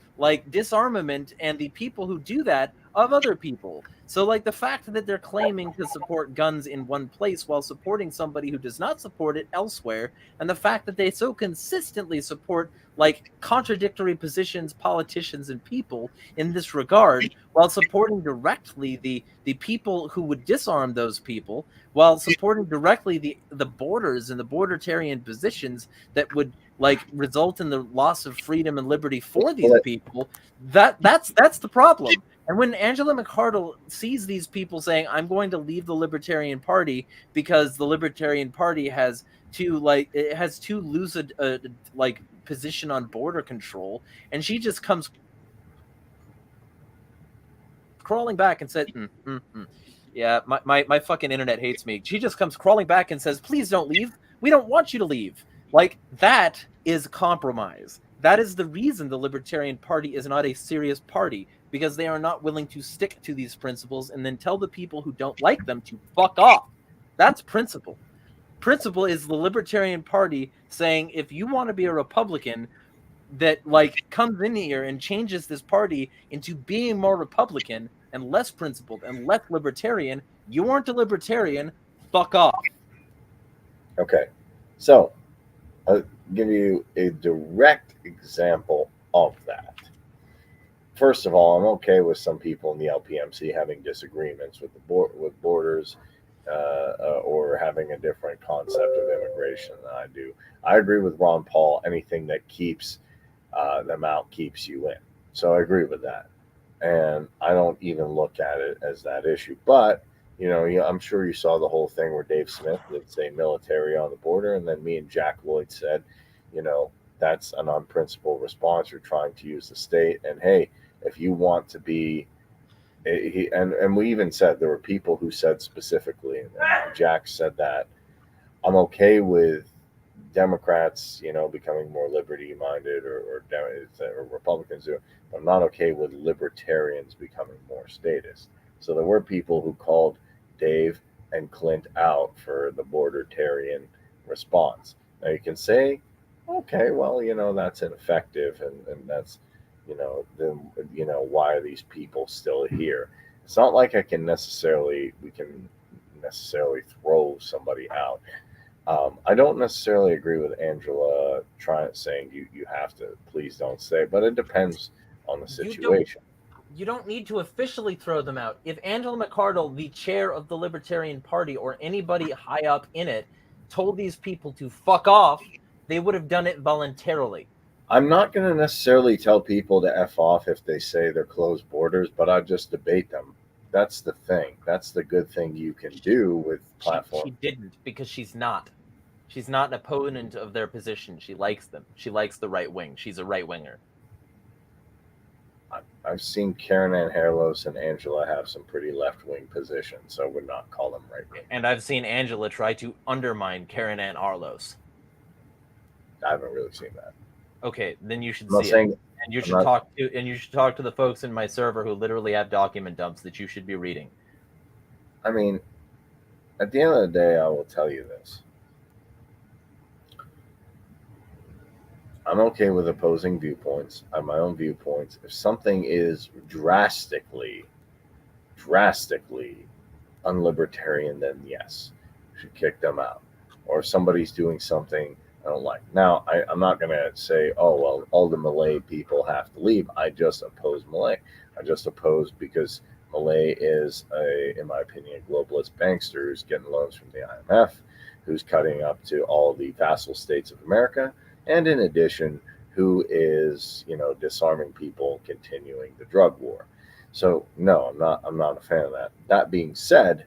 disarmament and the people who do that of other people. So the fact that they're claiming to support guns in one place while supporting somebody who does not support it elsewhere, and the fact that they so consistently support contradictory positions, politicians, and people in this regard, while supporting directly the people who would disarm those people, while supporting directly the borders and the bordertarian positions that would result in the loss of freedom and liberty for these people, that's the problem. And when Angela McArdle sees these people saying, "I'm going to leave the Libertarian Party because the Libertarian Party has too loose a position on border control," and she just comes crawling back and said, "Yeah, my fucking internet hates me." She just comes crawling back and says, "Please don't leave. We don't want you to leave." That is compromise. That is the reason the Libertarian Party is not a serious party, because they are not willing to stick to these principles and then tell the people who don't like them to fuck off. That's principle. Principle is the Libertarian Party saying, if you want to be a Republican that comes in here and changes this party into being more Republican and less principled and less libertarian, you aren't a libertarian. Fuck off. Okay, so I'll give you a direct example of that. First of all, I'm okay with some people in the LPMC having disagreements with with borders or having a different concept of immigration than I do. I agree with Ron Paul. Anything that keeps them out keeps you in. So I agree with that. And I don't even look at it as that issue. But, I'm sure you saw the whole thing where Dave Smith would say military on the border. And then me and Jack Lloyd said, that's an unprincipled response. You're trying to use the state. And hey, if you want to be, and we even said there were people who said specifically, and Jack said that I'm okay with Democrats, becoming more liberty-minded or Republicans do. I'm not okay with libertarians becoming more statist. So there were people who called Dave and Clint out for the bordertarian response. Now you can say, okay, well, that's ineffective, and that's, why are these people still here? It's not like we can necessarily throw somebody out. I don't necessarily agree with Angela saying you have to, please don't stay, but it depends on the situation. You don't need to officially throw them out. If Angela McArdle, the chair of the Libertarian Party, or anybody high up in it, told these people to fuck off, they would have done it voluntarily. I'm not going to necessarily tell people to F off if they say they're closed borders, but I just debate them. That's the thing. That's the good thing you can do with platform. She didn't, because she's not. She's not an opponent of their position. She likes them. She likes the right wing. She's a right winger. I've seen Karen Ann Harlos and Angela have some pretty left-wing positions, so I would not call them right-wing. And I've seen Angela try to undermine Karen Ann Harlos. I haven't really seen that. Okay, then you should see it. And you should talk to the folks in my server who literally have document dumps that you should be reading. I mean, at the end of the day, I will tell you this. I'm okay with opposing viewpoints. I have my own viewpoints. If something is drastically unlibertarian, then yes, you should kick them out. Or if somebody's doing something I don't like. Now, I'm not going to say, oh, well, all the Malay people have to leave. I just oppose Malay. I just oppose because Malay is, in my opinion, a globalist bankster who's getting loans from the IMF, who's cutting up to all the vassal states of America, and in addition, who is, disarming people, continuing the drug war. So no, I'm not a fan of that. That being said,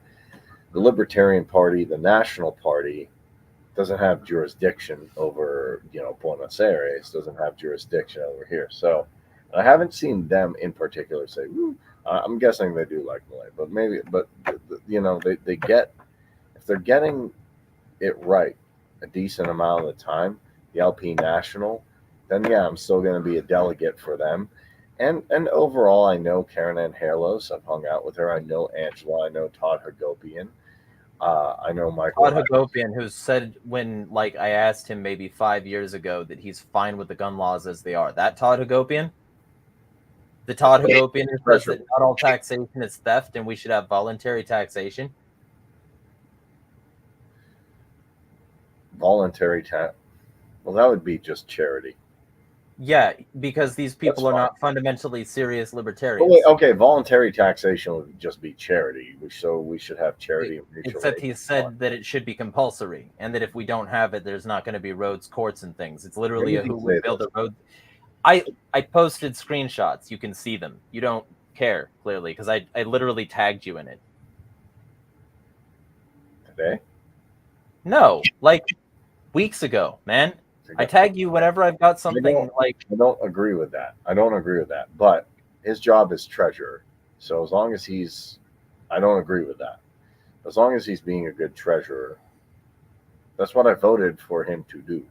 the Libertarian Party, the National Party, doesn't have jurisdiction over, Buenos Aires, doesn't have jurisdiction over here. So I haven't seen them in particular say, I'm guessing they do like Malay, but they get, if they're getting it right a decent amount of the time, the LP National, then yeah, I'm still going to be a delegate for them. And overall, I know Karen Ann Harlos. I've hung out with her. I know Angela. I know Todd Hagopian. I know Michael. Todd Hagopian, who said when, I asked him maybe 5 years ago that he's fine with the gun laws as they are. That Todd Hagopian? The Todd Hagopian who says that not all taxation is theft and we should have voluntary taxation? Voluntary tax? Well, that would be just charity. Yeah, because these people are not fundamentally serious libertarians. Wait, okay, voluntary taxation would just be charity. So we should have charity. Except he said that it should be compulsory, and that if we don't have it, there's not going to be roads, courts, and things. It's literally who would build the road. I posted screenshots. You can see them. You don't care, clearly, because I literally tagged you in it. Today? No, weeks ago, man. I tag you whenever I've got something I don't agree with that. But his job is treasurer. So as long as I don't agree with that. As long as he's being a good treasurer, that's what I voted for him to do.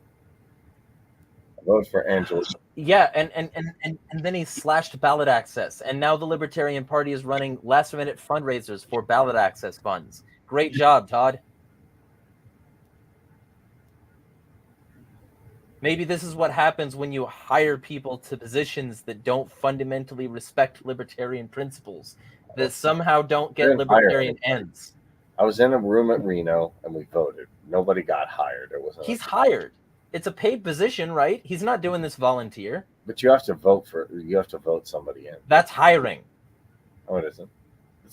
I voted for Angela. Yeah, and then he slashed ballot access. And now the Libertarian Party is running last-minute fundraisers for ballot access funds. Great job, Todd. Maybe this is what happens when you hire people to positions that don't fundamentally respect libertarian principles, that somehow don't get libertarian ends. I was in a room at Reno and we voted. Nobody got hired. He's hired. It's a paid position, right? He's not doing this volunteer. But you have to vote somebody in. That's hiring. Oh, it isn't.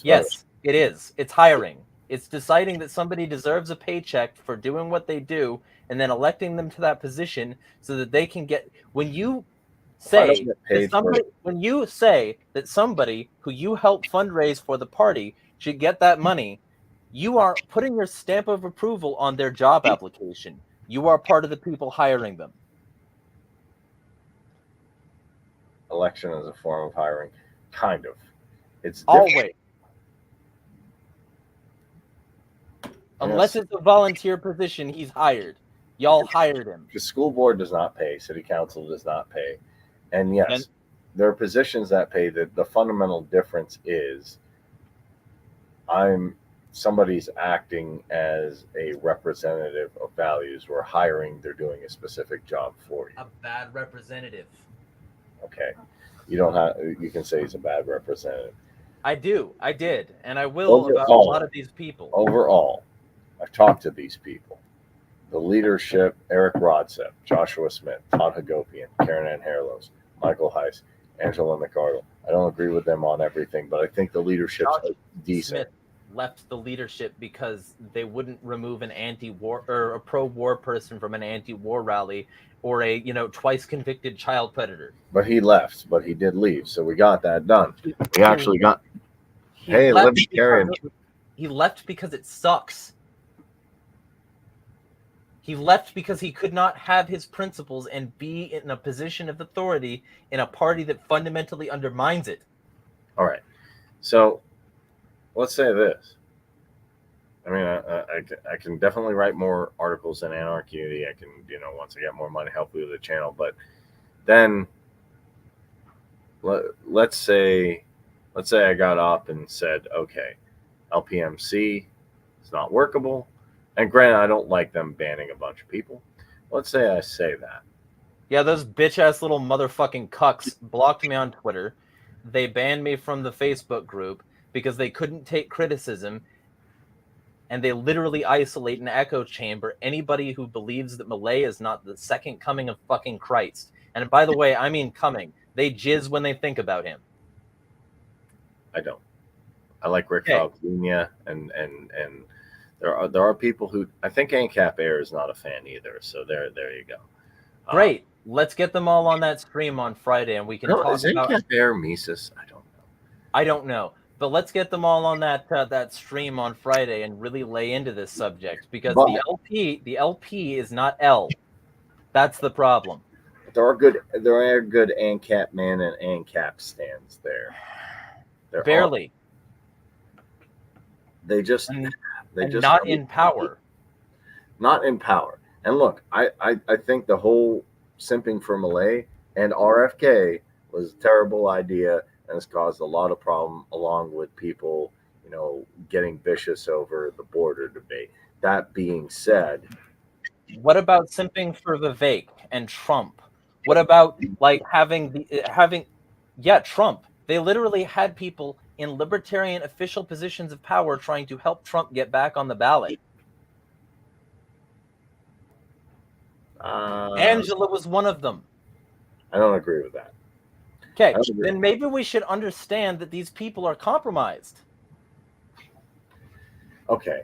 Yes, it is. It's hiring. It's deciding that somebody deserves a paycheck for doing what they do, and then electing them to that position so that they can get. When you say that somebody who you help fundraise for the party should get that money, you are putting your stamp of approval on their job application. You are part of the people hiring them. Election is a form of hiring, kind of. It's always. Unless it's a volunteer position, he's hired. Y'all hired him. The school board does not pay. City council does not pay. And yes, there are positions that pay. The fundamental difference is somebody's acting as a representative of values. We're hiring. They're doing a specific job for you. A bad representative. Okay. You can say he's a bad representative. I did. And I will about a lot of these people. Overall, I've talked to these people. The leadership, Eric Rodsep, Joshua Smith, Todd Hagopian, Karen Ann Harlos, Michael Heiss, Angela McArdle. I don't agree with them on everything, but I think the leadership is decent. Smith left the leadership because they wouldn't remove an anti-war or a pro-war person from an anti-war rally or a twice convicted child predator. But he left, but he did leave, so we got that done. We actually got Hey, libertarian. He left because it sucks. He left because he could not have his principles and be in a position of authority in a party that fundamentally undermines it. All right. So let's say this. I mean, I can definitely write more articles in Anarchy. I can, once I get more money, help with the channel. But then let's say I got up and said, okay, LPMC is not workable. And granted, I don't like them banning a bunch of people. Let's say I say that. Yeah, those bitch-ass little motherfucking cucks blocked me on Twitter. They banned me from the Facebook group because they couldn't take criticism, and they literally isolate an echo chamber anybody who believes that Malay is not the second coming of fucking Christ. And by the way, I mean coming. They jizz when they think about him. I don't. I like Rick Falcone, and there are people who, I think ANCAP Air is not a fan either. So there you go. Great. Let's get them all on that stream on Friday, and we can talk is about ANCAP Air Mises. I don't know, but let's get them all on that stream on Friday and really lay into this subject, because the LP is not L. That's the problem. There are good ANCAP man and ANCAP stands there. Barely. They just not in power. Not in power. And look, I think the whole simping for Malay and RFK was a terrible idea, and has caused a lot of problem, along with people, getting vicious over the border debate. That being said, what about simping for Vivek and Trump? What about Trump? They literally had people in libertarian official positions of power trying to help Trump get back on the ballot. Angela was one of them. I don't agree with that. Okay, then maybe we should understand that these people are compromised. Okay.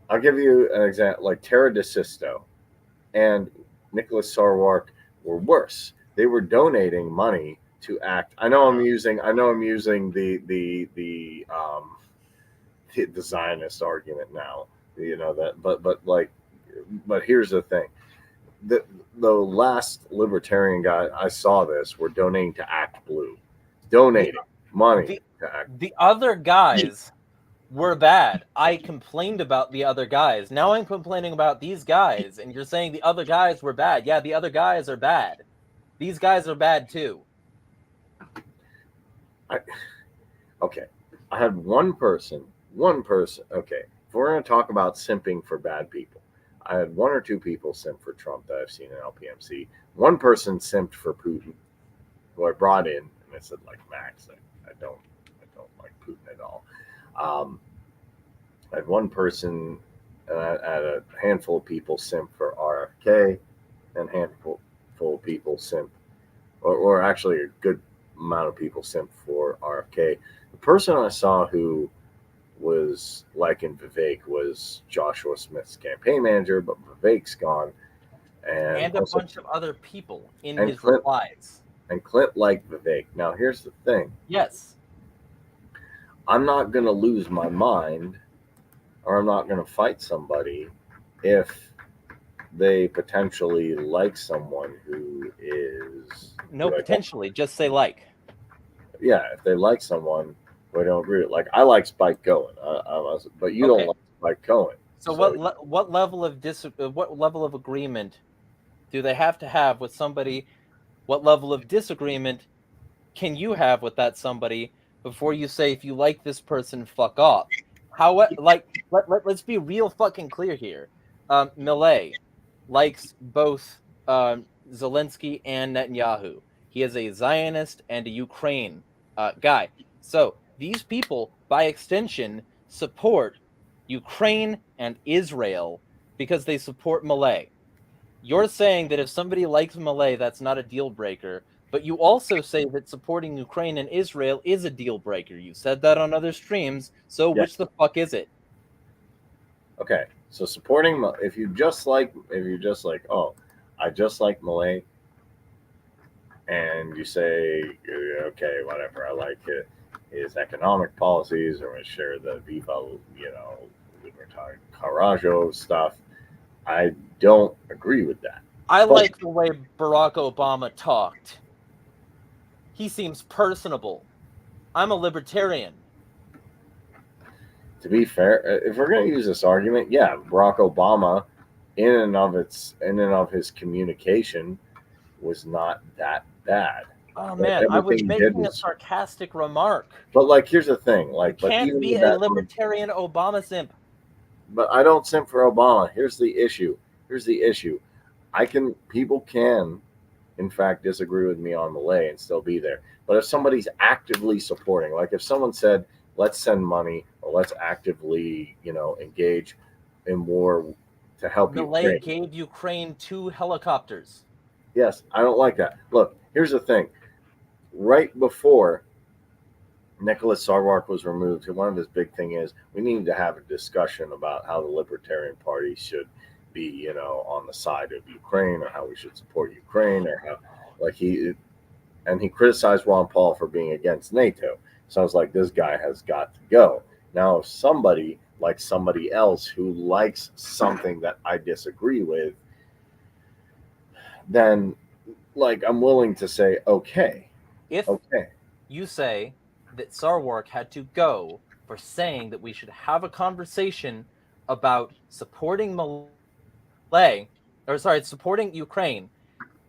I'll give you an example. Like Tara DeSisto and Nicholas Sarwark were worse. They were donating money to ACT. I know I'm using the Zionist argument now. But here's the thing. The last libertarian guy I saw this were donating to ACT Blue. Donating money to ACT. The other guys were bad. I complained about the other guys. Now I'm complaining about these guys, and you're saying the other guys were bad. Yeah, the other guys are bad. These guys are bad too. Okay. I had one person. Okay. If we're going to talk about simping for bad people, I had one or two people simp for Trump that I've seen in LPMC. One person simped for Putin, who I brought in, and I said, like, Max, I don't like Putin at all. I had one person, and I had a handful of people simp for RFK, and a handful of people simp, or actually a good amount of people simp for RFK. The person I saw who was liking Vivek was Joshua Smith's campaign manager, but Vivek's gone. And a bunch of other people in his replies. And Clint liked Vivek. Now, here's the thing. Yes. I'm not going to lose my mind, or I'm not going to fight somebody if they potentially like someone who is... No, potentially. Just say like. Yeah, if they like someone who I don't agree with. Like, I like Spike Cohen, but you don't like Spike Cohen. So what level of agreement do they have to have with somebody? What level of disagreement can you have with that somebody before you say, if you like this person, fuck off? Let's be real fucking clear here. Milei likes both Zelensky and Netanyahu. He is a Zionist and a Ukraine guy. So these people, by extension, support Ukraine and Israel because they support Milei. You're saying that if somebody likes Milei, that's not a deal breaker, but you also say that supporting Ukraine and Israel is a deal breaker. You said that on other streams, so Which the fuck is it? Okay, so supporting, if you just like, oh, I just like Milei, and you say, okay, whatever, I like it, his economic policies, or share the Viva, Libertad Carajo stuff. I don't agree with that. I like the way Barack Obama talked. He seems personable. I'm a libertarian. To be fair, if we're going to use this argument, yeah, Barack Obama, in and of his communication, was not that bad. Oh man, I was making a sarcastic remark. But here's the thing, you can't be a libertarian Obama simp. But I don't simp for Obama. Here's the issue. People can, in fact, disagree with me on Malay and still be there. But if somebody's actively supporting, like if someone said, let's send money or let's actively, engage in war to help Malay Ukraine. Gave Ukraine 2 helicopters. Yes, I don't like that. Look, here's the thing. Right before Nicholas Sarwark was removed, one of his big thing is we need to have a discussion about how the Libertarian Party should be, on the side of Ukraine, or how we should support Ukraine, or how, he criticized Ron Paul for being against NATO. So I was like, this guy has got to go. Now, if somebody else who likes something that I disagree with, then I'm willing to say, okay. If you say that Sarwark had to go for saying that we should have a conversation about supporting supporting Ukraine,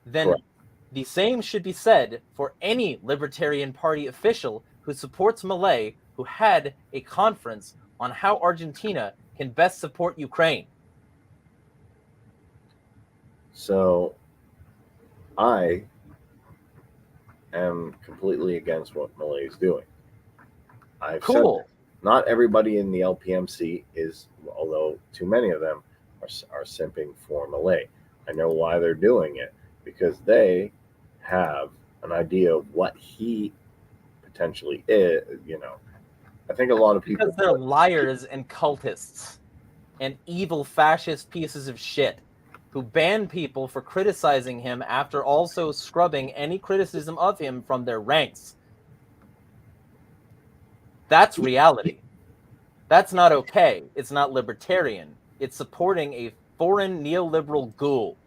then Correct. The same should be said for any Libertarian Party official who supports Malay, who had a conference on how Argentina can best support Ukraine. So I am completely against what Malay is doing. Cool. Not everybody in the LPMC is, although too many of them are simping for Malay. I know why they're doing it, because they have an idea of what he potentially is. I think a lot of people, because they're liars and cultists and evil fascist pieces of shit who ban people for criticizing him after also scrubbing any criticism of him from their ranks. That's reality. That's not okay. It's not libertarian. It's supporting a foreign neoliberal ghoul,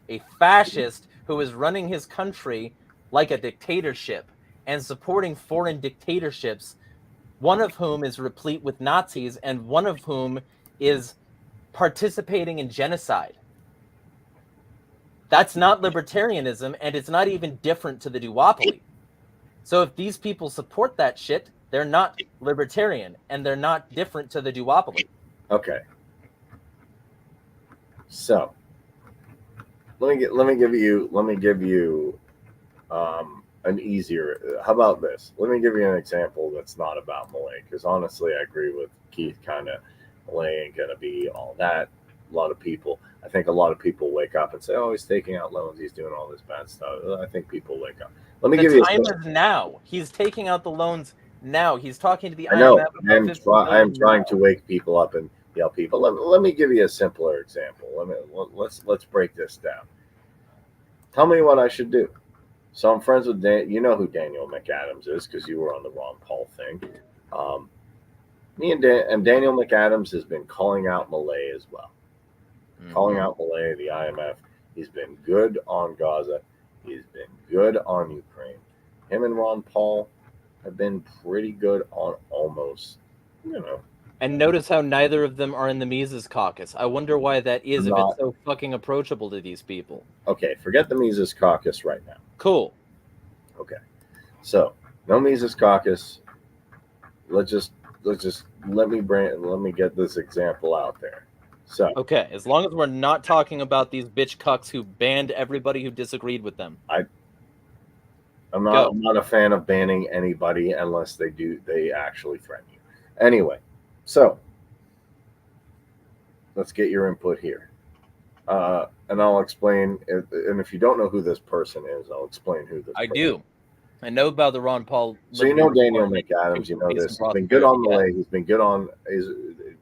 a fascist who is running his country like a dictatorship and supporting foreign dictatorships, one of whom is replete with Nazis and one of whom is participating in genocide. That's not libertarianism, and it's not even different to the duopoly. So if these people support that shit, they're not libertarian, and they're not different to the duopoly. Okay. So let me give you an easier. How about this? Let me give you an example that's not about Malay, because honestly, I agree with Keith. Kind of, Malay ain't gonna be all that. I think a lot of people wake up and say, "Oh, he's taking out loans. He's doing all this bad stuff." I think people wake up. Let me give you. The time is now. He's taking out the loans now. He's talking to the IMF. I know. I am trying to wake people up and yell people. Let me give you a simpler example. Let's break this down. Tell me what I should do. So I'm friends with Dan. You know who Daniel McAdams is because you were on the Ron Paul thing. Me and Daniel McAdams has been calling out Malay as well. Mm-hmm. Calling out Malay, the IMF. He's been good on Gaza. He's been good on Ukraine. Him and Ron Paul have been pretty good on almost, And notice how neither of them are in the Mises Caucus. I wonder why that is, if it's so fucking approachable to these people. Okay, forget the Mises Caucus right now. Cool. Okay, so no Mises Caucus. Let me get this example out there. So okay, as long as we're not talking about these bitch cucks who banned everybody who disagreed with them. I'm not a fan of banning anybody unless they actually threaten you. Anyway, so let's get your input here. And I'll explain, and if you don't know who this person is, I'll explain who this person is. I know about the Ron Paul. So you know Daniel McAdams, you know this. He's been good on Malay. He's been good on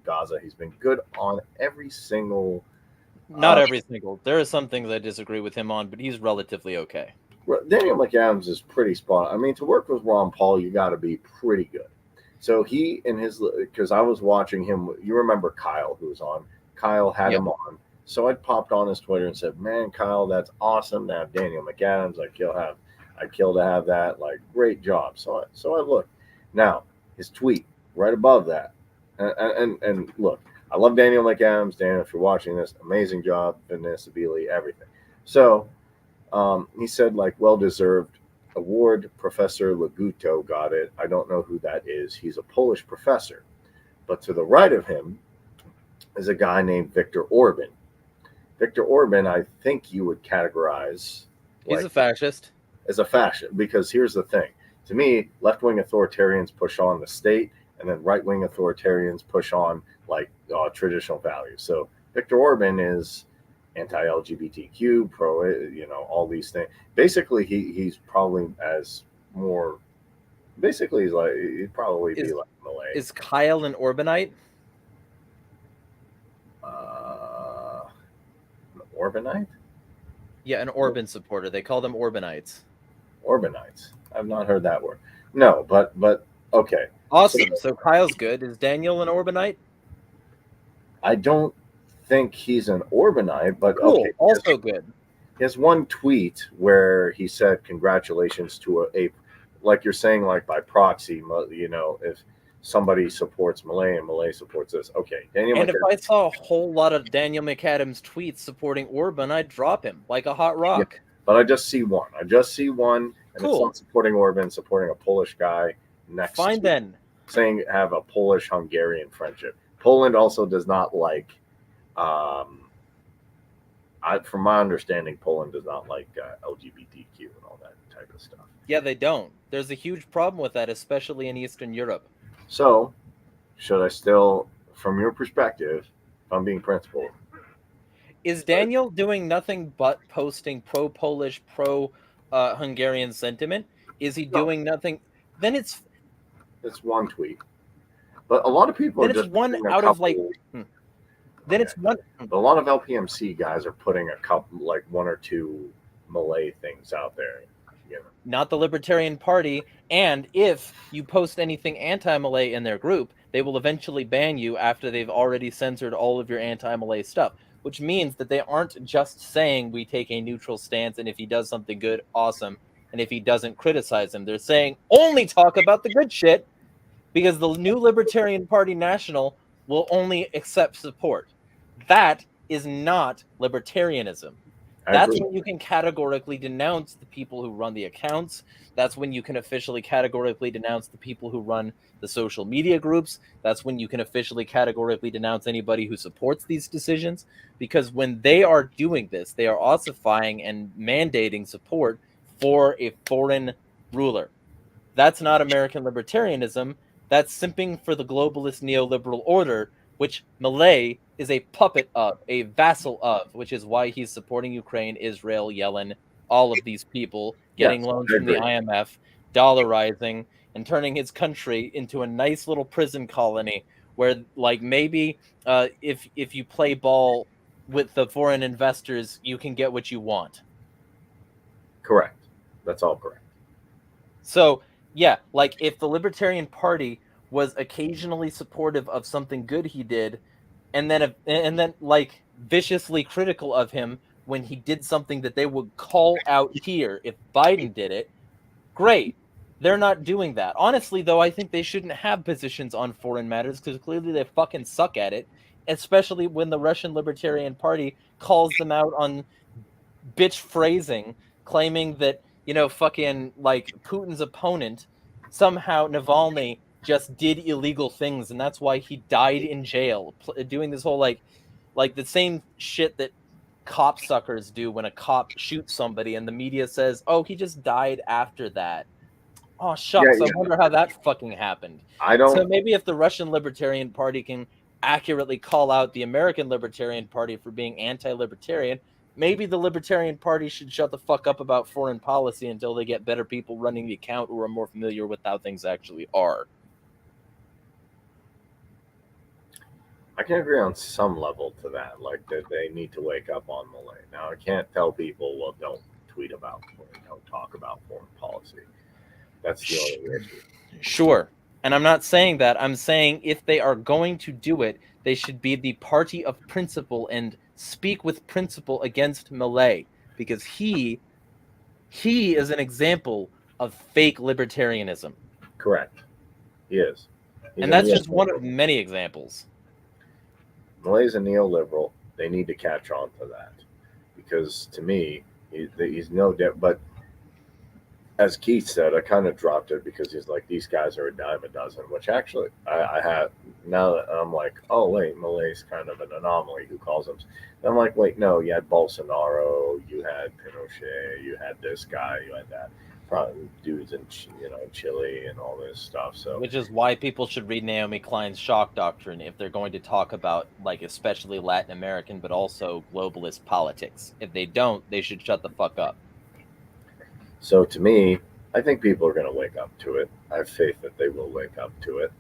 Gaza. He's been good on every single... Not every single. There are some things I disagree with him on, but he's relatively okay. Daniel McAdams is pretty spot on. I mean, to work with Ron Paul, you got to be pretty good. So he and his, because I was watching him. You remember Kyle, who was on? Kyle had him on. So I popped on his Twitter and said, "Man, Kyle, that's awesome to have Daniel McAdams. I'd kill to have that. Like, great job." So I looked. Now his tweet right above that, and look, I love Daniel McAdams. Daniel, if you're watching this, amazing job, Vanessa Beeley, everything. So he said, like, well-deserved award. Professor Laguto got it. I don't know who that is. He's a Polish professor. But to the right of him is a guy named Viktor Orban. Viktor Orban, I think you would categorize. He's a fascist. As a fascist, because here's the thing. To me, left-wing authoritarians push on the state, and then right-wing authoritarians push on, like, traditional values. So Viktor Orban is anti-LGBTQ, pro, all these things. Basically, he's probably as more. Basically, he'd probably be like Malay. Is Kyle an Orbanite? Orbanite? Yeah, an Orban supporter. They call them Orbanites. Orbanites. I've not heard that word. No, but okay. Awesome. So Kyle's good. Is Daniel an Orbanite? I don't think he's an Orbanite, but cool. Okay. Also good. He has one tweet where he said, "Congratulations to a like you're saying, like by proxy, if somebody supports Malay and Malay supports this." Okay, Daniel. And if I saw a whole lot of Daniel McAdams tweets supporting Orban, I'd drop him like a hot rock. Yeah, but I just see one. And cool. It's not supporting Orban, supporting a Polish guy next. Fine then. Saying have a Polish-Hungarian friendship. Poland also does not like. From my understanding, Poland does not like LGBTQ and all that type of stuff. Yeah, they don't. There's a huge problem with that, especially in Eastern Europe. So, should I still, from your perspective, if I'm being principled, is Daniel doing nothing but posting pro-Polish, pro-Hungarian sentiment? Is he doing nothing? Then it's one tweet. But a lot of people then are just one out of like. Then it's one. But a lot of LPMC guys are putting a couple, like one or two Malay things out there. Not the Libertarian Party. And if you post anything anti-Malay in their group, they will eventually ban you after they've already censored all of your anti-Malay stuff. Which means that they aren't just saying we take a neutral stance, and if he does something good, awesome. And if he doesn't, criticize him. They're saying only talk about the good shit, because the new Libertarian Party National will only accept support. That is not libertarianism. That's when you can categorically denounce the people who run the accounts. That's when you can officially categorically denounce the people who run the social media groups. That's when you can officially categorically denounce anybody who supports these decisions. Because when they are doing this, they are ossifying and mandating support for a foreign ruler. That's not American libertarianism. That's simping for the globalist neoliberal order, which Malay is a puppet of, a vassal of, which is why he's supporting Ukraine, Israel, Yellen, all of these people, getting loans from the IMF, dollarizing, and turning his country into a nice little prison colony where, like, maybe if you play ball with the foreign investors, you can get what you want. Correct. That's all correct. So, yeah, like, if the Libertarian Party was occasionally supportive of something good he did, and then like viciously critical of him when he did something that they would call out here if Biden did it, great. They're not doing that. Honestly, though, I think they shouldn't have positions on foreign matters because clearly they fucking suck at it, especially when the Russian Libertarian Party calls them out on bitch phrasing, claiming that, fucking, like, Putin's opponent, somehow Navalny, just did illegal things, and that's why he died in jail, doing this whole, like the same shit that cop suckers do when a cop shoots somebody, and the media says, oh, he just died after that. Oh, shucks, I wonder how that fucking happened. So maybe if the Russian Libertarian Party can accurately call out the American Libertarian Party for being anti-libertarian, maybe the Libertarian Party should shut the fuck up about foreign policy until they get better people running the account who are more familiar with how things actually are. I can agree on some level to that, like that they need to wake up on Malay. Now, I can't tell people, well, don't tweet about or don't talk about foreign policy. That's the only issue. Sure. And I'm not saying that. I'm saying if they are going to do it, they should be the party of principle and speak with principle against Milei, because he is an example of fake libertarianism. Correct. He is. And that's just one of many examples. Malay's a neoliberal. They need to catch on to that, because to me, he's no different. But as Keith said, I kind of dropped it because he's like, these guys are a dime a dozen, which actually I have now that I'm like, oh wait, Malay's kind of an anomaly. Who calls them? And I'm like, wait, no, you had Bolsonaro, you had Pinochet, you had this guy, you had that. Dudes in Chile and all this stuff. So, which is why people should read Naomi Klein's shock doctrine if they're going to talk about, like, especially Latin American, but also globalist politics. If they don't, they should shut the fuck up. So to me, I think people are going to wake up to it. I have faith that they will wake up to it.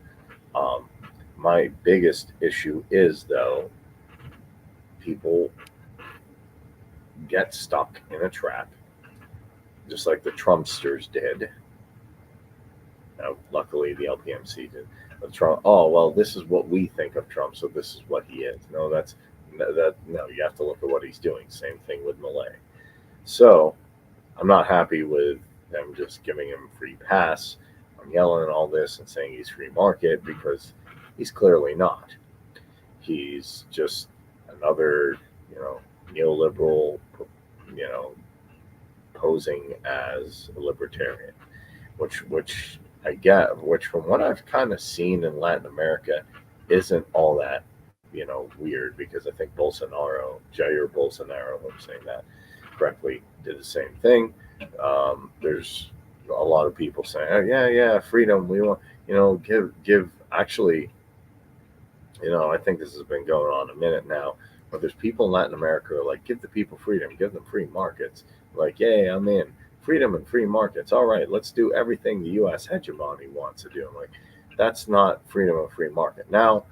My biggest issue is, though, people get stuck in a trap, just like the Trumpsters did. Now, luckily, the LPMC did. But Trump, oh, well, this is what we think of Trump, so this is what he is. No, no, you have to look at what he's doing. Same thing with Milei. So I'm not happy with them just giving him a free pass on yelling and all this and saying he's free market, because he's clearly not. He's just another, neoliberal, posing as a libertarian, which I get, which from what I've kind of seen in Latin America isn't all that, weird, because I think Jair Bolsonaro, if I'm saying that correctly, did the same thing. There's a lot of people saying, oh, yeah, freedom. We want, give actually, I think this has been going on a minute now, but there's people in Latin America who are like, give the people freedom, give them free markets. Like, yay, I'm in. Freedom and free markets. All right, let's do everything the U.S. hegemony wants to do. I'm like, that's not freedom and free market. Now,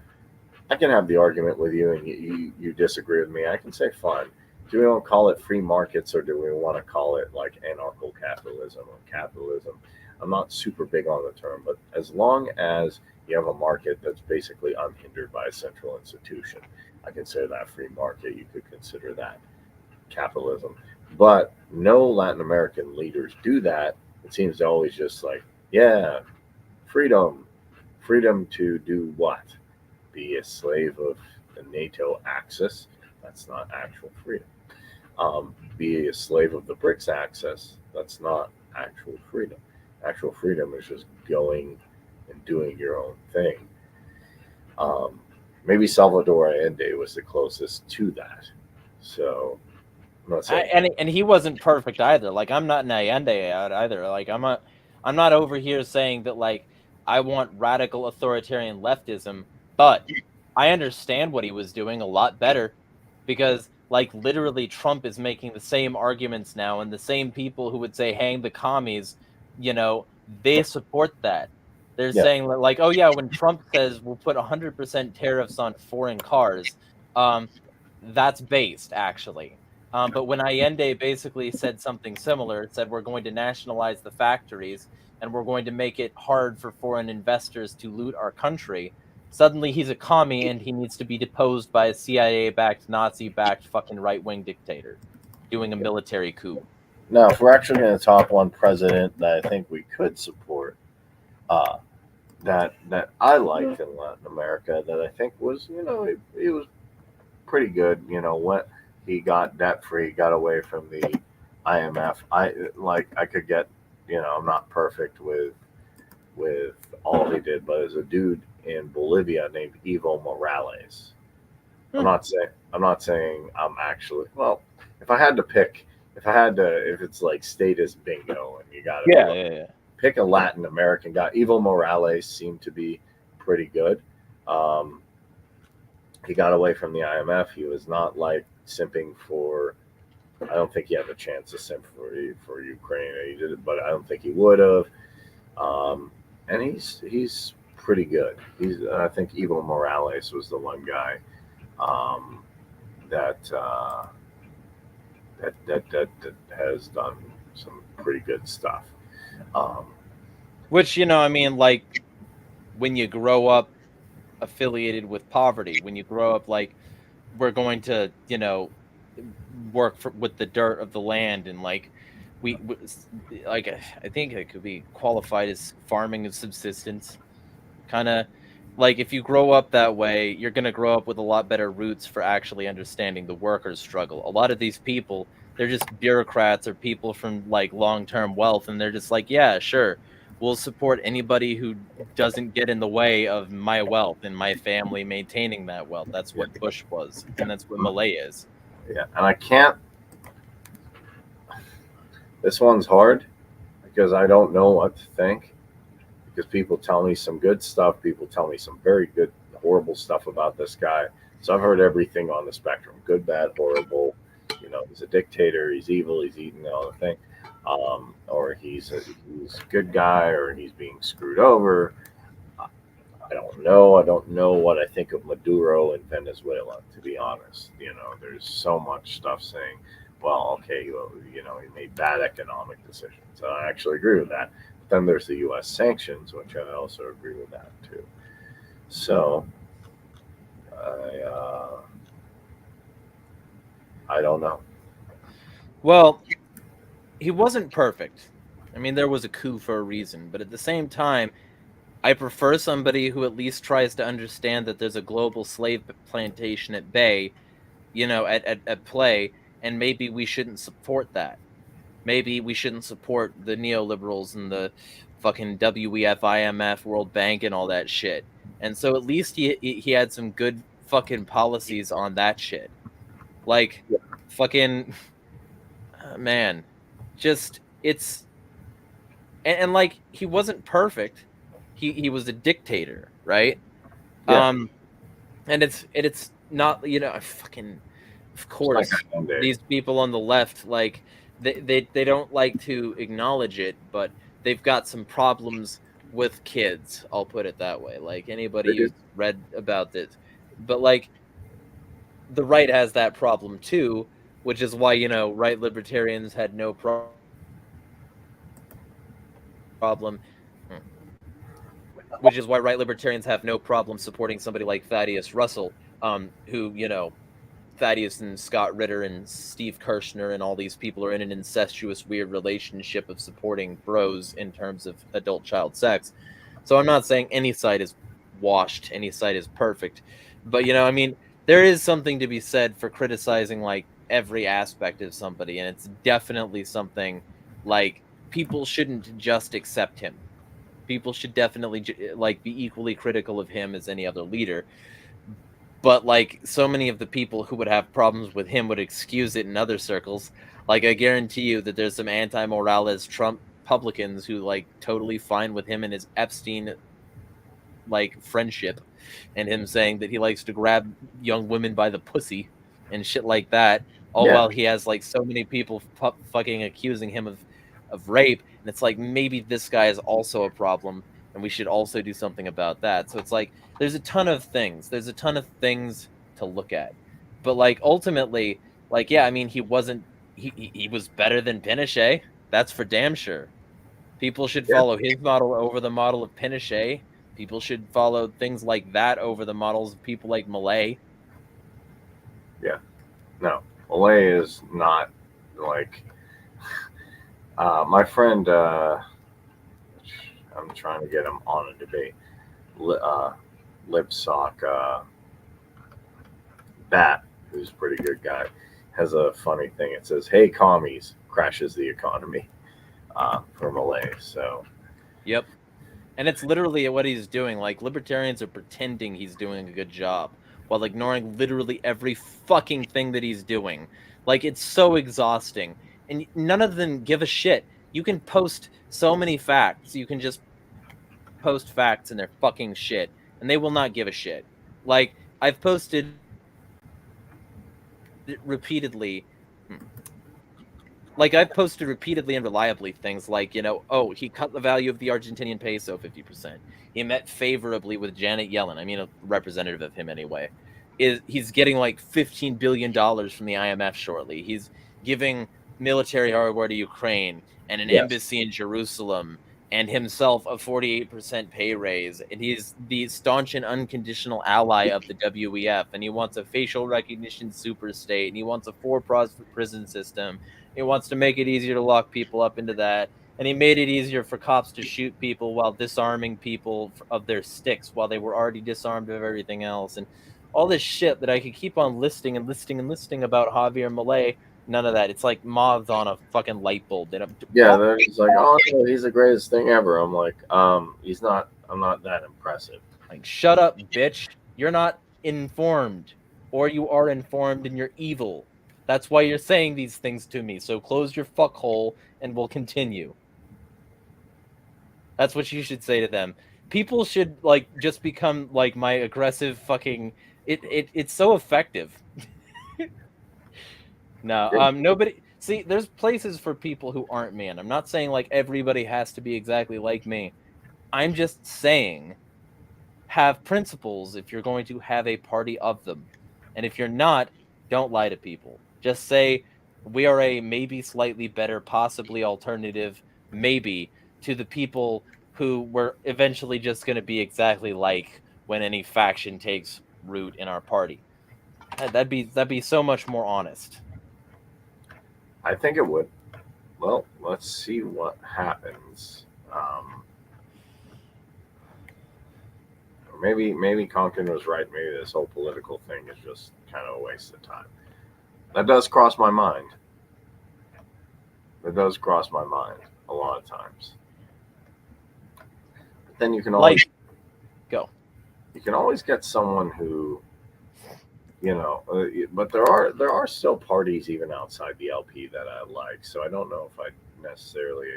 I can have the argument with you, and you disagree with me. I can say, fine. Do we want to call it free markets, or do we want to call it like anarcho-capitalism or capitalism? I'm not super big on the term, but as long as you have a market that's basically unhindered by a central institution, I consider that free market. You could consider that capitalism. But no Latin American leaders do that. It seems to always just like, yeah, freedom to do what? Be a slave of the NATO axis. That's not actual freedom. Be a slave of the BRICS axis. That's not actual freedom. Actual freedom is just going and doing your own thing. Maybe Salvador Allende was the closest to that. So, I'm not saying and he wasn't perfect either. Like, I'm not an Allende either. Like, I'm not over here saying that, like, I want radical authoritarian leftism, but I understand what he was doing a lot better, because, like, literally Trump is making the same arguments now, and the same people who would say hang the commies, they support that. They're saying, like, oh yeah, when Trump says we'll put 100% tariffs on foreign cars, that's based, actually. But when Allende basically said something similar, said we're going to nationalize the factories and we're going to make it hard for foreign investors to loot our country, suddenly he's a commie and he needs to be deposed by a CIA-backed, Nazi-backed fucking right-wing dictator doing a military coup. Now, if we're actually going to talk one president that I think we could support, that I liked in Latin America, that I think was, he was pretty good, when he got debt-free, got away from the IMF. I could get, I'm not perfect with all he did, but there's a dude in Bolivia named Evo Morales. I'm not saying I'm actually, well, if it's like status bingo and you got to pick a Latin American guy. Evo Morales seemed to be pretty good. He got away from the IMF. He was not like simping for, I don't think he had a chance to simp for Ukraine. He did it, but I don't think he would have. And he's pretty good. I think Evo Morales was the one guy that that has done some pretty good stuff. Which, I mean, like, when you grow up affiliated with poverty, when you grow up like, we're going to, work with the dirt of the land, and like, we like, I think it could be qualified as farming of subsistence, kind of. Like, if you grow up that way, you're going to grow up with a lot better roots for actually understanding the workers' struggle. A lot of these people, they're just bureaucrats or people from like long-term wealth, and they're just like, yeah, sure, we'll support anybody who doesn't get in the way of my wealth and my family maintaining that wealth. That's what Bush was, and that's what Malay is. Yeah, and I can't. This one's hard because I don't know what to think. Because people tell me some good stuff, people tell me some very good, horrible stuff about this guy. So I've heard everything on the spectrum: good, bad, horrible. He's a dictator, he's evil, he's eating all the thing, or he's a good guy, or he's being screwed over. I don't know. I don't know what I think of Maduro in Venezuela, to be honest. There's so much stuff saying, well, okay, he made bad economic decisions. So I actually agree with that. Then there's the U.S. sanctions, which I also agree with that too. So I don't know. Well, he wasn't perfect. I mean, there was a coup for a reason, but at the same time, I prefer somebody who at least tries to understand that there's a global slave plantation at bay, at play, and maybe we shouldn't support that. Maybe we shouldn't support the neoliberals and the fucking WEF, IMF, World Bank, and all that shit. And so at least he had some good fucking policies on that shit. Like, fucking, man, just, it's, and like, he wasn't perfect. He was a dictator, right? Yeah. And it's not, fucking, of course, these people on the left, like, they don't like to acknowledge it, but they've got some problems with kids. I'll put it that way. Like, anybody who's read about this, but like, the right has that problem too, which is why right libertarians had no problem. Which is why right libertarians have no problem supporting somebody like Thaddeus Russell, who Thaddeus and Scott Ritter and Steve Kirshner and all these people are in an incestuous, weird relationship of supporting bros in terms of adult-child sex. So I'm not saying any side is washed, any side is perfect. But, I mean, there is something to be said for criticizing, like, every aspect of somebody. And it's definitely something, like, people shouldn't just accept him. People should definitely, like, be equally critical of him as any other leader. But, like, so many of the people who would have problems with him would excuse it in other circles. Like, I guarantee you that there's some anti-Morales Trump publicans who, like, totally fine with him and his Epstein, like, friendship, and him saying that he likes to grab young women by the pussy and shit like that, all while he has, like, so many people fucking accusing him of rape. And it's like, maybe this guy is also a problem, and we should also do something about that. So it's like, there's a ton of things to look at, but like, ultimately, like, yeah, I mean, he was better than Pinochet, that's for damn sure. People should follow his model over the model of Pinochet. People should follow things like that over the models of people like Malay. No, Malay is not, like, my friend, I'm trying to get him on a debate, Lipsock Bat, who's a pretty good guy, has a funny thing. It says, "Hey, commies," crashes the economy, for Malay. So, yep. And it's literally what he's doing. Like, libertarians are pretending he's doing a good job while ignoring literally every fucking thing that he's doing. Like, it's so exhausting. And none of them give a shit. You can post so many facts. You can just post facts and they're fucking shit. And they will not give a shit. Like, I've posted repeatedly and reliably things like, oh, he cut the value of the Argentinian peso 50%. He met favorably with Janet Yellen. I mean, a representative of him anyway. He's getting like $15 billion from the IMF shortly. He's giving military hardware to Ukraine and an embassy in Jerusalem and himself a 48% pay raise, and he's the staunch and unconditional ally of the WEF, and he wants a facial recognition super state, and he wants a for-profit prison system. He wants to make it easier to lock people up into that, and he made it easier for cops to shoot people while disarming people of their sticks while they were already disarmed of everything else, and all this shit that I could keep on listing about Javier Milei. None of that. It's like moths on a fucking light bulb. They're just like, oh, no, he's the greatest thing ever. I'm like, he's not. I'm not that impressive. Like, shut up, bitch. You're not informed, or you are informed and you're evil. That's why you're saying these things to me. So close your fuckhole and we'll continue. That's what you should say to them. People should like just become like my aggressive fucking. It's so effective. No, nobody. See, there's places for people who aren't me. And I'm not saying like everybody has to be exactly like me. I'm just saying have principles if you're going to have a party of them. And if you're not, don't lie to people. Just say we are a maybe slightly better, possibly alternative, maybe, to the people who were eventually just going to be exactly like when any faction takes root in our party. That'd be so much more honest. I think it would. Well, let's see what happens. Maybe Conkin was right. Maybe this whole political thing is just kind of a waste of time. That does cross my mind. It does cross my mind a lot of times. But then you can always go. You can always get someone who, but there are still parties even outside the LP that I like. So I don't know if I necessarily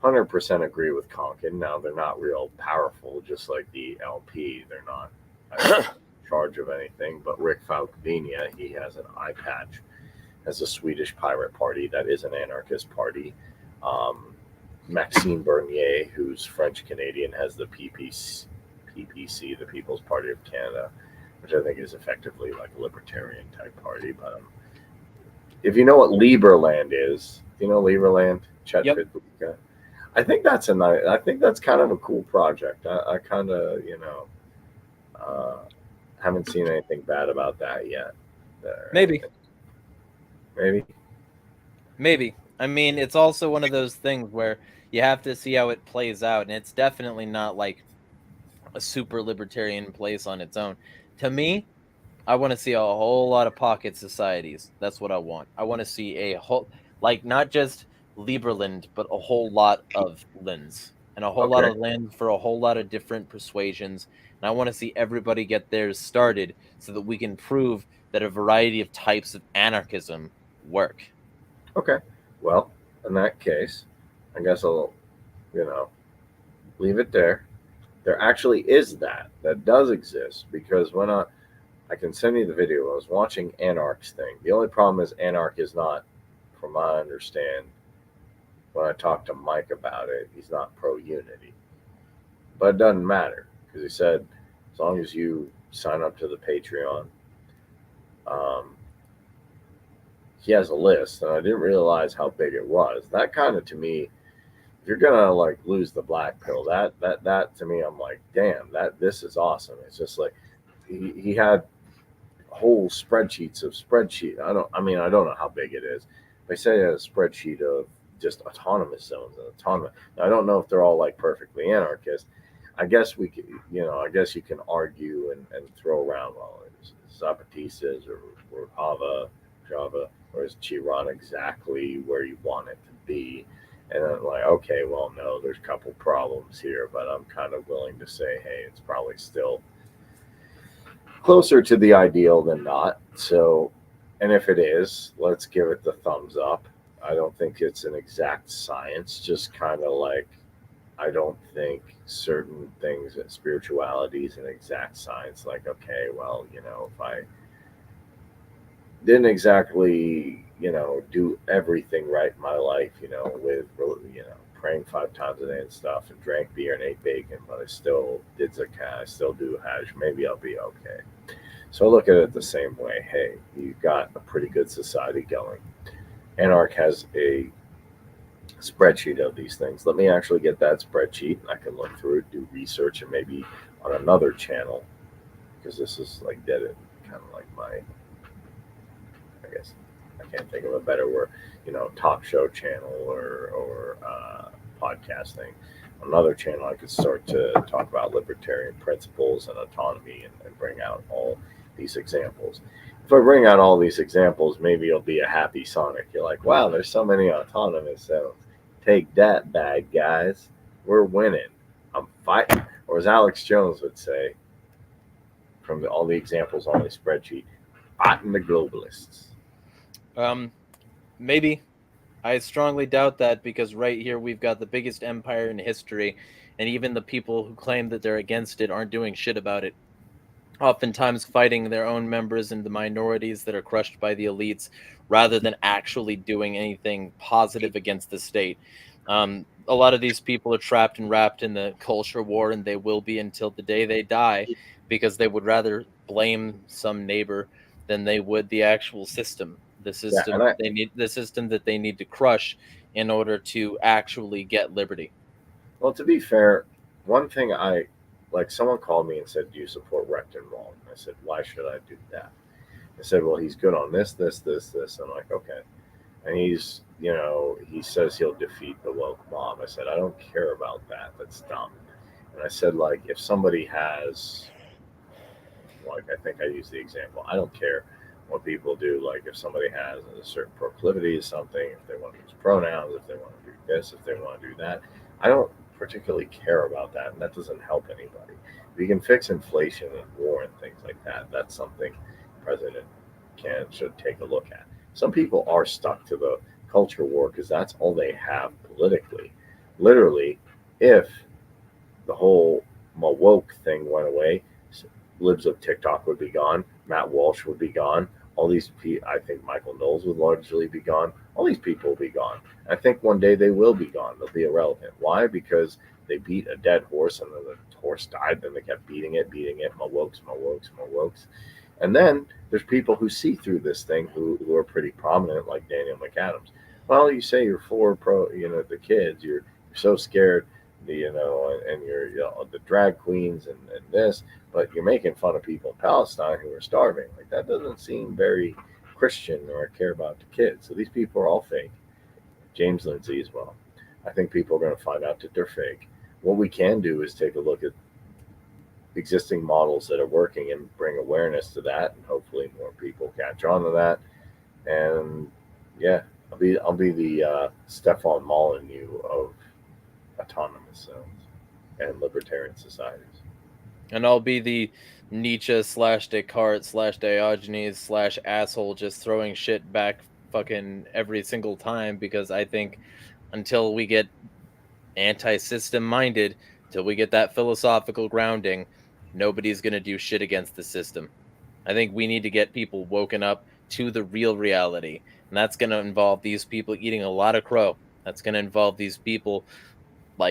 100% agree with Conkin. Now they're not real powerful, just like the LP. They're not in charge of anything. But Rick Falkvinia, he has an eye patch as a Swedish pirate party that is an anarchist party. Maxime Bernier, who's French Canadian, has the PPC, the People's Party of Canada, which I think is effectively like a libertarian type party. But if you know what Liberland is, Liberland, Chet Pitbuka, I think that's kind of a cool project. I kind of, haven't seen anything bad about that yet. Maybe. Maybe. I mean, it's also one of those things where you have to see how it plays out, and it's definitely not like a super libertarian place on its own. To me, I want to see a whole lot of pocket societies. That's what I want. I want to see a whole, like, not just Liberland, but a whole lot of lands, and a whole lot of land for a whole lot of different persuasions. And I want to see everybody get theirs started so that we can prove that a variety of types of anarchism work. Okay. Well, in that case, I guess I'll, leave it there. There actually is that does exist, because when I can send you the video. I was watching Anarch's thing. The only problem is Anarch is not, from what I understand, when I talked to Mike about it, he's not pro-unity. But it doesn't matter, because he said as long as you sign up to the Patreon, he has a list, and I didn't realize how big it was. That kind of, to me, if you're gonna like lose the black pill, that to me, I'm like, damn, this is awesome. It's just like he had whole spreadsheets of spreadsheet. I don't know how big it is. They say he had a spreadsheet of just autonomous zones and autonomous. Now, I don't know if they're all like perfectly anarchist. I guess we could, I guess you can argue and throw around, well, it's Zapatistas or Java, or is Chiron exactly where you want it to be? And I'm like, okay, well, no, there's a couple problems here, but I'm kind of willing to say, hey, it's probably still closer to the ideal than not. So, and if it is, let's give it the thumbs up. I don't think it's an exact science, just kind of like, I don't think certain things, spirituality is an exact science. Like, okay, well, if I didn't exactly, do everything right in my life, with, praying 5 times a day and stuff, and drank beer and ate bacon, but I still did zakat, I still do hajj, maybe I'll be okay. So I look at it the same way. Hey, you've got a pretty good society going. Anarch has a spreadsheet of these things. Let me actually get that spreadsheet and I can look through it, do research, and maybe on another channel, because this is like dead it kind of like my, I guess I can't think of a better word, talk show channel or podcast thing. Another channel I could start to talk about libertarian principles and autonomy and bring out all these examples. If I bring out all these examples, maybe it'll be a happy Sonic. You're like, wow, there's so many autonomous zones. Take that, bad guys. We're winning. I'm fighting. Or as Alex Jones would say, from all the examples on the spreadsheet, fighting the globalists. Maybe. I strongly doubt that, because right here we've got the biggest empire in history, and even the people who claim that they're against it aren't doing shit about it. Oftentimes fighting their own members and the minorities that are crushed by the elites, rather than actually doing anything positive against the state. A lot of these people are trapped and wrapped in the culture war, and they will be until the day they die, because they would rather blame some neighbor than they would the actual system. The system that they need to crush in order to actually get liberty. Well, to be fair, one thing someone called me and said, "Do you support Rechtenwald?" And I said, "Why should I do that?" I said, "Well, he's good on this, this, this, this." I'm like, "Okay." And he says he'll defeat the woke mob. I said, "I don't care about that. That's dumb." And I said, if somebody has, I think I used the example, I don't care what people do. If somebody has a certain proclivity to something, if they want to use pronouns, if they want to do this, if they want to do that, I don't particularly care about that, and that doesn't help anybody. We can fix inflation and war and things like that. That's something the president should take a look at. Some people are stuck to the culture war because that's all they have politically. Literally, if the whole woke thing went away, libs of TikTok would be gone, Matt Walsh would be gone, all these people, I think Michael Knowles would largely be gone, all these people will be gone. I think one day they will be gone. They'll be irrelevant. Why? Because they beat a dead horse and then the horse died, then they kept beating it, my wokes. And then there's people who see through this thing who are pretty prominent, like Daniel McAdams. Well, you say you're for the kids, you're so scared, and you're the drag queens and this, but you're making fun of people in Palestine who are starving. That doesn't seem very Christian or care about the kids. So these people are all fake. James Lindsay as well. I think people are going to find out that they're fake. What we can do is take a look at existing models that are working and bring awareness to that, and hopefully more people catch on to that. And yeah, I'll be the Stefan Molyneux of autonomous zones and libertarian societies. And I'll be the Nietzsche / Descartes / Diogenes / asshole, just throwing shit back fucking every single time, because I think until we get anti-system minded, till we get that philosophical grounding, nobody's going to do shit against the system. I think we need to get people woken up to the real reality, and that's going to involve these people eating a lot of crow. That's going to involve these people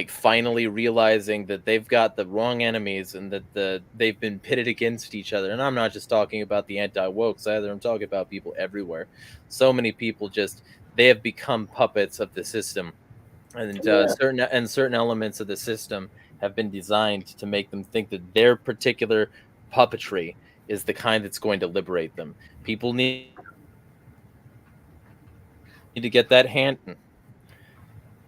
finally realizing that they've got the wrong enemies and that they've been pitted against each other. And I'm not just talking about the anti-wokes either. I'm talking about people everywhere. So many people they have become puppets of the system, and certain elements of the system have been designed to make them think that their particular puppetry is the kind that's going to liberate them. People need to get that hand.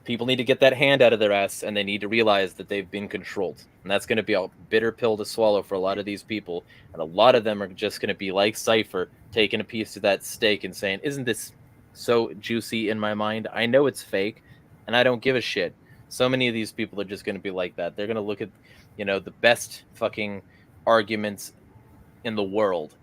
People need to get that hand out of their ass, and they need to realize that they've been controlled. And that's going to be a bitter pill to swallow for a lot of these people. And a lot of them are just going to be like Cypher, taking a piece of that steak and saying, "Isn't this so juicy in my mind? I know it's fake, and I don't give a shit." So many of these people are just going to be like that. They're going to look at, the best fucking arguments in the world,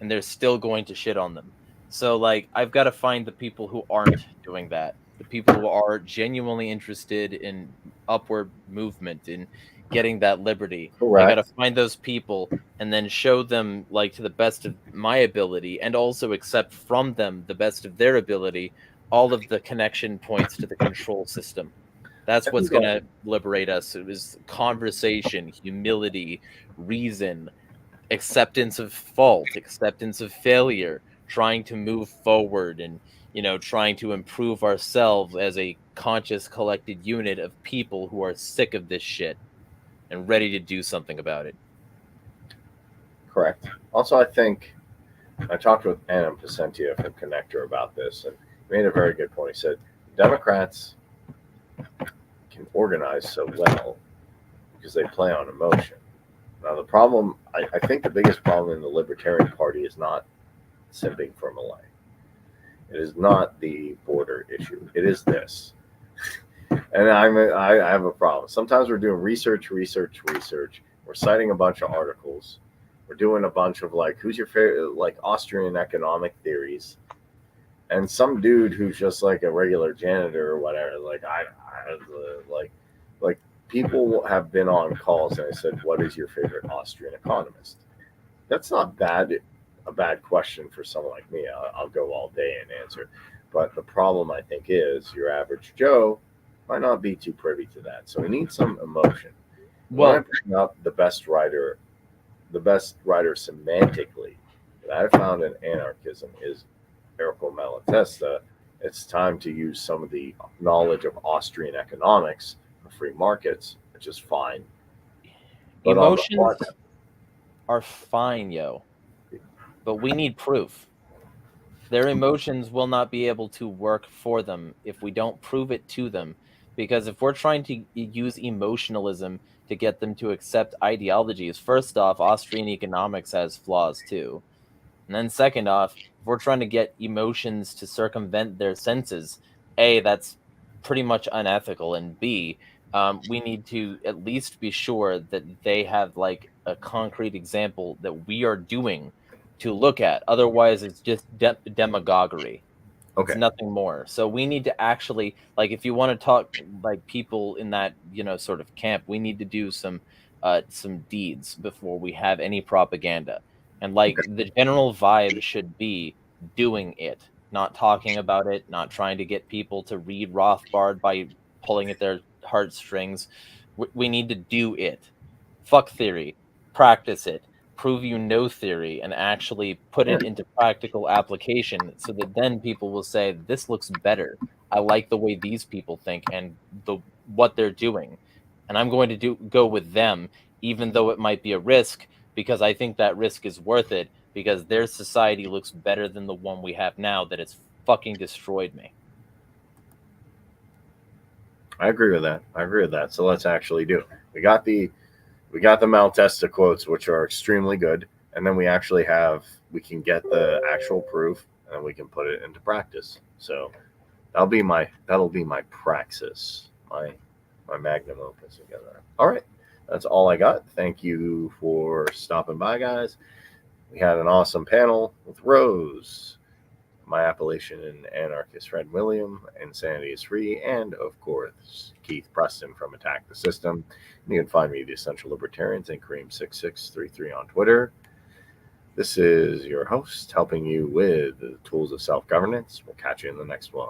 and they're still going to shit on them. So, I've got to find the people who aren't doing that. The people who are genuinely interested in upward movement, in getting that liberty. Correct. I got to find those people and then show them, to the best of my ability, and also accept from them the best of their ability, all of the connection points to the control system. That's what's going to liberate us. It was conversation, humility, reason, acceptance of fault, acceptance of failure, trying to move forward, and trying to improve ourselves as a conscious, collected unit of people who are sick of this shit and ready to do something about it. Correct. Also, I think I talked with Anna Pacentia from Connector about this, and he made a very good point. He said, Democrats can organize so well because they play on emotion. Now, the problem, I think the biggest problem in the Libertarian Party is not simping for Malay. It is not the border issue. It is this. And I have a problem. Sometimes we're doing research. We're citing a bunch of articles. We're doing a bunch of who's your favorite, Austrian economic theories. And some dude who's just like a regular janitor or whatever, people have been on calls and I said, what is your favorite Austrian economist? That's not a bad question for someone like me. I'll go all day and answer. But the problem, I think, is your average Joe might not be too privy to that. So we need some emotion. Well, when I bring up the best writer semantically that I found in anarchism is Errico Malatesta. It's time to use some of the knowledge of Austrian economics for free markets, which is fine. But emotions are fine, but we need proof. Their emotions will not be able to work for them if we don't prove it to them. Because if we're trying to use emotionalism to get them to accept ideologies, first off, Austrian economics has flaws too. And then second off, if we're trying to get emotions to circumvent their senses, A, that's pretty much unethical, and B, we need to at least be sure that they have a concrete example that we are doing to look at. Otherwise, it's just demagoguery. Okay. It's nothing more. So we need to actually, if you want to talk people in that, sort of camp, we need to do some deeds before we have any propaganda. And the general vibe should be doing it, not talking about it, not trying to get people to read Rothbard by pulling at their heartstrings. We need to do it. Fuck theory. Practice it. Prove you know theory and actually put it into practical application so that then people will say, this looks better. I like the way these people think and what they're doing. And I'm going to go with them, even though it might be a risk, because I think that risk is worth it, because their society looks better than the one we have now that has fucking destroyed me. I agree with that. So let's actually do it. We got the Malatesta quotes, which are extremely good, and then we can get the actual proof, and then we can put it into practice. So that'll be my praxis, my magnum opus together. All right, that's all I got. Thank you for stopping by, guys. We had an awesome panel with Rose, my Appalachian and anarchist friend William, Insanity is Free, and of course Keith Preston from Attack the System. And you can find me, the Essential Libertarians, and Kareem6633 on Twitter. This is your host helping you with the tools of self-governance. We'll catch you in the next one.